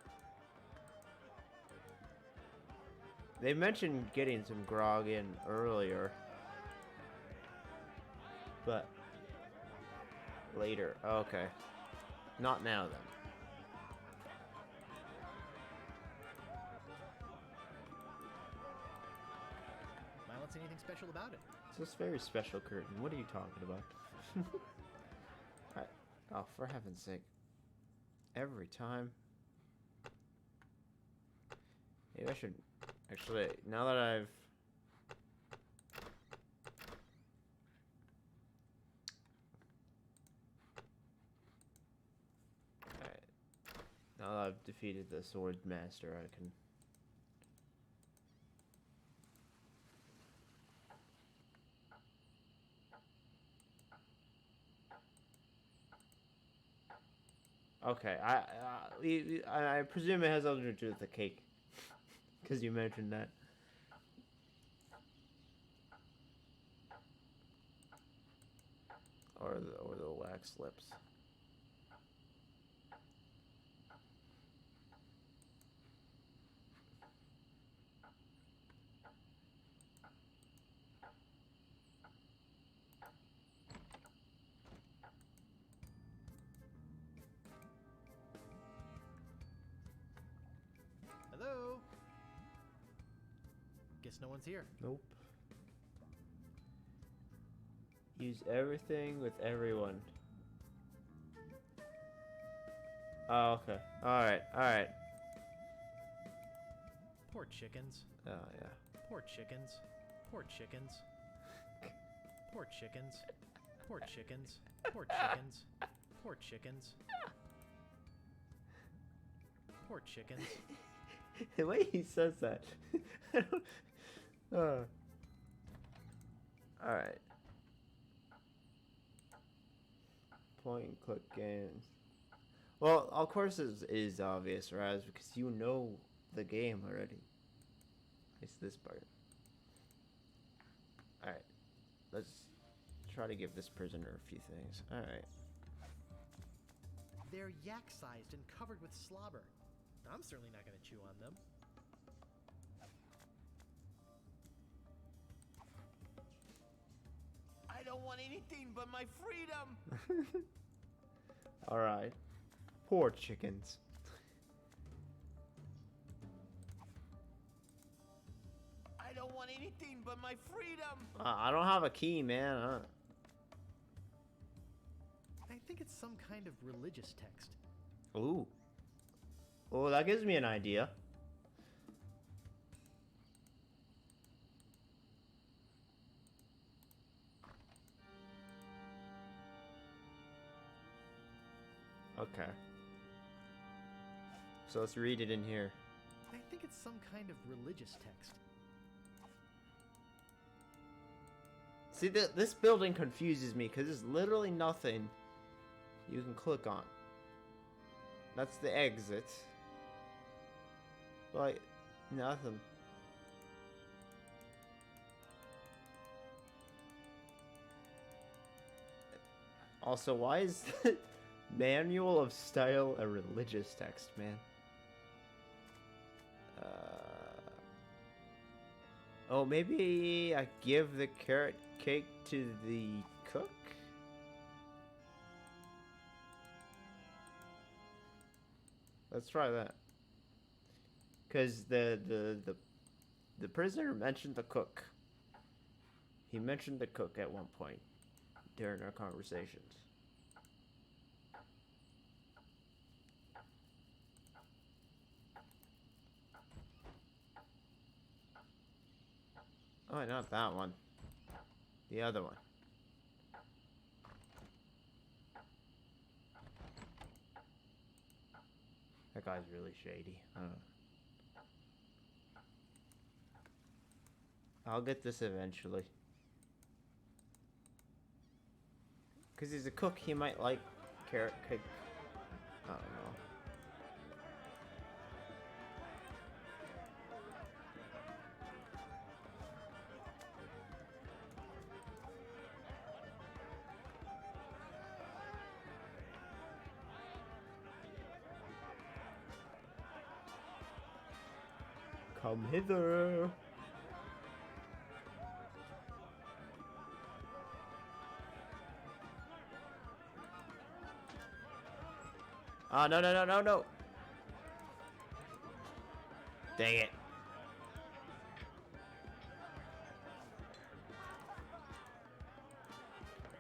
They mentioned getting some grog in earlier. But... later. Okay. Not now, then. Violence, anything special about it? It's this very special curtain. What are you talking about? Alright. Oh, for heaven's sake. Every time. Maybe I should... Actually, now that I've... Alright. Now that I've defeated the sword master, I can... Okay, I presume it has something to do with the cake. Because you mentioned that. or the wax lips. Hello? Guess no one's here. Nope. Use everything with everyone. Oh, okay. Alright, alright. Poor chickens. Oh, yeah. Poor chickens. Poor chickens. Poor chickens. Poor chickens. Poor chickens. Poor chickens. Poor chickens. The way he says that. I don't... Alright. Point and click games. Well, of course it is obvious, Raz, because you know the game already. It's this part. Alright. Let's try to give this prisoner a few things. Alright. They're yak-sized and covered with slobber. I'm certainly not going to chew on them. I don't want anything but my freedom. Alright. Poor chickens. I don't want anything but my freedom. I don't have a key, man. I think it's some kind of religious text. Ooh. Oh, that gives me an idea. Okay. So let's read it in here. I think it's some kind of religious text. See, this building confuses me because there's literally nothing you can click on. That's the exit. Like, nothing. Also, why is the manual of style a religious text, man? Oh, maybe I give the carrot cake to the cook? Let's try that. Because the prisoner mentioned the cook. He mentioned the cook at one point during our conversations. Oh, not that one. The other one. That guy's really shady. I don't know. I'll get this eventually. Because he's a cook, he might like carrot cake. I don't know. Come hither. Ah, no, no, no, no, no. Dang it.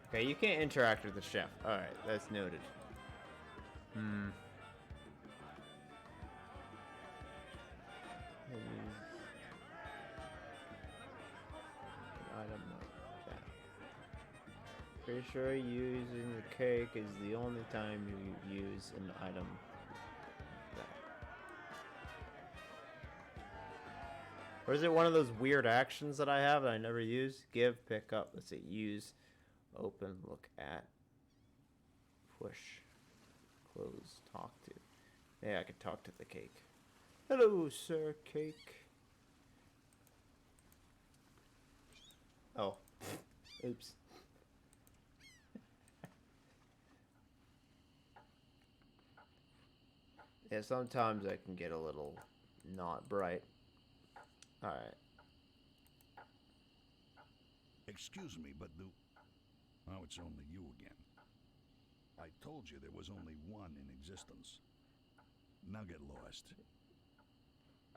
Okay, you can't interact with the chef. Alright, that's noted. Item like that. Pretty sure using the cake is the only time you use an item like that. Or is it one of those weird actions that I have that I never use? Give, pick up, let's see, use, open, look at, push, close, talk to. Yeah, I could talk to the cake. Hello, sir, cake. Oh, oops. Yeah, sometimes I can get a little not bright. Alright. Excuse me, but oh, it's only you again. I told you there was only one in existence. Now get lost.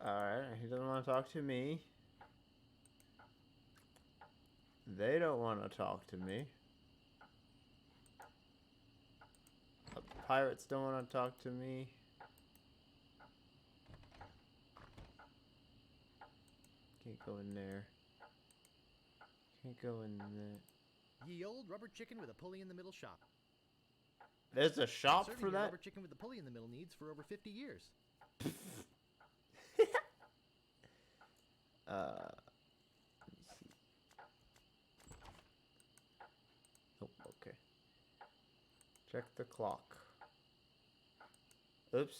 Alright, he doesn't want to talk to me. They don't want to talk to me. The pirates don't want to talk to me. Can't go in there. Can't go in there. Ye old rubber chicken with a pulley in the middle shop. There's a shop Serving for your that? rubber chicken with the pulley in the middle needs for over 50 years. Let me see. Oh, okay. Check the clock. Oops.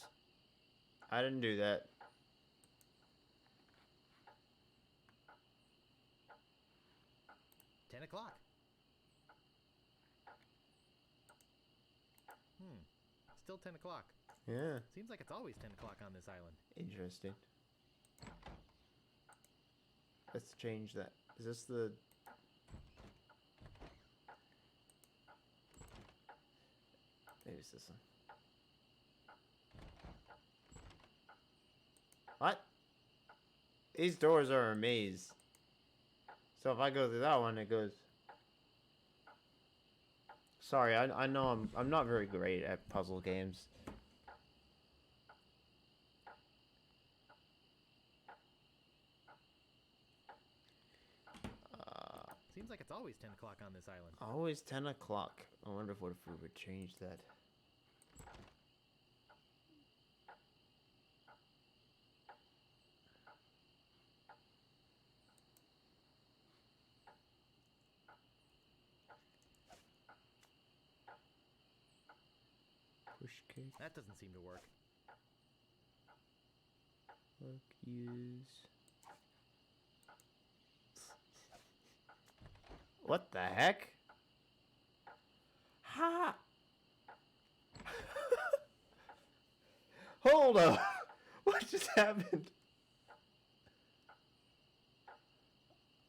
I didn't do that. $10. Still 10 o'clock. Yeah. Seems like it's always 10 o'clock on this island. Interesting. Let's change that. Is this the... Maybe it's this one. What? These doors are a maze. So if I go through that one, it goes... Sorry, I know I'm not very great at puzzle games. Seems like it's always 10 o'clock on this island. Always 10 o'clock. I wonder if we would change that. Push cake. That doesn't seem to work. Look, use. What the heck? Ha! Hold up! What just happened?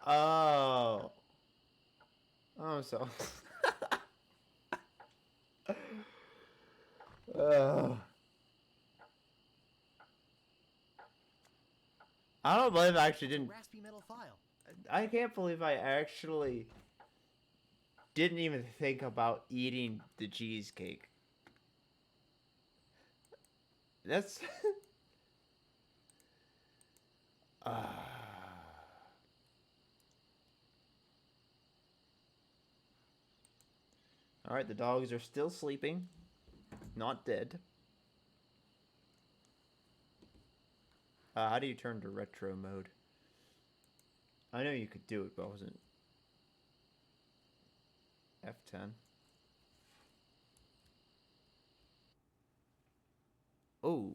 Oh. Oh, so. I don't believe I actually didn't. Raspy metal file. I can't believe I actually didn't even think about eating the cheesecake. That's... Alright, the dogs are still sleeping. Not dead. How do you turn to retro mode? I know you could do it, but I wasn't... F10. Oh.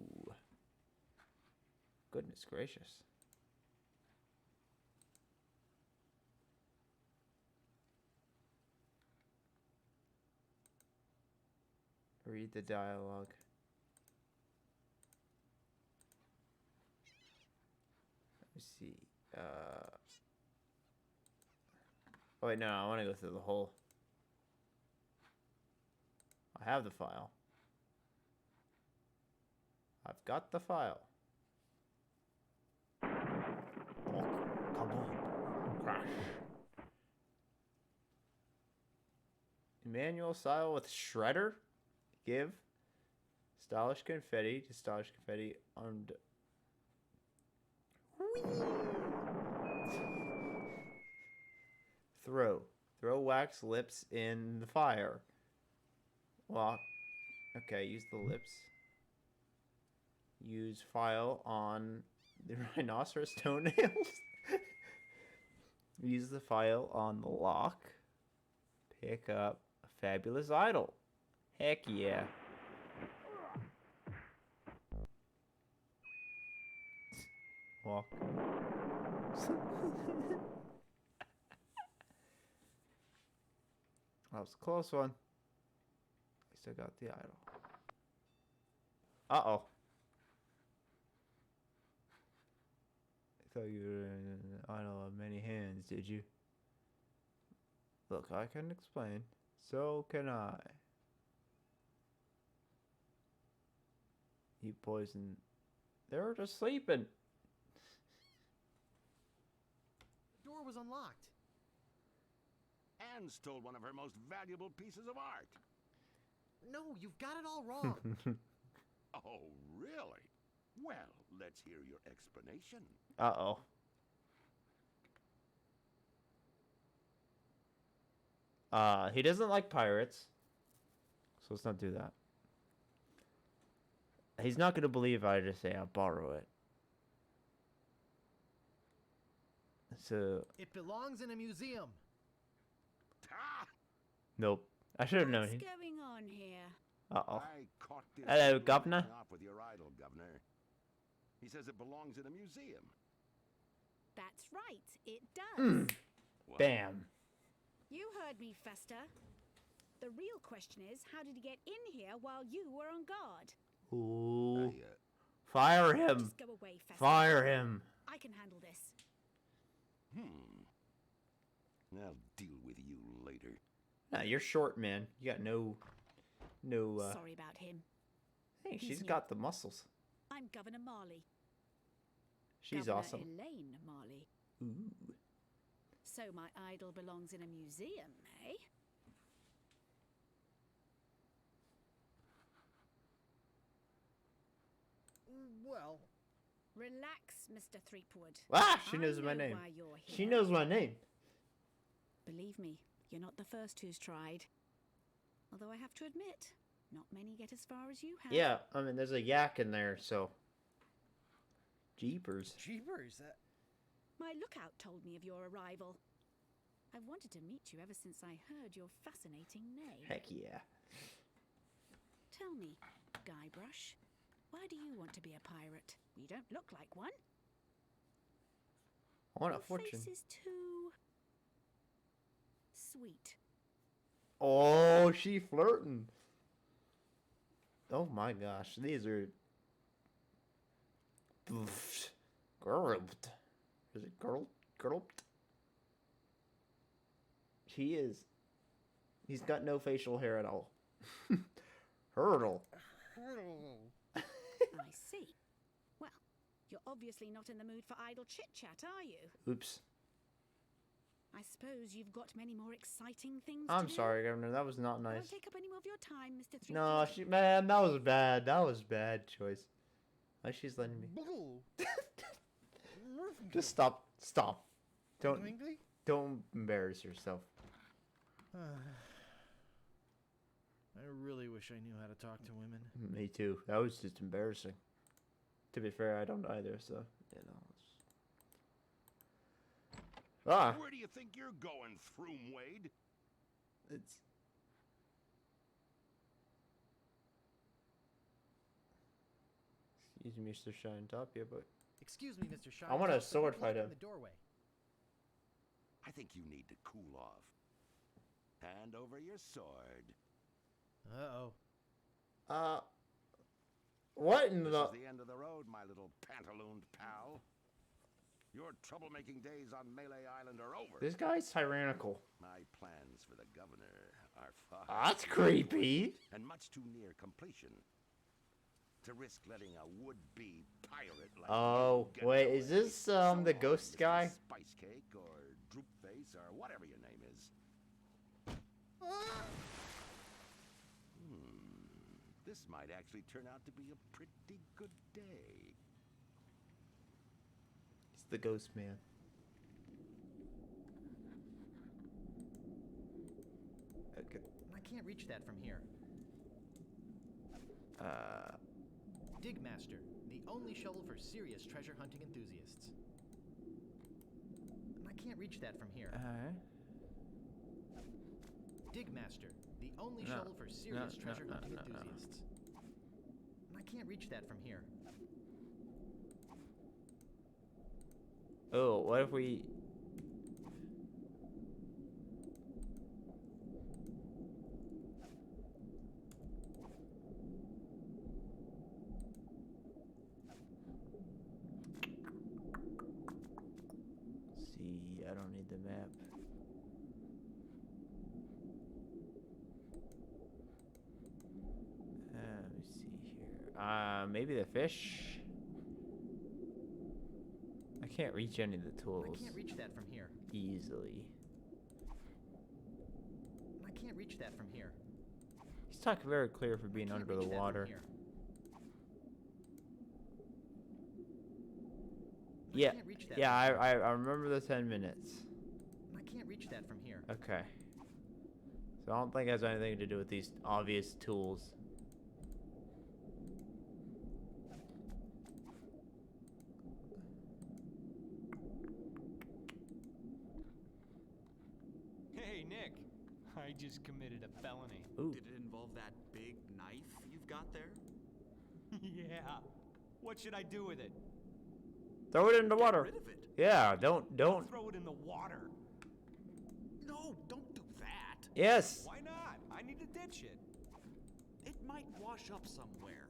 Goodness gracious. Read the dialogue. Let me see. Oh wait, no, I want to go through the whole... I have the file. I've got the file. Oh, come on. Crash. Manual style with shredder. Give. Stylish confetti to stylish confetti armed. Throw. Throw wax lips in the fire. Lock. Okay, use the lips. Use file on the rhinoceros toenails. Use the file on the lock. Pick up a fabulous idol. Heck yeah. Walk. That was a close one. I still got the idol. Uh-oh. thought you were an idol of many hands, did you? Look, I can explain. So can I. You poisoned. They were just sleeping. The door was unlocked. Anne stole one of her most valuable pieces of art. No, you've got it all wrong. Oh, really? Well, let's hear your explanation. Uh-oh. He doesn't like pirates. So let's not do that. He's not going to believe I just say I'll borrow it. So... It belongs in a museum. Ah! Nope. I should have known. What's going on here? Uh-oh. I caught this. Hello, you Governor. making off with your idol, Governor. He says it belongs in a museum. That's right, it does. What? Bam. You heard me, Fester. The real question is, how did he get in here while you were on guard? Ooh. Fire him. Just go away, Fester. Fire him. I can handle this. I'll deal with you later. Nah, you're short, man. You got no... Sorry about him. Hey, He's she's new. got the muscles. I'm Governor Marley. She's Governor awesome. Elaine Marley. Ooh. So my idol belongs in a museum, eh? Well, Relax, Mr. Threepwood. Ah, she I knows my know name. why you're here. She knows my name. Believe me, you're not the first who's tried. Although I have to admit, not many get as far as you have. Yeah, I mean, there's a yak in there, so... Jeepers. jeepers. My lookout told me of your arrival. I've wanted to meet you ever since I heard your fascinating name. Heck yeah. Tell me, Guybrush, why do you want to be a pirate? You don't look like one. I want a Your fortune. face is too... sweet. Oh, she flirting. Oh my gosh, these are... Gurled. Is it gurled? Gurled? He is... He's got no facial hair at all. Hurdle. I see. Well, you're obviously not in the mood for idle chit-chat, are you? Oops. I suppose you've got many more exciting things I'm to do. sorry, Governor. That was not I nice. won't take up any more of your time, Mr. Threepwood. No, she... Man, that was bad. That was bad choice. Why she's letting me... Just stop. Stop. Don't embarrass yourself. I really wish I knew how to talk to women. Me too. That was just embarrassing. To be fair, I don't either, so, you know. Ah! Where do you think you're going, Throom Wade? It's... Excuse me, Mr. Shine Top, yeah, but... Excuse me, Mr. Shine. I want a Top, but sword good fight luck him. in the doorway. I think you need to cool off. Hand over your sword. Uh-oh. What in This the... is the end of the road, my little pantalooned pal. Your troublemaking days on Melee Island are over. This guy's tyrannical. My plans for the governor are far That's too creepy. and much too near completion to risk letting a would-be pirate like Oh, you get wait, away. is this, So the long, ghost Mr. guy? Spice Cake or Droop Face or whatever your name is. This might actually turn out to be a pretty good day. He's the ghost man. Okay. I can't reach that from here. Digmaster, the only shovel for serious treasure hunting enthusiasts. I can't reach that from here. Digmaster, the only No. shovel for serious No, treasure no, hunting no, no, no. enthusiasts. I can't reach that from here. Oh, what if we... Maybe the fish? I can't reach any of the tools. I can't reach that from here. Easily. I can't reach that from here. He's talking very clear for being I can't under the reach that from water. here. Yeah, can't reach that yeah, from I remember the 10 minutes. I can't reach that from here. Okay. So I don't think it has anything to do with these obvious tools. Hey, Nick. I just committed a felony. Ooh. Did it involve that big knife you've got there? Yeah. What should I do with it? Throw it in the water. Get rid of it. Yeah, don't. Throw it in the water. No, don't do that. Yes. Why not? I need to ditch it. It might wash up somewhere.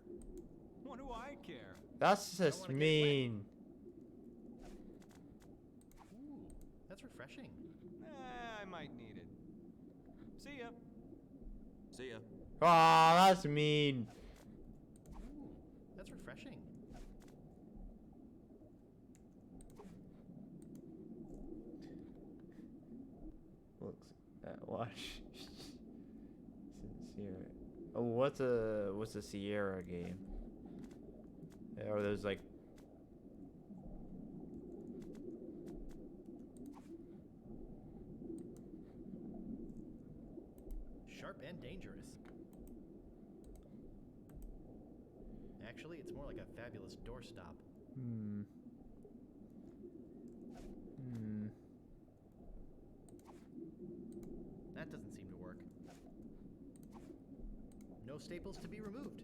What do I care? That's just wanna get mean. Ooh, that's refreshing. I might need it. See ya. See ya. Aw, that's mean. Ooh, that's refreshing. Looks at wash. Sierra. Oh, what's a Sierra game? Or there's like. Sharp and dangerous. Actually, it's more like a fabulous doorstop. Hmm. That doesn't seem to work. No staples to be removed.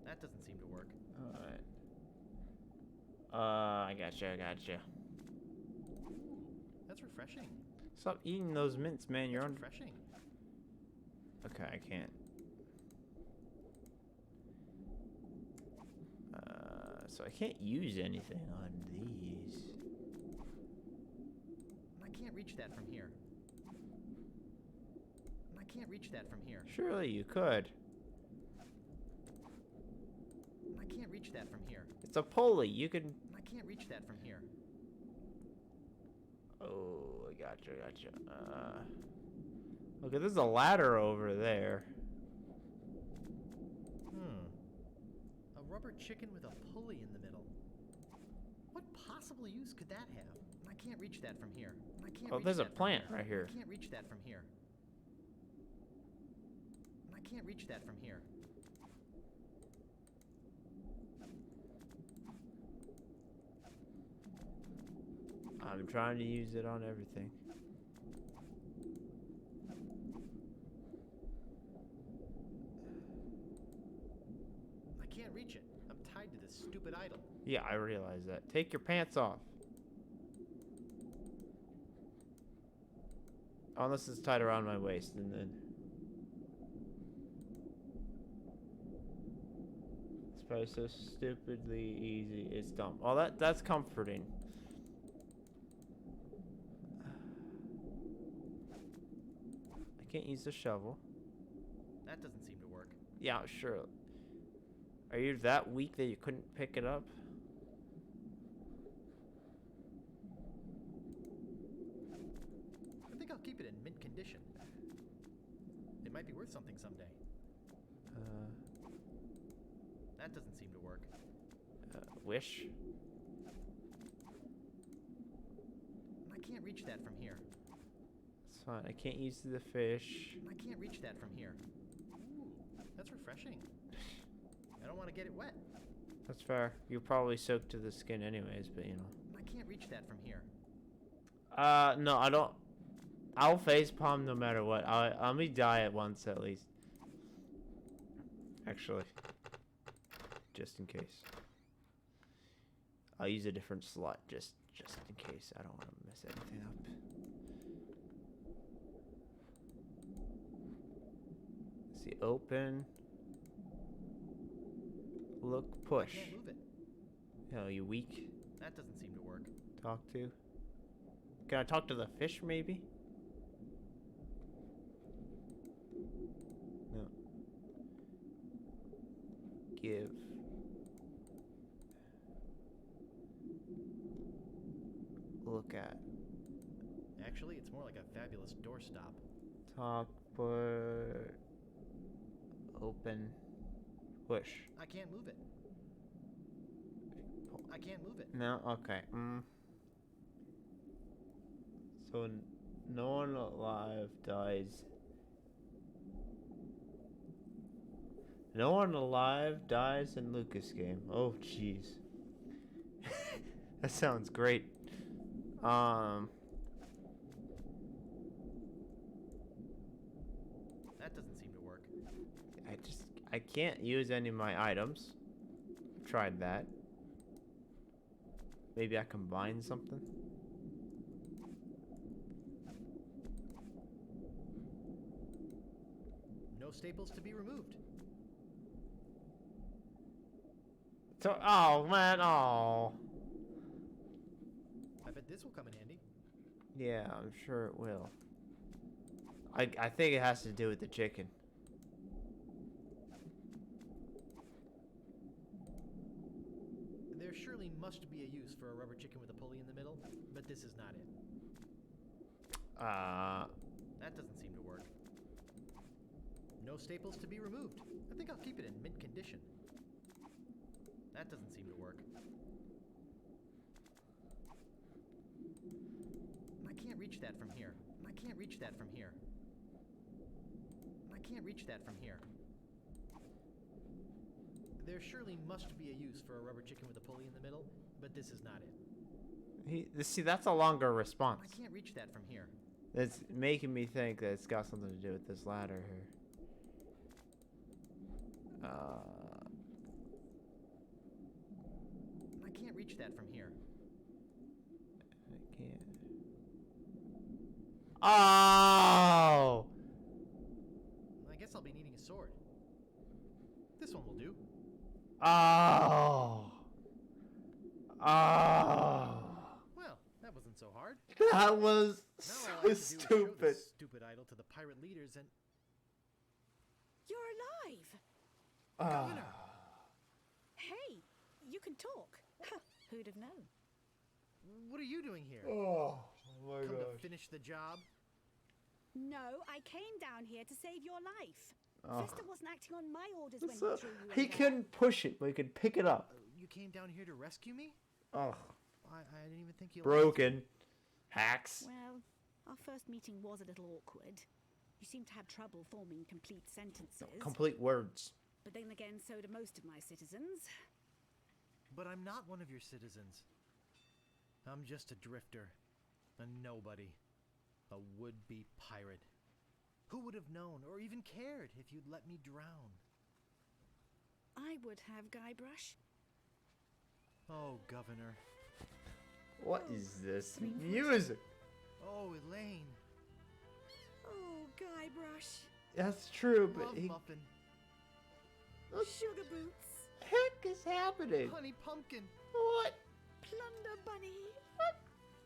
That doesn't seem to work. Alright. I gotcha. That's refreshing. Stop eating those mints, man. You're That's on. refreshing. Okay, I can't. So I can't use anything on these. I can't reach that from here. I can't reach that from here. Surely you could. I can't reach that from here. It's a pulley. You can. I can't reach that from here. Oh, I gotcha. Okay, there's a ladder over there. A rubber chicken with a pulley in the middle. What possible use could that have? I can't reach that from here. I can't Oh, reach there's a that from plant here. right here. I can't reach that from here. I can't reach that from here. I'm trying to use it on everything. I can't reach it. I'm tied to this stupid idol. Yeah, I realize that. Take your pants off. Unless it's tied around my waist, and then it's probably so stupidly easy. It's dumb. Oh, that's comforting. I can't use the shovel. That doesn't seem to work. Yeah, sure. Are you that weak that you couldn't pick it up? I think I'll keep it in mint condition. It might be worth something someday. That doesn't seem to work. Wish? I can't reach that from here. It's fine. I can't use the fish. I can't reach that from here. Ooh, that's refreshing. I don't want to get it wet. That's fair. You're probably soaked to the skin anyways, but you know. I can't reach that from here. No, I don't. I'll facepalm no matter what. Let me die at once at least. Actually. Just in case. I'll use a different slot just in case. I don't want to mess anything up. See, open. Look, push. I can't move it. Oh, you weak? That doesn't seem to work. Talk to? Can I talk to the fish, maybe? No. give. Look at. Actually, it's more like a fabulous doorstop. Talk, but open, push. I can't move it. I can't move it. No, okay. So no one alive dies. No one alive dies in Lucas game. Oh, jeez. That sounds great. That doesn't seem to work. I can't use any of my items. I've tried that. Maybe I combine something. No staples to be removed. So, oh man, oh. I bet this will come in handy. Yeah, I'm sure it will. I think it has to do with the chicken. There surely must be a use for a rubber chicken with a pulley in the middle, but this is not it. That doesn't seem to work. No staples to be removed. I think I'll keep it in mint condition. That doesn't seem to work. I can't reach that from here. I can't reach that from here. I can't reach that from here. There surely must be a use for a rubber chicken with a pulley in the middle, but this is not it. See, that's a longer response. I can't reach that from here. It's making me think that it's got something to do with this ladder here. I can't reach that from here. I can't. Oh! I guess I'll be needing a sword. This one will do. Oh! Oh! Well, that wasn't so hard. That was Now so all I have to do is show stupid. this stupid idol to the pirate leaders and... You're alive! Governor! Hey, you can talk. Who'd have known? What are you doing here? Oh my Come to finish the job? No, I came down here to save your life. Oh. Fester wasn't acting on my orders when he So, threw you in he there. couldn't push it, but he could pick it up. You came down here to rescue me? Oh, I didn't even think you... broken. Hacks. Well, our first meeting was a little awkward. You seemed to have trouble forming complete sentences. Complete words. But then again, so do most of my citizens. But I'm not one of your citizens. I'm just a drifter. A nobody. A would-be pirate. Who would have known or even cared if you'd let me drown? I would have, Guybrush. Oh, Governor. What is this music? Oh, Elaine. Oh, Guybrush. That's true, but Love he. Muffin. Sugar Boots. Heck is happening? Honey Pumpkin. What? Plunder Bunny.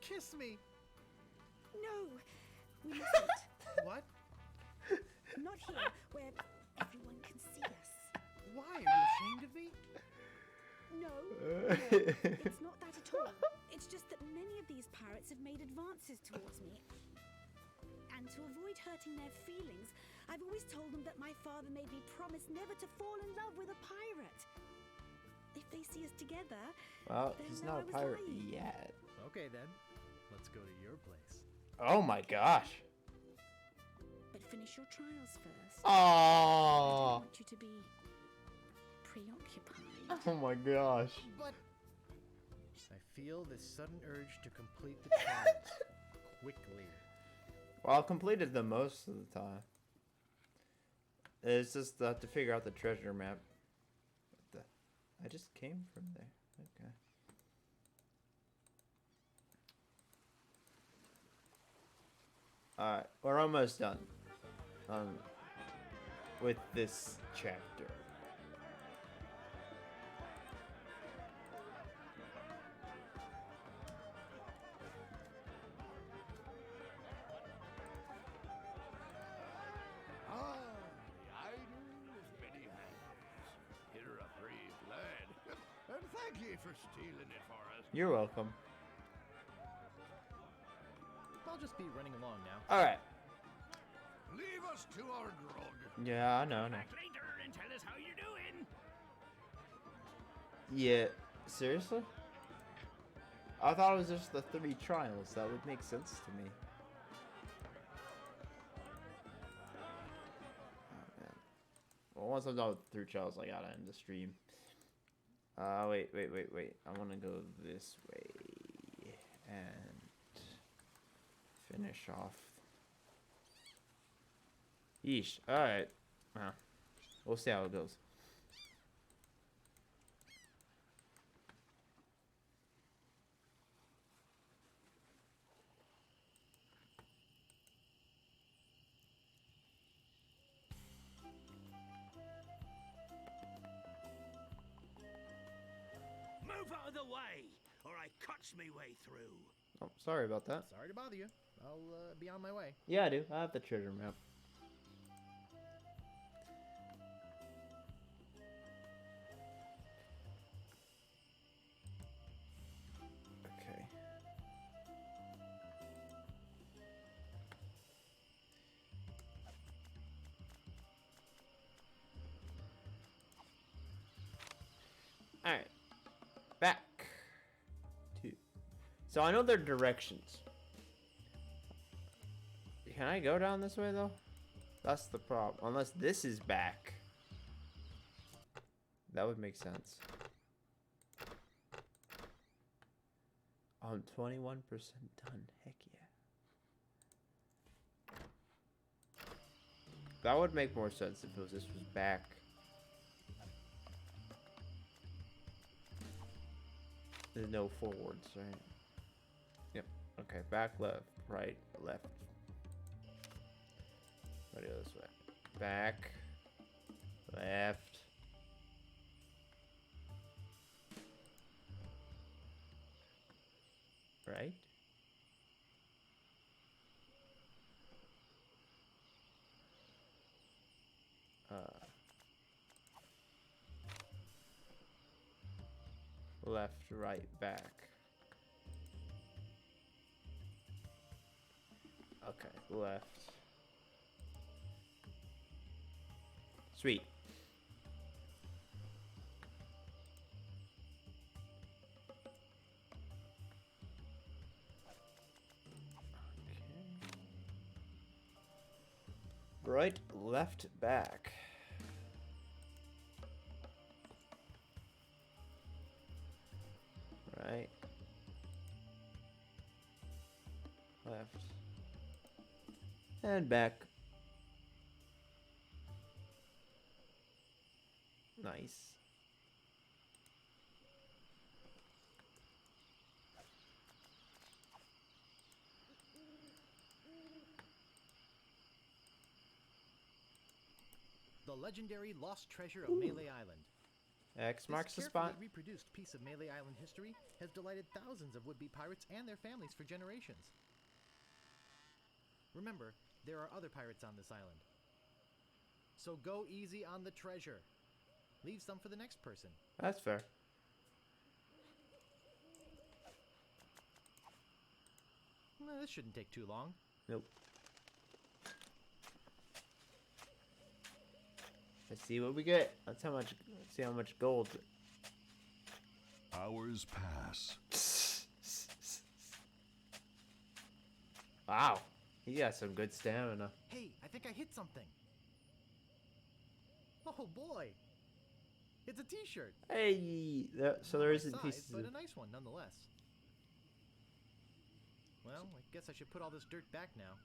Kiss me. No, we mustn't. What? Not here, where everyone can see us. Why? Are you ashamed of me? No, it's not that at all. It's just that many of these pirates have made advances towards me. And to avoid hurting their feelings, I've always told them that my father made me promise never to fall in love with a pirate. If they see us together, Well, they'll he's know not a I was pirate lying. yet. Okay, then. Let's go to your place. Oh my gosh. But finish your trials first. I don't Oh. want you to be preoccupied. Oh my gosh. But I feel this sudden urge to complete the trials quickly. Well, I completed them most of the time. It's just to figure out the treasure map. I just came from there. Okay. Alright, we're almost done. With this chapter. Ah, the idol of many hands. Here are 3 Thank you for stealing it for us. You're welcome. I'll just be running along now. All right. Leave us to our grog. Yeah, I know. Back later and tell us how you're doing. Yeah, seriously? I thought it was just the 3 trials. That would make sense to me. Oh, man. Well, once I'm done with the 3 trials, I gotta end the stream. Wait. I want to go this way and finish off. Yeesh. Alright. Well, we'll see how it goes. Move out of the way, or I cuts me way through. Oh, sorry about that. Sorry to bother you. I'll be on my way. Yeah, I do. I have the treasure map. Okay. Alright. Back. So I know their directions. Can I go down this way though? That's the problem. Unless this is back. That would make sense. I'm 21% done. Heck yeah. That would make more sense if this was back. There's no forwards, right? Yep. Okay, back, left, right, left. Gotta go this way. Back, left. Right? Left, right, back. Okay, left. Sweet. Okay. Right, left, back. Right. Left. And back. Nice. The legendary lost treasure of Melee Island. X marks the This spot. carefully reproduced piece of Melee Island history has delighted thousands of would-be pirates and their families for generations. Remember, there are other pirates on this island. So go easy on the treasure. Leave some for the next person. That's fair. This shouldn't take too long. Nope. Let's see what we get. Let's see how much gold. Hours pass. Wow. He got some good stamina. Hey, I think I hit something. Oh boy. It's a t-shirt. Hey, so there isn't pieces but of... a nice one nonetheless. Well, I guess I should put all this dirt back now.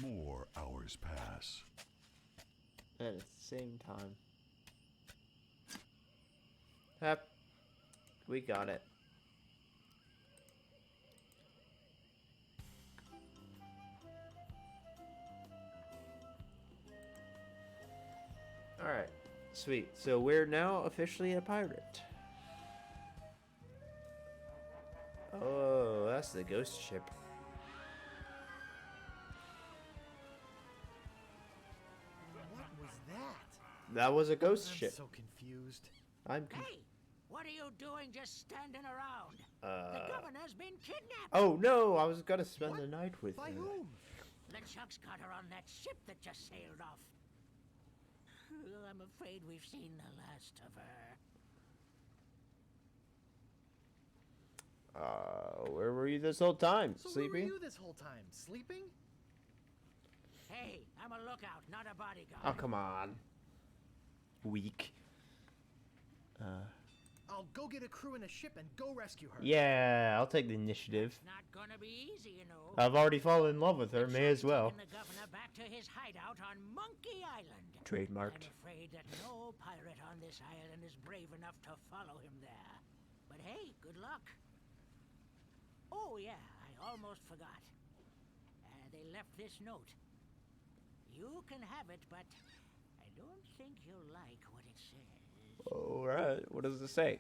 More hours pass. At the same time. Yep. We got it. Alright. Sweet. So we're now officially a pirate. Oh, that's the ghost ship. That was a ghost I'm ship. so confused. Hey, what are you doing just standing around? The governor's been kidnapped. Oh no, I was gonna spend the night with By her. whom? LeChuck's got her on that ship that just sailed off. I'm afraid we've seen the last of her. Where were you this whole time? So Sleeping? where were you this whole time? Sleeping? Hey, I'm a lookout, not a bodyguard. Oh, come on. Weak. I'll go get a crew in a ship and go rescue her. Yeah, I'll take the initiative. It's not gonna be easy, you know. I've already fallen in love with her, may as well. Taking the governor back to his hideout on Monkey Island. Trademarked. I'm afraid that no pirate on this island is brave enough to follow him there. But hey, good luck. Oh yeah, I almost forgot. They left this note. You can have it, but I don't think you'll like what it says. Alright, what does it say?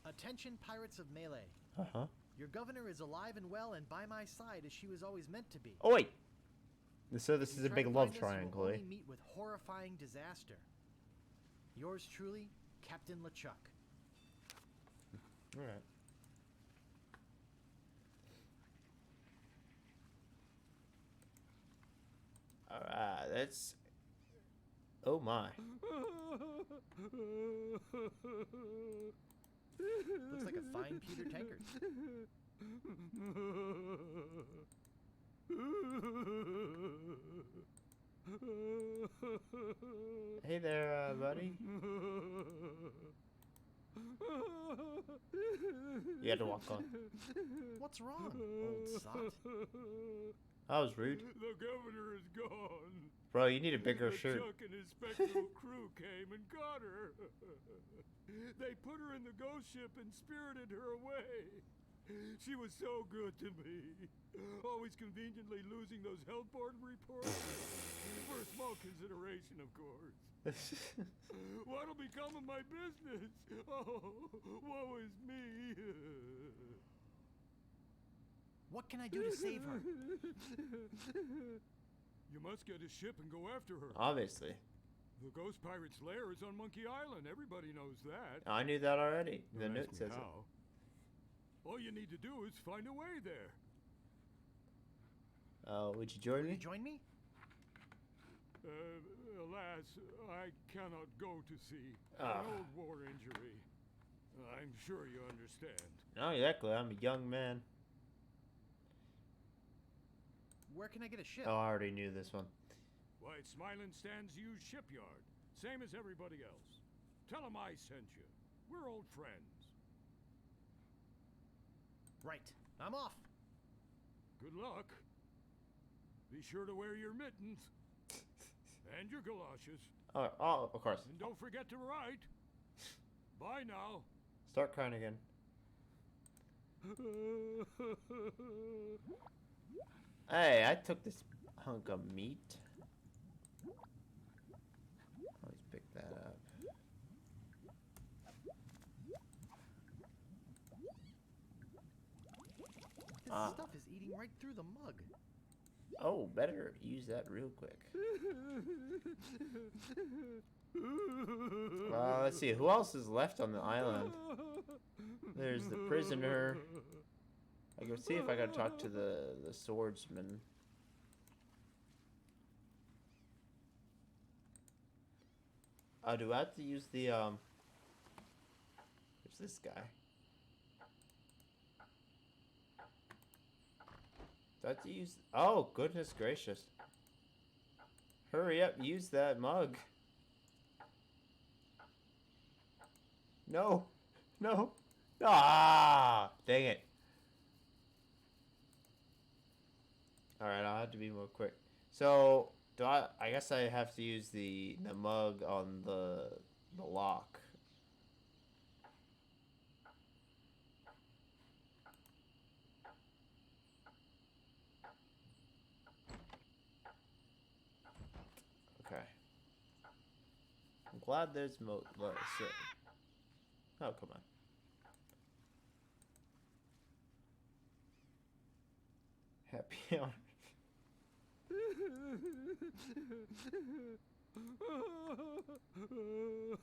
Attention, pirates of Melee. Uh-huh. Your governor is alive and well and by my side as she was always meant to be. Oh, wait. So this If is you a try big to love find us, you will triangle, eh? only meet with horrifying disaster. Yours truly, Captain LeChuck. Alright. Alright, that's... Oh my. Looks like a fine Peter Tankard. Hey there, buddy. You had to walk on. What's wrong, old sot? That was rude. The governor is gone. Bro, you need a bigger shirt. Chuck and his spectral crew came and got her. They put her in the ghost ship and spirited her away. She was so good to me. Always conveniently losing those health board reports. For a small consideration, of course. What'll become of my business? Oh, woe is me. What can I do to save her? You must get a ship and go after her. Obviously. The ghost pirate's lair is on Monkey Island. Everybody knows that. I knew that already. The Don't note ask me says it. how. All you need to do is find a way there. Would you join Will me? you join me? Alas, I cannot go to sea. Ah. An old war injury. I'm sure you understand. Not exactly. I'm a young man. Where can I get a ship? Oh, I already knew this one. Why, it's Smiling Stand's used shipyard. Same as everybody else. Tell them I sent you. We're old friends. Right. I'm off. Good luck. Be sure to wear your mittens. And your galoshes. Oh, of course. And don't forget to write. Bye now. Start crying again. Hey, I took this hunk of meat. Always pick that up. This stuff is eating right through the mug. Oh, better use that real quick. Let's see, who else is left on the island? There's the prisoner. I can see if I gotta talk to the swordsman. Do I have to use the, Where's this guy? Do I have to use... Oh, goodness gracious. Hurry up, use that mug. No. No. Ah, dang it. Alright, I'll have to be more quick. So, I guess I have to use the mug on the lock. Okay. I'm glad there's oh, come on. Happy hour.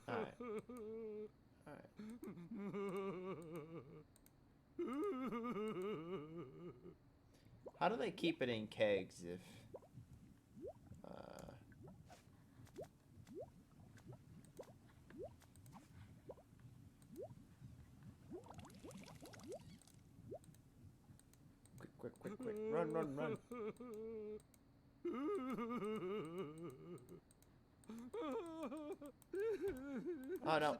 Alright. Alright. How do they keep it in kegs if... Quick, quick, quick, quick. Run, run, run. Oh, no.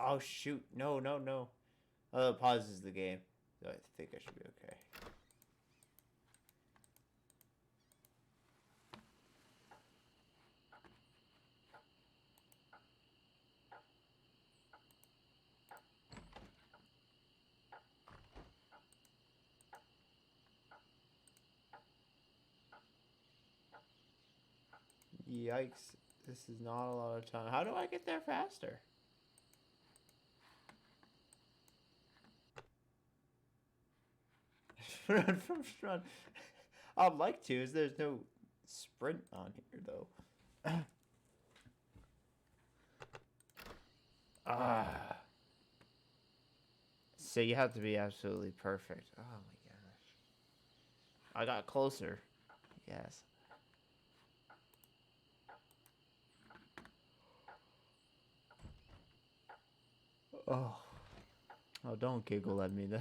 Oh, shoot. No, no, no. Oh, it pauses the game. So I think I should be okay. Yikes. This is not a lot of time. How do I get there faster? Run from run. I'd like to, as there's no sprint on here, though. Ah. So you have to be absolutely perfect. Oh my gosh. I got closer. Yes. Oh. Oh, don't giggle at me then.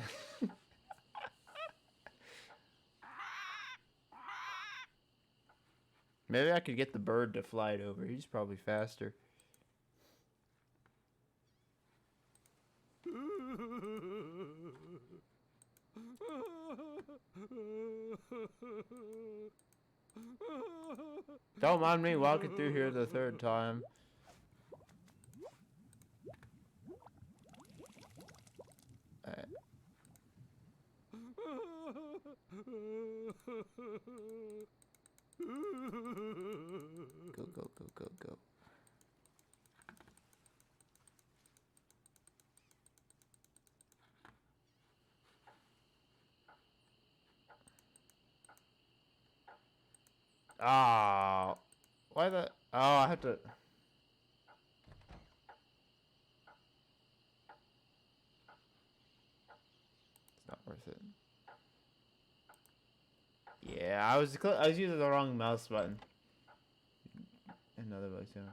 Maybe I could get the bird to fly it over. He's probably faster. Don't mind me walking through here the third time. Alright. Go, go, go, go, go. Ah, why the? Oh, I have to. It's not worth it. Yeah, I was using the wrong mouse button. Another bug sound.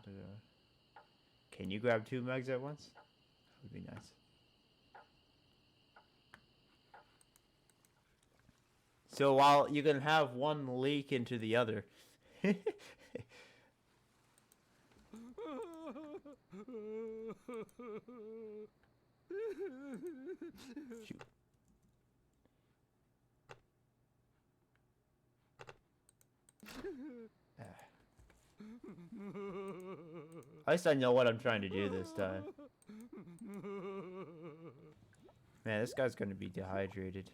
Can you grab 2 megs at once? That would be nice. So while you can have one leak into the other. Shoot. At least I know what I'm trying to do this time. Man, this guy's gonna be dehydrated.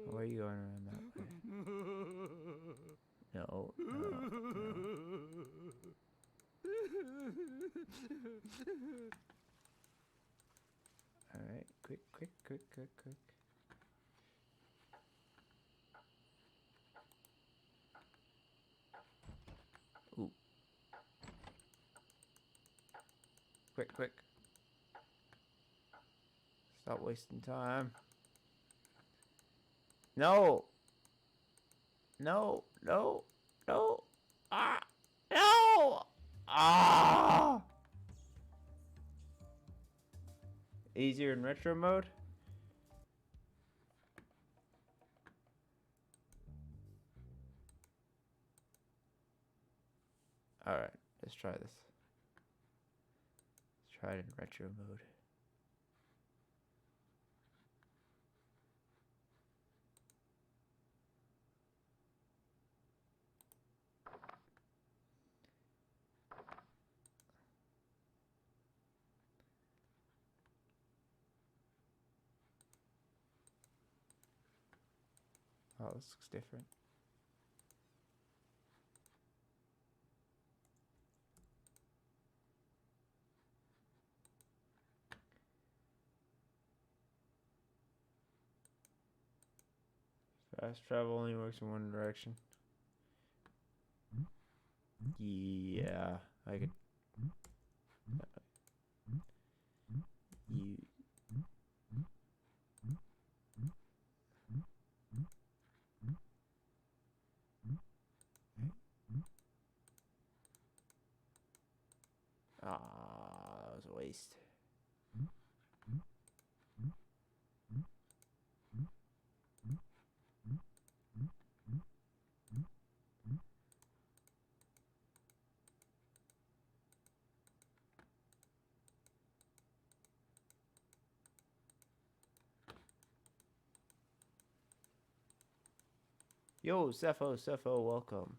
Where are you going around that way? No, no, no. Alright, quick, quick, quick, quick, quick. Ooh. Quick, quick. Stop wasting time. No! No, no, no. Ah! No! Ah! Easier in retro mode? Alright, let's try this. Let's try it in retro mode. Oh, this looks different. Fast travel only works in one direction. Yeah, I could. You. Ah, that was a waste. Yo, Cepho, welcome.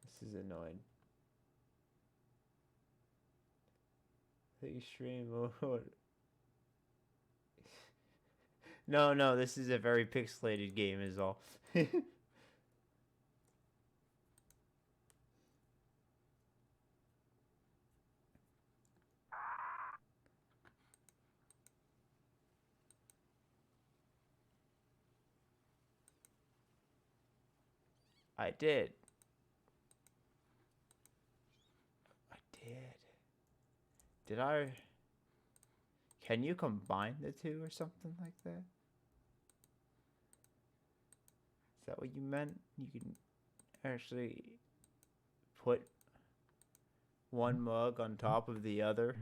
This is annoying. The extreme mode. No, this is a very pixelated game is all. I did. I did. Did I? Can you combine the two or something like that? Is that what you meant? You can actually put one mug on top of the other?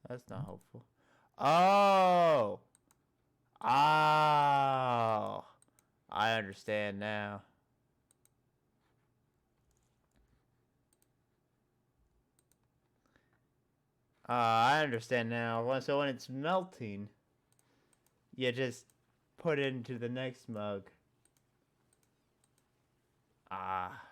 That's not helpful. Oh! Oh! I understand now. I understand now. So when it's melting, you just put it into the next mug. Ah.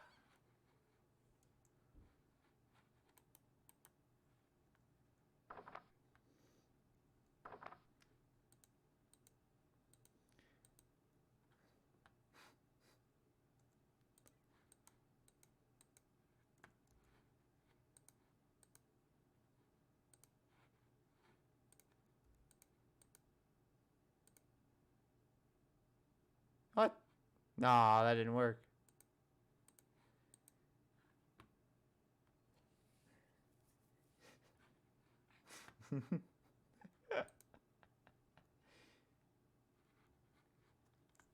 What? Nah, that didn't work.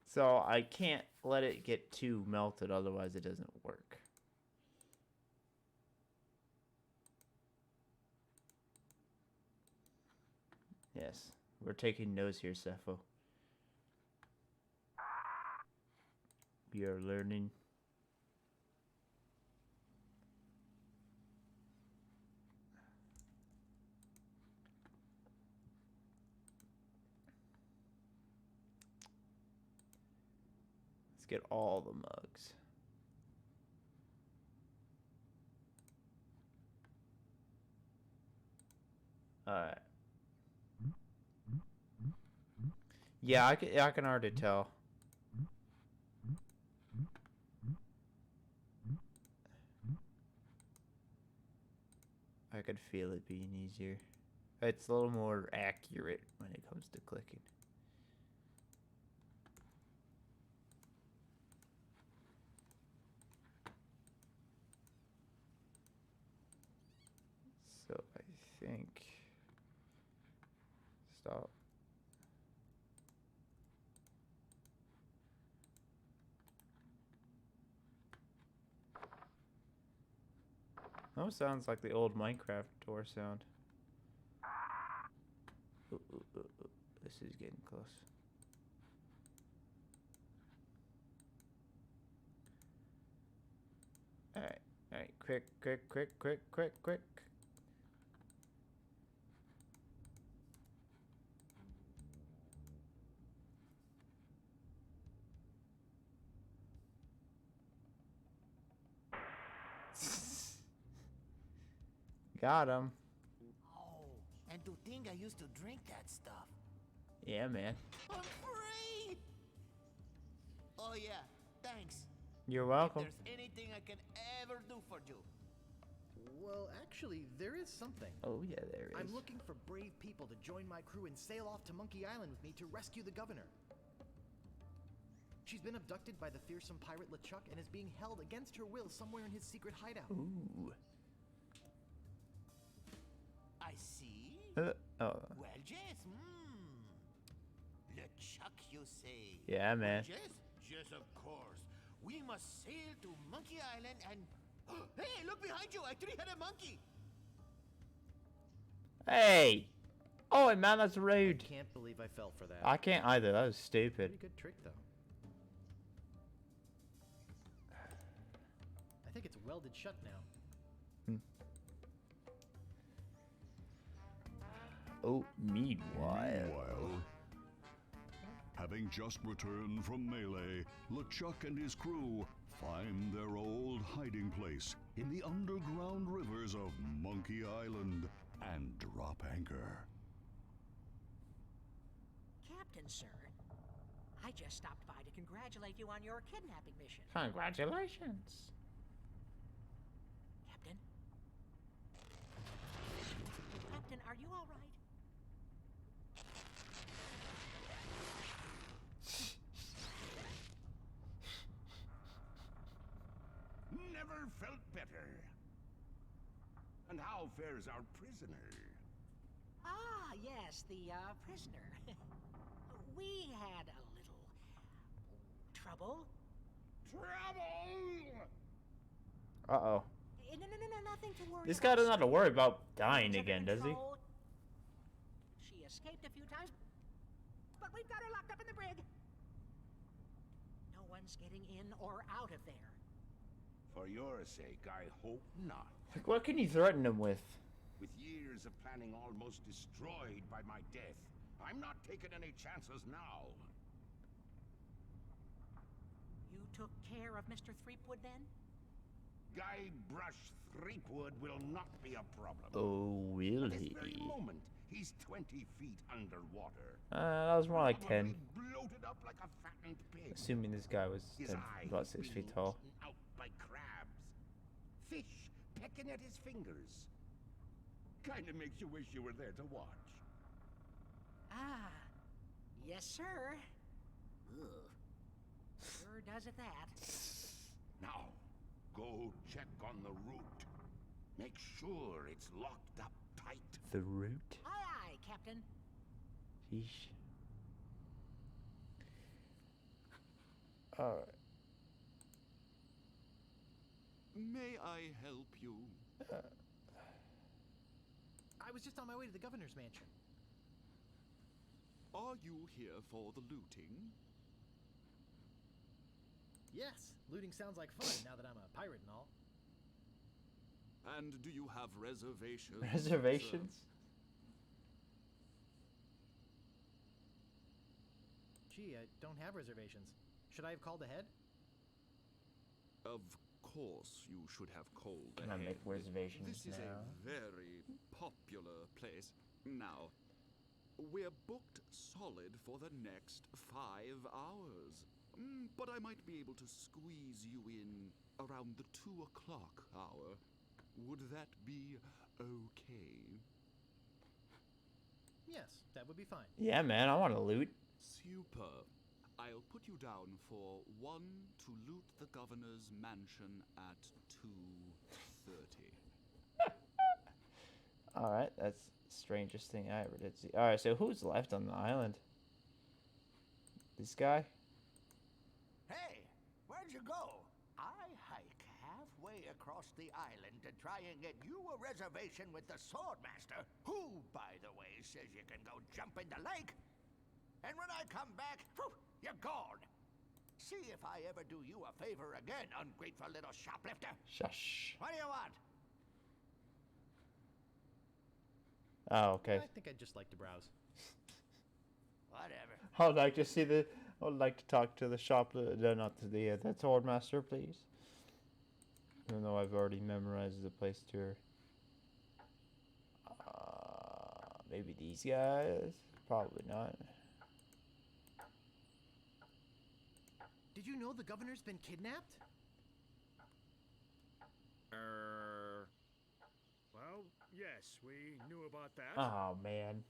So I can't let it get too melted, otherwise it doesn't work. Yes, we're taking notes here, Cepho. We are learning. Let's get all the mugs. Alright. Yeah, I can already tell. I could feel it being easier. It's a little more accurate when it comes to clicking. So I think... Stop. That sounds like the old Minecraft door sound. Ooh, ooh, ooh, ooh. This is getting close. quick, quick, quick, quick, quick, quick. Got him. Oh, and to think I used to drink that stuff. Yeah, man. I'm free! Oh yeah, thanks. You're If welcome. there's anything I can ever do for you. Well, actually, there is something. Oh yeah, there is. I'm looking for brave people to join my crew and sail off to Monkey Island with me to rescue the governor. She's been abducted by the fearsome pirate LeChuck and is being held against her will somewhere in his secret hideout. Ooh. I see. Oh. Well, Jess, LeChuck, you say? Yeah, man. Well, Jess? Yes, of course. We must sail to Monkey Island and... Hey, look behind you! A three-headed monkey! Hey! Oh, man, that's rude. I can't believe I fell for that. I can't either. That was stupid. Pretty good trick, though. I think it's welded shut now. Oh, meanwhile... Having just returned from Melee, LeChuck and his crew find their old hiding place in the underground rivers of Monkey Island and drop anchor. Captain, sir, I just stopped by to congratulate you on your kidnapping mission. Congratulations. Captain? Captain, are you all right? Never felt better. And how fares our prisoner? Ah, yes, the prisoner. We had a little trouble. Trouble! Uh-oh. No, nothing to worry This about. guy doesn't have to worry about dying Under again, does he? control. She escaped a few times, but we've got her locked up in the brig. No one's getting in or out of there. For your sake, I hope not. Like, what can you threaten him with? With years of planning almost destroyed by my death, I'm not taking any chances now. You took care of Mr. Threepwood then? Guybrush Threepwood will not be a problem. Oh, will At this he? very moment, he's 20 feet underwater. That was more like 10. Probably bloated up like a fattened pig. Assuming this guy was His eyes about 6 feet being tall. eaten out by crabs. Fish pecking at his fingers. Kinda makes you wish you were there to watch. Ah, yes, sir. Ugh. Sure does at that. Now, go check on the route. Make sure it's locked up tight. The root? Aye, aye, Captain. Sheesh. Alright. May I help you? I was just on my way to the governor's mansion. Are you here for the looting? Yes, looting sounds like fun now that I'm a pirate and all. And do you have reservations? Reservations? Gee, I don't have reservations. Should I have called ahead? Of course you should have called Can I ahead. make reservations This is now? a very popular place. Now, we're booked solid for the next 5 hours. But I might be able to squeeze you in around the 2 o'clock hour. Would that be okay? Yes, that would be fine. Yeah, man, I want to loot. Super. I'll put you down for 1 to loot the governor's mansion at 2:30. Alright, that's the strangest thing I ever did see. Alright, so who's left on the island? This guy? Hey, where'd you go? I hike halfway across the island to try and get you a reservation with the Swordmaster, who, by the way, says you can go jump in the lake. And when I come back, phew, you're gone. See if I ever do you a favor again, ungrateful little shoplifter. Shush. What do you want? Oh, okay. I think I'd just like to browse. Whatever. I would like to see the. I would like to talk to the shop. No, not to the sword master, please. Even though I've already memorized the place tour. Maybe these guys. Probably not. Did you know the governor's been kidnapped? Well, yes, we knew about that. Oh man.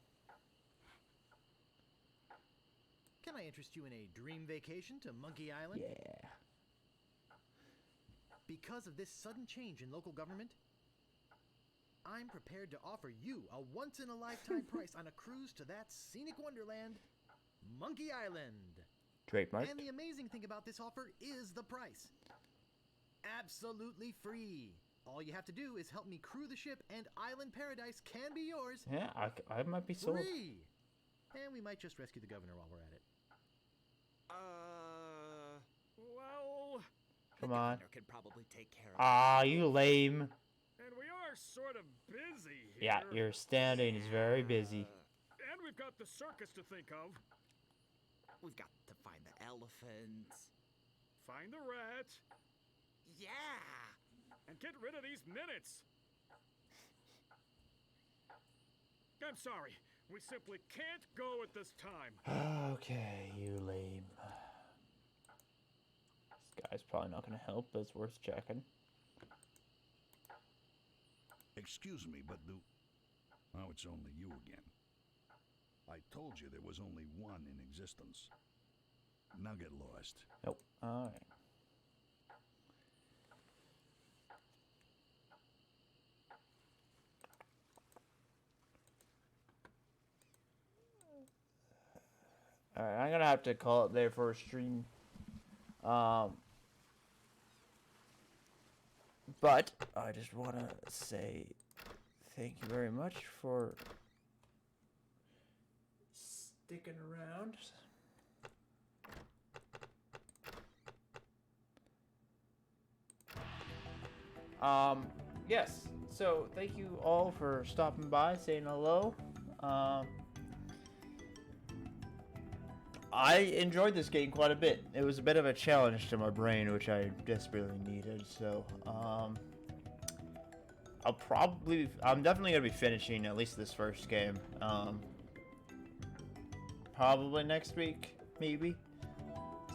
Can I interest you in a dream vacation to Monkey Island? Yeah. Because of this sudden change in local government, I'm prepared to offer you a once-in-a-lifetime price on a cruise to that scenic wonderland, Monkey Island. Trademark. And the amazing thing about this offer is the price. Absolutely free. All you have to do is help me crew the ship, and Island Paradise can be yours. Yeah, I might be sold. Free. And we might just rescue the governor while we're at it. Well... Come on. Could probably take care of Ah, you lame. And we are sort of busy here. Yeah, your standing is very busy. And we've got the circus to think of. We've got to find the elephant. Find the rat. Yeah. And get rid of these minutes. I'm sorry. We simply can't go at this time. Okay, you lame. This guy's probably not going to help, but it's worth checking. Excuse me, but oh, it's only you again. I told you there was only one in existence. Now get lost. Nope. Alright. Alright, I'm gonna have to call it there for a stream. But I just want to say thank you very much for sticking around. Yes, so thank you all for stopping by, saying hello. I enjoyed this game quite a bit. It was a bit of a challenge to my brain, which I desperately needed. So, I'm definitely gonna be finishing at least this first game. Probably next week, maybe.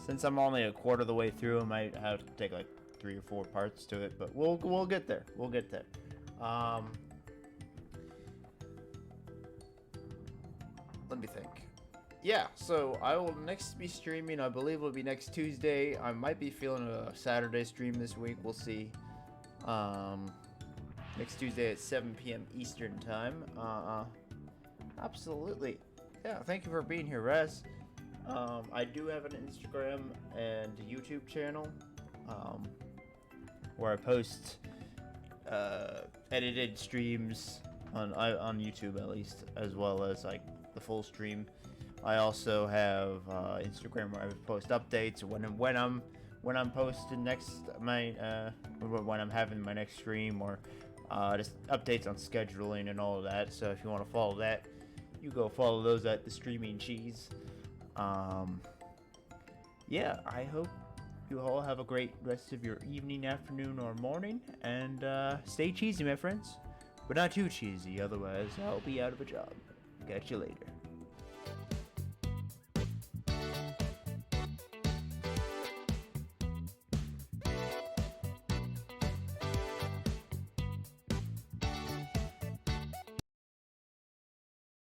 Since I'm only a quarter of the way through, I might have to take like 3 or 4 parts to it, but we'll get there. We'll get there. Let me think. Yeah, so I will next be streaming, I believe it'll be next Tuesday. I might be feeling a Saturday stream this week, we'll see. Next Tuesday at 7 p.m. Eastern time. Absolutely. Yeah, thank you for being here, Rez. I do have an Instagram and YouTube channel, where I post edited streams on YouTube at least, as well as like the full stream. I also have Instagram where I post updates when I'm posting next when I'm having my next stream, or just updates on scheduling and all of that. So if you want to follow that, you go follow those at the Streaming Cheese. Yeah, I hope you all have a great rest of your evening, afternoon, or morning, and stay cheesy, my friends, but not too cheesy. Otherwise, I'll be out of a job. Catch you later.